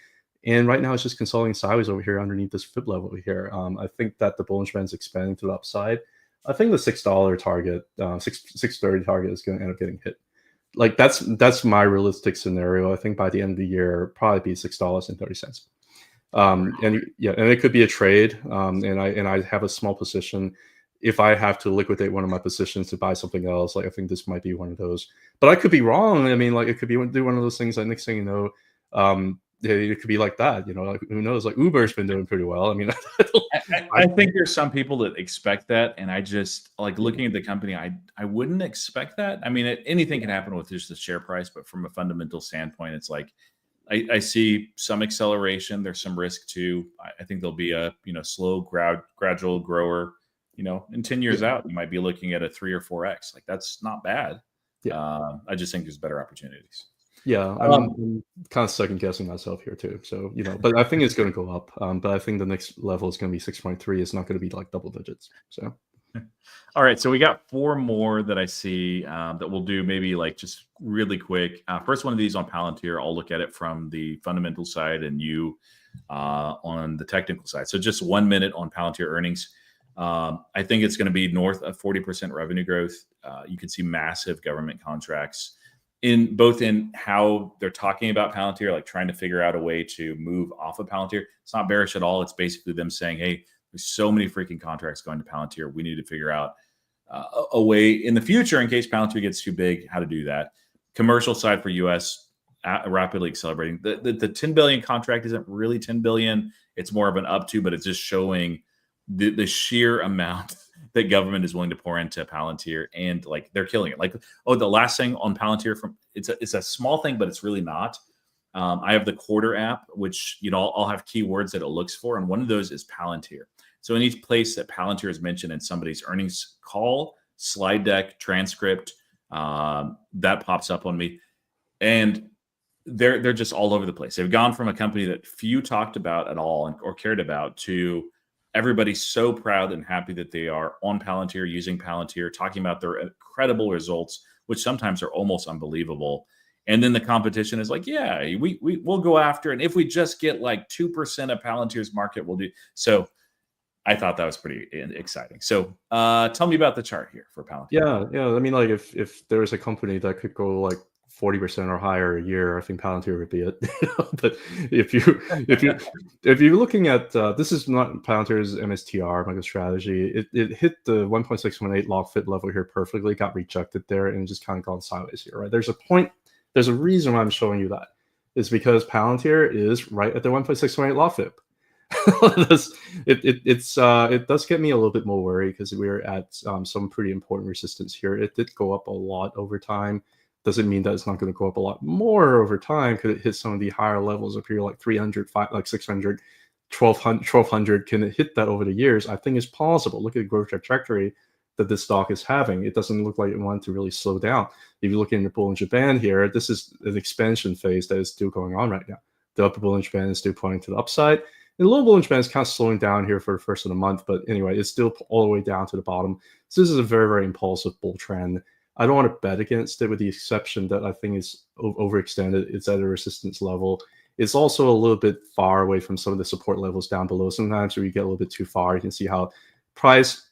And right now it's just consolidating sideways over here underneath this fib level over here. I think that the Bollinger Band is expanding to the upside. I think the $6 target, 630 target is going to end up getting hit. Like that's my realistic scenario. I think by the end of the year, probably be $6.30. And it could be a trade. And I have a small position. If I have to liquidate one of my positions to buy something else, like I think this might be one of those. But I could be wrong. I mean, like it could be do one of those things. Like next thing you know, it could be like that. You know, like who knows? Like Uber's been doing pretty well. I mean,
I think there's some people that expect that, and I just like looking at the company. I wouldn't expect that. I mean, anything can happen with just the share price, but from a fundamental standpoint, it's like. I see some acceleration. There's some risk too. I think there'll be a slow, gradual grower. In 10 years out, you might be looking at a 3 or 4x. Like that's not bad.
Yeah.
I just think there's better opportunities.
Yeah, I'm kind of second guessing myself here too. So but I think it's going to go up. But I think the next level is going to be 6.3. It's not going to be like double digits. So.
All right, so we got 4 more that I see that we'll do maybe like just really quick. First one of these on Palantir, I'll look at it from the fundamental side and you on the technical side. So just 1 minute on Palantir earnings. I think it's going to be north of 40% revenue growth. You can see massive government contracts in how they're talking about Palantir, like trying to figure out a way to move off of Palantir. It's not bearish at all. It's basically them saying, hey, there's so many freaking contracts going to Palantir. We need to figure out a way in the future in case Palantir gets too big, how to do that. Commercial side for U.S. Rapidly accelerating. The 10 billion contract isn't really 10 billion. It's more of an up to, but it's just showing the sheer amount that government is willing to pour into Palantir, and like they're killing it. Like, the last thing on Palantir it's a small thing, but it's really not. I have the quarter app, which I'll have keywords that it looks for, and one of those is Palantir. So in each place that Palantir is mentioned in somebody's earnings call, slide deck, transcript, that pops up on me, and they're just all over the place. They've gone from a company that few talked about at all or cared about to everybody's so proud and happy that they are on Palantir, using Palantir, talking about their incredible results, which sometimes are almost unbelievable. And then the competition is like, yeah, we'll go after it. And if we just get like 2% of Palantir's market, we'll do. So I thought that was pretty exciting. So tell me about the chart here for Palantir.
Yeah. I mean, like if there was a company that could go like 40% or higher a year, I think Palantir would be it. But if you're looking at this is not Palantir's MSTR MicroStrategy. It hit the 1.618 log fit level here perfectly, got rejected there, and just kind of gone sideways here. Right? There's a reason why I'm showing you that. It's because Palantir is right at the 1.618 log fit. It does get me a little bit more worried because we're at some pretty important resistance here. It did go up a lot over time. Doesn't mean that it's not going to go up a lot more over time. Could it hit some of the higher levels up here, like 300, like 600, 1200? Can it hit that over the years? I think it's possible. Look at the growth trajectory that this stock is having. It doesn't look like it wanted to really slow down. If you look in the Bollinger Band here, this is an expansion phase that is still going on right now. The upper Bollinger Band is still pointing to the upside. And the low Bollinger Band is kind of slowing down here for the first of the month, but anyway, it's still all the way down to the bottom. So this is a very, very impulsive bull trend. I don't want to bet against it, with the exception that I think it's overextended. It's at a resistance level. It's also a little bit far away from some of the support levels down below. Sometimes where you get a little bit too far, you can see how price,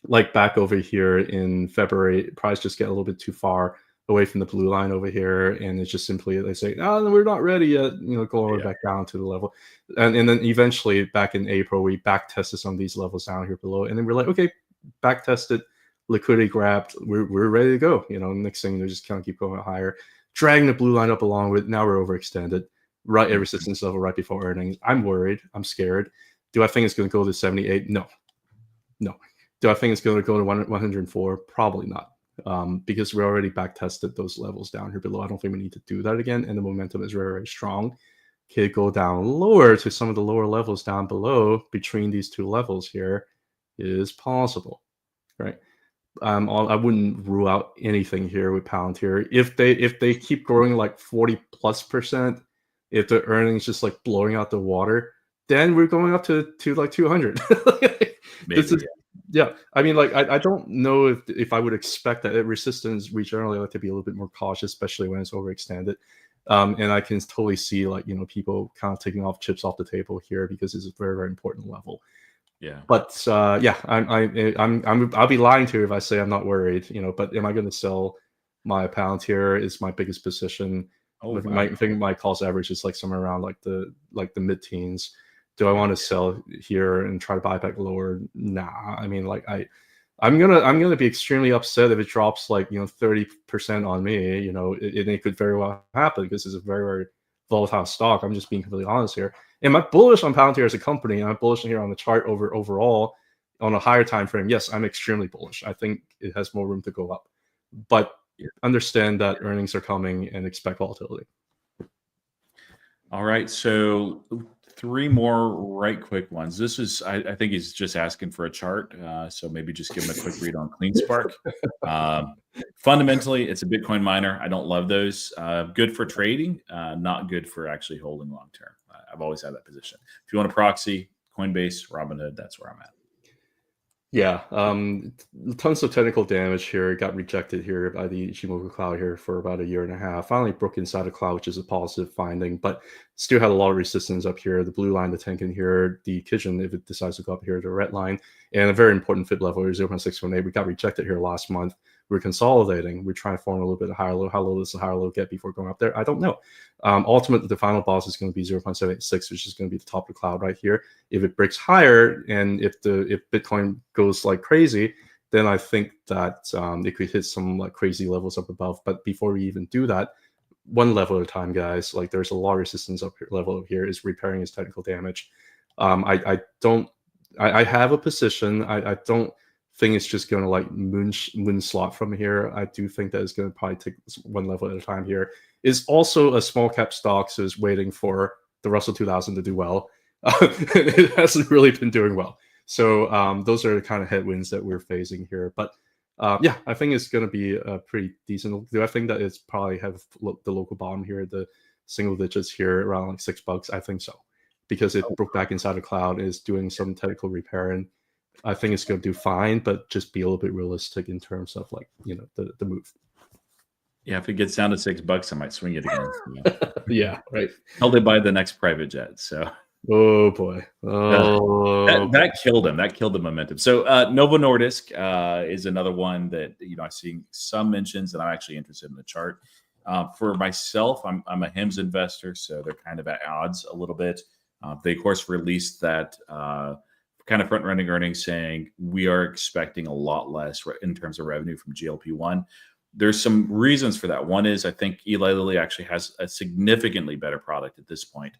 like back over here in February, price just get a little bit too far away from the blue line over here, and it's just simply they say, "Oh, we're not ready yet," go all the way back down to the level, and then eventually back in April we back tested some of these levels down here below, and then we're like, okay, back tested, liquidity grabbed, we're ready to go. Next thing they just kind of keep going higher, dragging the blue line up along with. Now we're overextended, right at resistance level right before earnings. I'm worried. I'm scared. Do I think it's going to go to 78? No. Do I think it's going to go to 104? Probably not. Because we already back tested those levels down here below. I don't think we need to do that again, and the momentum is very, very strong. Could go down lower to some of the lower levels down below between these two levels here is possible, right? I wouldn't rule out anything here with Palantir. If they keep growing like 40+%, if the earnings just like blowing out the water, then we're going up to like 200.
Maybe,
This is, yeah. I mean, like I don't know if I would expect that at resistance we generally like to be a little bit more cautious, especially when it's overextended. And I can totally see like people kind of taking off chips off the table here because it's a very, very important level.
Yeah.
But yeah, I'll be lying to you if I say I'm not worried. But am I going to sell my Palantir? Is my biggest position.
Oh,
I think my cost average is like somewhere around like the mid-teens. Do I want to sell here and try to buy back lower? Nah. I mean, like I'm gonna be extremely upset if it drops like 30% on me. It could very well happen because it's a very, very volatile stock. I'm just being completely honest here. Am I bullish on Palantir as a company? I'm bullish here on the chart overall on a higher time frame. Yes, I'm extremely bullish. I think it has more room to go up, but understand that earnings are coming and expect volatility.
All right, so 3 more right quick ones. This is, I think he's just asking for a chart, so maybe just give him a quick read on CleanSpark. Fundamentally, it's a Bitcoin miner. I don't love those. Good for trading, not good for actually holding long term. I've always had that position. If you want a proxy, Coinbase, Robinhood, that's where I'm at.
Yeah, tons of technical damage here. It got rejected here by the Ichimoku cloud here for about a year and a half. Finally broke inside a cloud, which is a positive finding, but still had a lot of resistance up here. The blue line, the Tenkan here, the Kijun, if it decides to go up here, the red line, and a very important fit level here, 0.618. We got rejected here last month. We're consolidating. We're trying to form a little bit of higher low. How low does the higher low get before going up there? I don't know. Ultimately, the final boss is going to be 0.786, which is going to be the top of the cloud right here. If it breaks higher, and if Bitcoin goes like crazy, then I think that it could hit some like crazy levels up above. But before we even do that, one level at a time, guys. Like there's a lot of resistance up here. Level up here is repairing its technical damage. I have a position. I don't think it's just going to like moon slot from here. I do think that it's going to probably take one level at a time here. It's also a small cap stock, so it's waiting for the Russell 2000 to do well. It hasn't really been doing well. So those are the kind of headwinds that we're facing here. But yeah, I think it's going to be pretty decent. Do I think that it's probably have the local bottom here, the single digits here around like $6? I think so, because it broke back inside the cloud, is doing some technical repair, and I think it's going to do fine, but just be a little bit realistic in terms of like the move.
Yeah, if it gets down to $6, I might swing it again.
Yeah, right.
Until they buy the next private jet. So,
oh boy,
that killed him. That killed the momentum. So, Novo Nordisk is another one that I'm seeing some mentions, and I'm actually interested in the chart. For myself, I'm a HIMS investor, so they're kind of at odds a little bit. They of course released that kind of front-running earnings, saying we are expecting a lot less in terms of revenue from GLP-1. There's some reasons for that. One is I think Eli Lilly actually has a significantly better product at this point.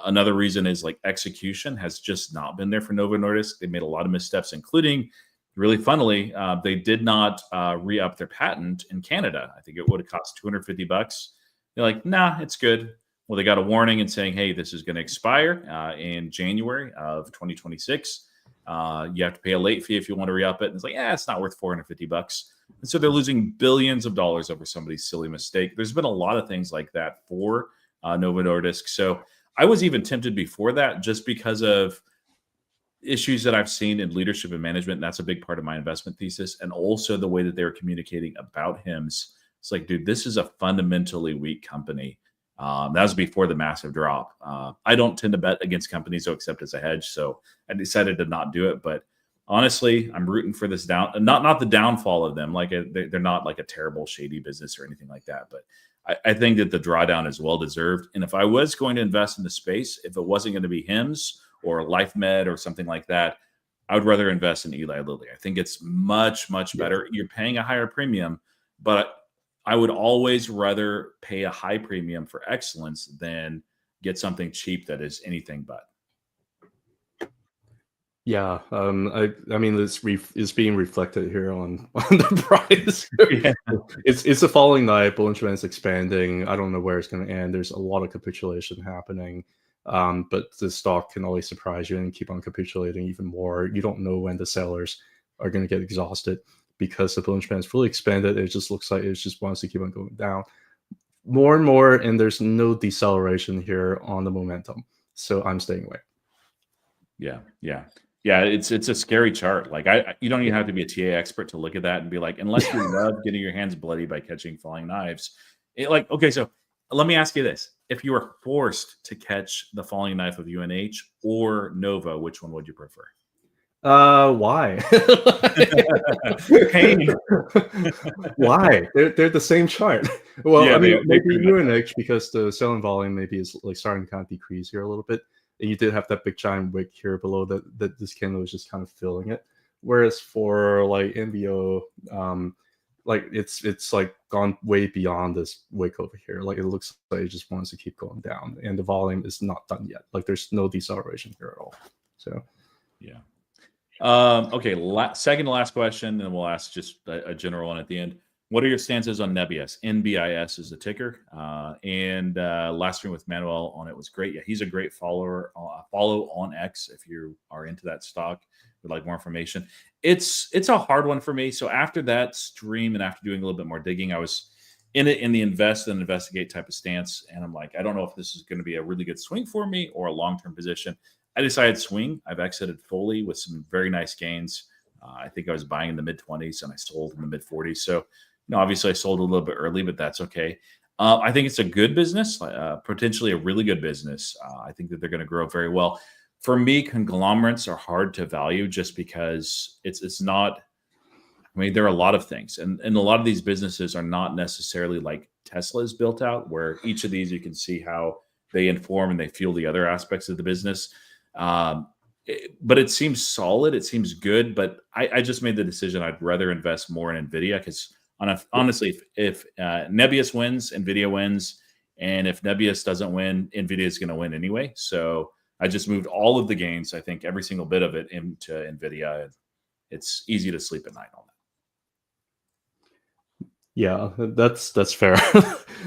Another reason is like execution has just not been there for Novo Nordisk. They made a lot of missteps, including, really funnily, they did not re-up their patent in Canada. I think it would have cost $250. They're like, nah, it's good. Well, they got a warning and saying, hey, this is going to expire in January of 2026. You have to pay a late fee if you want to re-up it. And it's like, it's not worth $450. And so they're losing billions of dollars over somebody's silly mistake. There's been a lot of things like that for Novo Nordisk. So I was even tempted before that just because of issues that I've seen in leadership and management. And that's a big part of my investment thesis. And also the way that they were communicating about HIMSS. It's like, dude, this is a fundamentally weak company. That was before the massive drop. I don't tend to bet against companies, though, except as a hedge. So I decided to not do it. But honestly, I'm rooting for this not the downfall of them. Like they're not like a terrible, shady business or anything like that. But I think that the drawdown is well deserved. And if I was going to invest in the space, if it wasn't going to be HIMSS or LifeMed or something like that, I would rather invest in Eli Lilly. I think it's much, much better. You're paying a higher premium, but I would always rather pay a high premium for excellence than get something cheap that is anything but.
Yeah, I mean, it's being reflected here on on the price.
Yeah.
It's a falling knife. Bollinger Band's expanding. I don't know where it's going to end. There's a lot of capitulation happening, but the stock can always surprise you and keep on capitulating even more. You don't know when the sellers are going to get exhausted because the Bollinger Band is fully expanded. It just looks like it just wants to keep on going down more and more, and there's no deceleration here on the momentum. So I'm staying away.
Yeah. It's a scary chart. Like you don't even have to be a TA expert to look at that and be like, unless you love getting your hands bloody by catching falling knives. Okay, so let me ask you this: if you were forced to catch the falling knife of UNH or Nova, which one would you prefer?
Why?
Pain.
Why? They're the same chart. Well,
Yeah,
I mean,
they
maybe
pretty much
UNH because the selling volume maybe is like starting to kind of decrease here a little bit. And you did have that big giant wick here below that this candle is just kind of filling it. Whereas for like NBO, like it's like gone way beyond this wick over here. Like it looks like it just wants to keep going down, and the volume is not done yet. Like there's no deceleration here at all. So
yeah. Okay, second to last question, and we'll ask just a general one at the end. What are your stances on NBIS? NBIS is the ticker. And last stream with Manuel on it was great. Yeah, he's a great follow on X if you are into that stock. Would like more information. It's a hard one for me. So after that stream and after doing a little bit more digging, I was in it in the invest and investigate type of stance. And I'm like, I don't know if this is going to be a really good swing for me or a long-term position. I decided swing. I've exited fully with some very nice gains. I think I was buying in the mid 20s and I sold in the mid 40s. So, obviously I sold a little bit early, but that's okay. I think it's a good business, potentially a really good business. I think that they're going to grow very well. For me, conglomerates are hard to value just because it's not. I mean, there are a lot of things, and a lot of these businesses are not necessarily like Tesla is built out, where each of these you can see how they inform and they fuel the other aspects of the business. But it seems solid. It seems good. But I just made the decision I'd rather invest more in NVIDIA because honestly, if NBIS wins, NVIDIA wins. And if NBIS doesn't win, NVIDIA is going to win anyway. So I just moved all of the gains, I think every single bit of it, into NVIDIA. It's easy to sleep at night on that.
yeah, that's fair.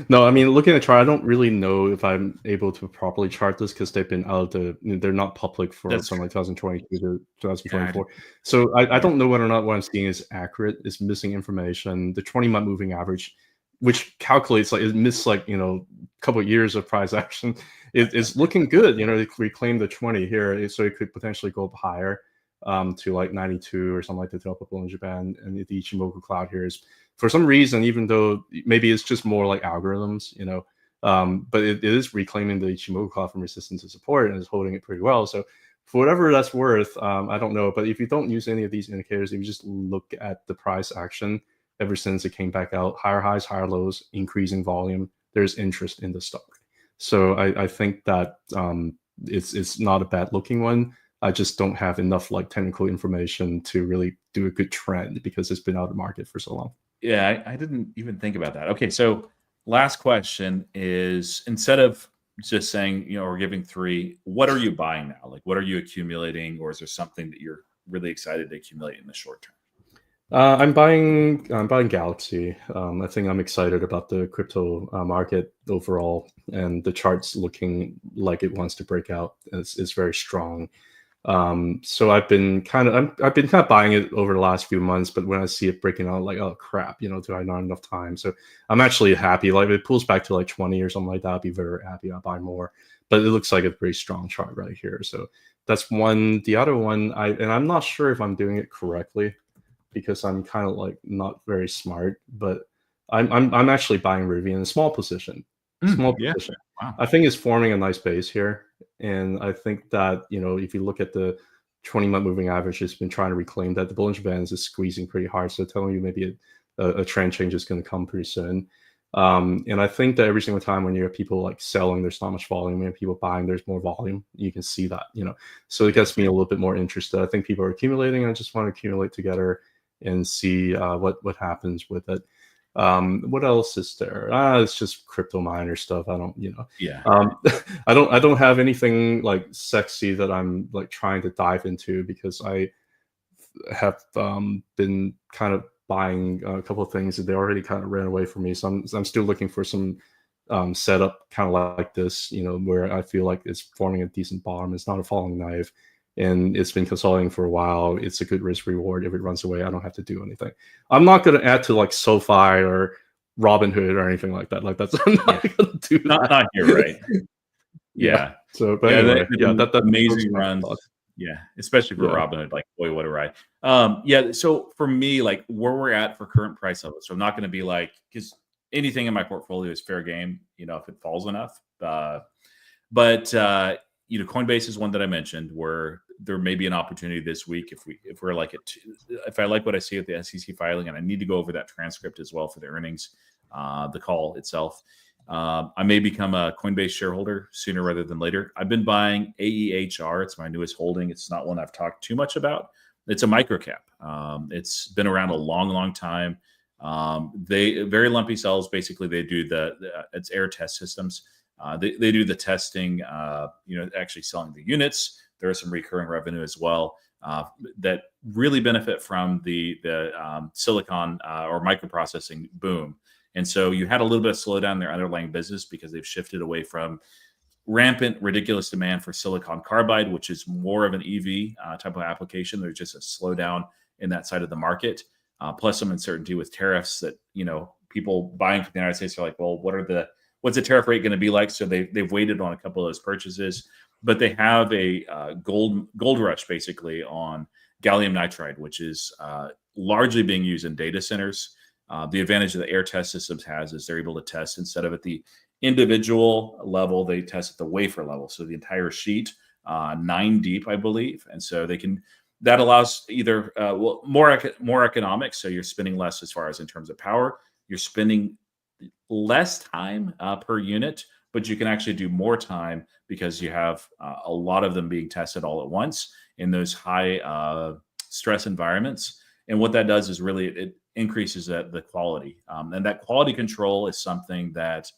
No, I mean, looking at the chart, I don't really know if I'm able to properly chart this because they've been out they're not public for
That's
from like 2022 to
yeah,
2024. So I
yeah,
don't know whether or not what I'm seeing is accurate. It's missing information. The 20-month moving average, which calculates like it missed like a couple of years of price action, is looking good. It reclaimed the 20 here, so it could potentially go up higher to like 92 or something like that to help in Japan. And the Ichimoku cloud here is for some reason, even though maybe it's just more like algorithms, but it is reclaiming the Ichimoku cloud from resistance to support and is holding it pretty well. So for whatever that's worth, I don't know. But if you don't use any of these indicators, if you just look at the price action ever since it came back out, higher highs, higher lows, increasing volume, there's interest in the stock. So I think that it's not a bad looking one. I just don't have enough like technical information to really do a good trend because it's been out of the market for so long.
Yeah, I didn't even think about that. Okay, so last question is, instead of just saying, we're giving 3, what are you buying now? Like, what are you accumulating, or is there something that you're really excited to accumulate in the short term?
I'm buying Galaxy. I think I'm excited about the crypto market overall, and the chart's looking like it wants to break out. It's very strong. So I've been kind of buying it over the last few months, but when I see it breaking out, like, oh crap, do I not have enough time? So I'm actually happy. Like if it pulls back to like 20 or something like that, I'd be very happy. I'll buy more. But it looks like a pretty strong chart right here. So that's one. The other one, I'm not sure if I'm doing it correctly because I'm kind of like not very smart, but I'm actually buying Rivian in a small position. Small
Yeah.
position.
Wow.
I think it's forming a nice base here. And I think that, if you look at the 20-month moving average, it's been trying to reclaim that. The Bollinger Bands is squeezing pretty hard. So telling you maybe a trend change is going to come pretty soon. And I think that every single time when you have people like selling, there's not much volume. When people buying, there's more volume. You can see that. So it gets me a little bit more interested. I think people are accumulating. I just want to accumulate together and see what happens with it. What else is there? It's just crypto miner stuff. I don't,
Yeah.
I don't have anything like sexy that I'm like trying to dive into because I have been kind of buying a couple of things that they already kind of ran away from me. So I'm still looking for some setup kind of like this, where I feel like it's forming a decent bottom. It's not a falling knife, and it's been consolidating for a while. It's a good risk reward. If it runs away, I don't have to do anything. I'm not going to add to like SoFi or Robinhood or anything like that. Like that's I'm not going to do that.
Not here, right?
Yeah.
Yeah.
So, but
Yeah,
anyway,
they've
yeah,
been
those are
amazing
my
runs.
thoughts.
Yeah, especially for
Yeah.
Robinhood, like, boy, what a ride. Yeah, so for me, like, where we're at for current price levels, so I'm not gonna be like, because anything in my portfolio is fair game, if it falls enough. But Coinbase is one that I mentioned where there may be an opportunity this week if we're like if I like what I see at the SEC filing, and I need to go over that transcript as well for the earnings, the call itself. I may become a Coinbase shareholder sooner rather than later. I've been buying AEHR. It's my newest holding. It's not one I've talked too much about. It's a microcap. It's been around a long, long time. They very lumpy cells. Basically, they do it's air test systems. They do the testing. Actually selling the units. There is some recurring revenue as well that really benefit from the silicon or microprocessing boom. And so you had a little bit of slowdown in their underlying business because they've shifted away from rampant, ridiculous demand for silicon carbide, which is more of an EV type of application. There's just a slowdown in that side of the market, plus some uncertainty with tariffs that, people buying from the United States are like, well, what's the tariff rate going to be like? So they've waited on a couple of those purchases, but they have a gold rush basically on gallium nitride, which is largely being used in data centers. The advantage that the air test systems has is they're able to test instead of at the individual level, they test at the wafer level. So the entire sheet, 9 deep, I believe. And so that allows either more economics. So you're spending less as far as in terms of power. You're spending less time per unit, but you can actually do more time because you have a lot of them being tested all at once in those high stress environments. And what that does is really it increases the quality. And that quality control is something that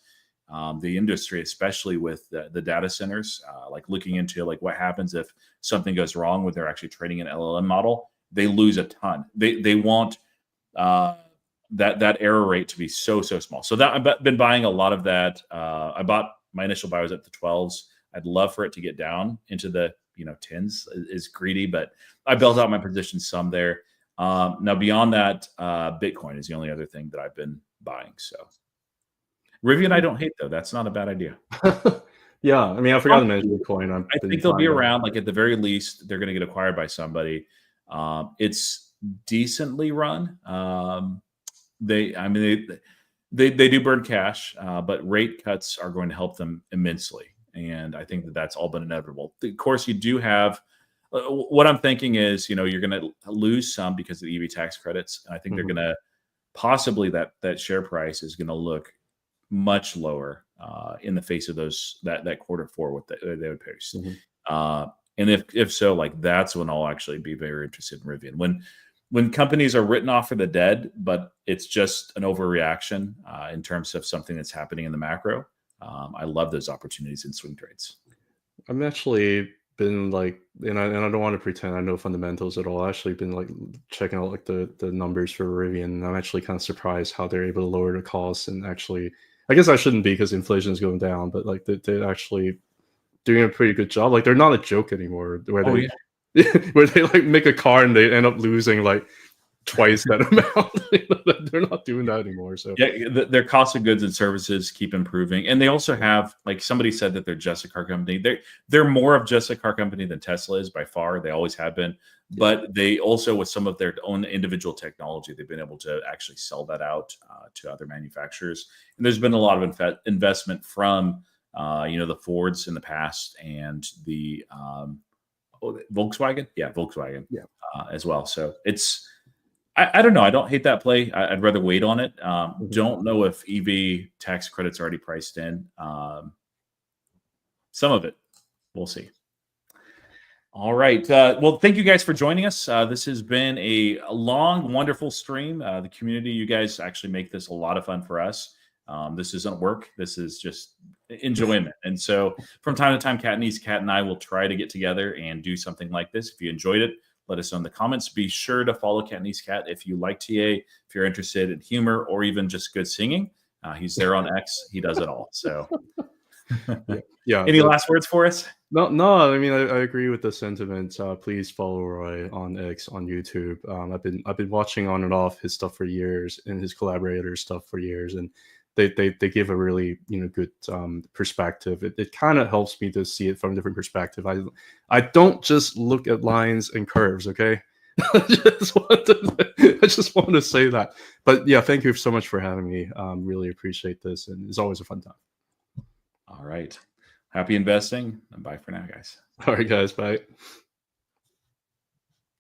the industry, especially with the data centers, like looking into like what happens if something goes wrong when they're actually training an LLM model, they lose a ton. They want that error rate to be so small. So that I've been buying a lot of that. I bought my initial buy was at the 12s. I'd love for it to get down into the 10s is greedy, but I built out my position some there. Now beyond that, Bitcoin is the only other thing that I've been buying. So Rivian, I don't hate though. That's not a bad idea.
Yeah, I mean, I forgot to mention Bitcoin. I've
I
been
think they'll be
buying that.
around. Like at the very least, they're going to get acquired by somebody. It's decently run. I mean, they do burn cash, but rate cuts are going to help them immensely. And I think that's all but inevitable. Of course, you do have what I'm thinking is, you're going to lose some because of the EV tax credits. And I think they're going to possibly that share price is going to look much lower in the face of that quarter four what they would post. And if so, like that's when I'll actually be very interested in Rivian. When companies are written off for the dead, but it's just an overreaction in terms of something that's happening in the macro. I love those opportunities in swing trades.
I've actually been like, and I don't want to pretend I know fundamentals at all. I've actually been like checking out like the numbers for Rivian, and I'm actually kind of surprised how they're able to lower the costs. And actually, I guess I shouldn't be because inflation is going down, but like they're actually doing a pretty good job. Like they're not a joke anymore. Where
Oh
they
yeah.
where they like make a car and they end up losing like twice that amount. They're not doing that anymore. So
Yeah, their cost of goods and services keep improving, and they also have, like somebody said, that they're just a car company. They're more of just a car company than Tesla is by far. They always have been, but they also, with some of their own individual technology, they've been able to actually sell that out to other manufacturers. And there's been a lot of investment from the Fords in the past, and the Volkswagen, Volkswagen,
yeah.
as well. So I don't know. I don't hate that play. I'd rather wait on it.
Mhm.
Don't know if EV tax credits already priced in. Some of it, we'll see. All right. Well, thank you guys for joining us. This has been a long, wonderful stream. The community, you guys actually make this a lot of fun for us. This isn't work. This is just enjoyment. And so from time to time, Cantonese Cat and I will try to get together and do something like this. If you enjoyed it, let us know in the comments. Be sure to follow Cantonese Cat if you like TA, if you're interested in humor or even just good singing. He's there on X. He does it all. So
Yeah.
any last words for us?
No. I mean, I agree with the sentiment. Please follow Roy on X, on YouTube. I've been watching on and off his stuff for years, and his collaborator stuff for years, and they give a really good perspective. It kind of helps me to see it from a different perspective. I don't just look at lines and curves. Okay. I just want to say that. But yeah, thank you so much for having me. Really appreciate this, and it's always a fun time.
All right. Happy investing, and bye for now, guys.
All right, guys. Bye.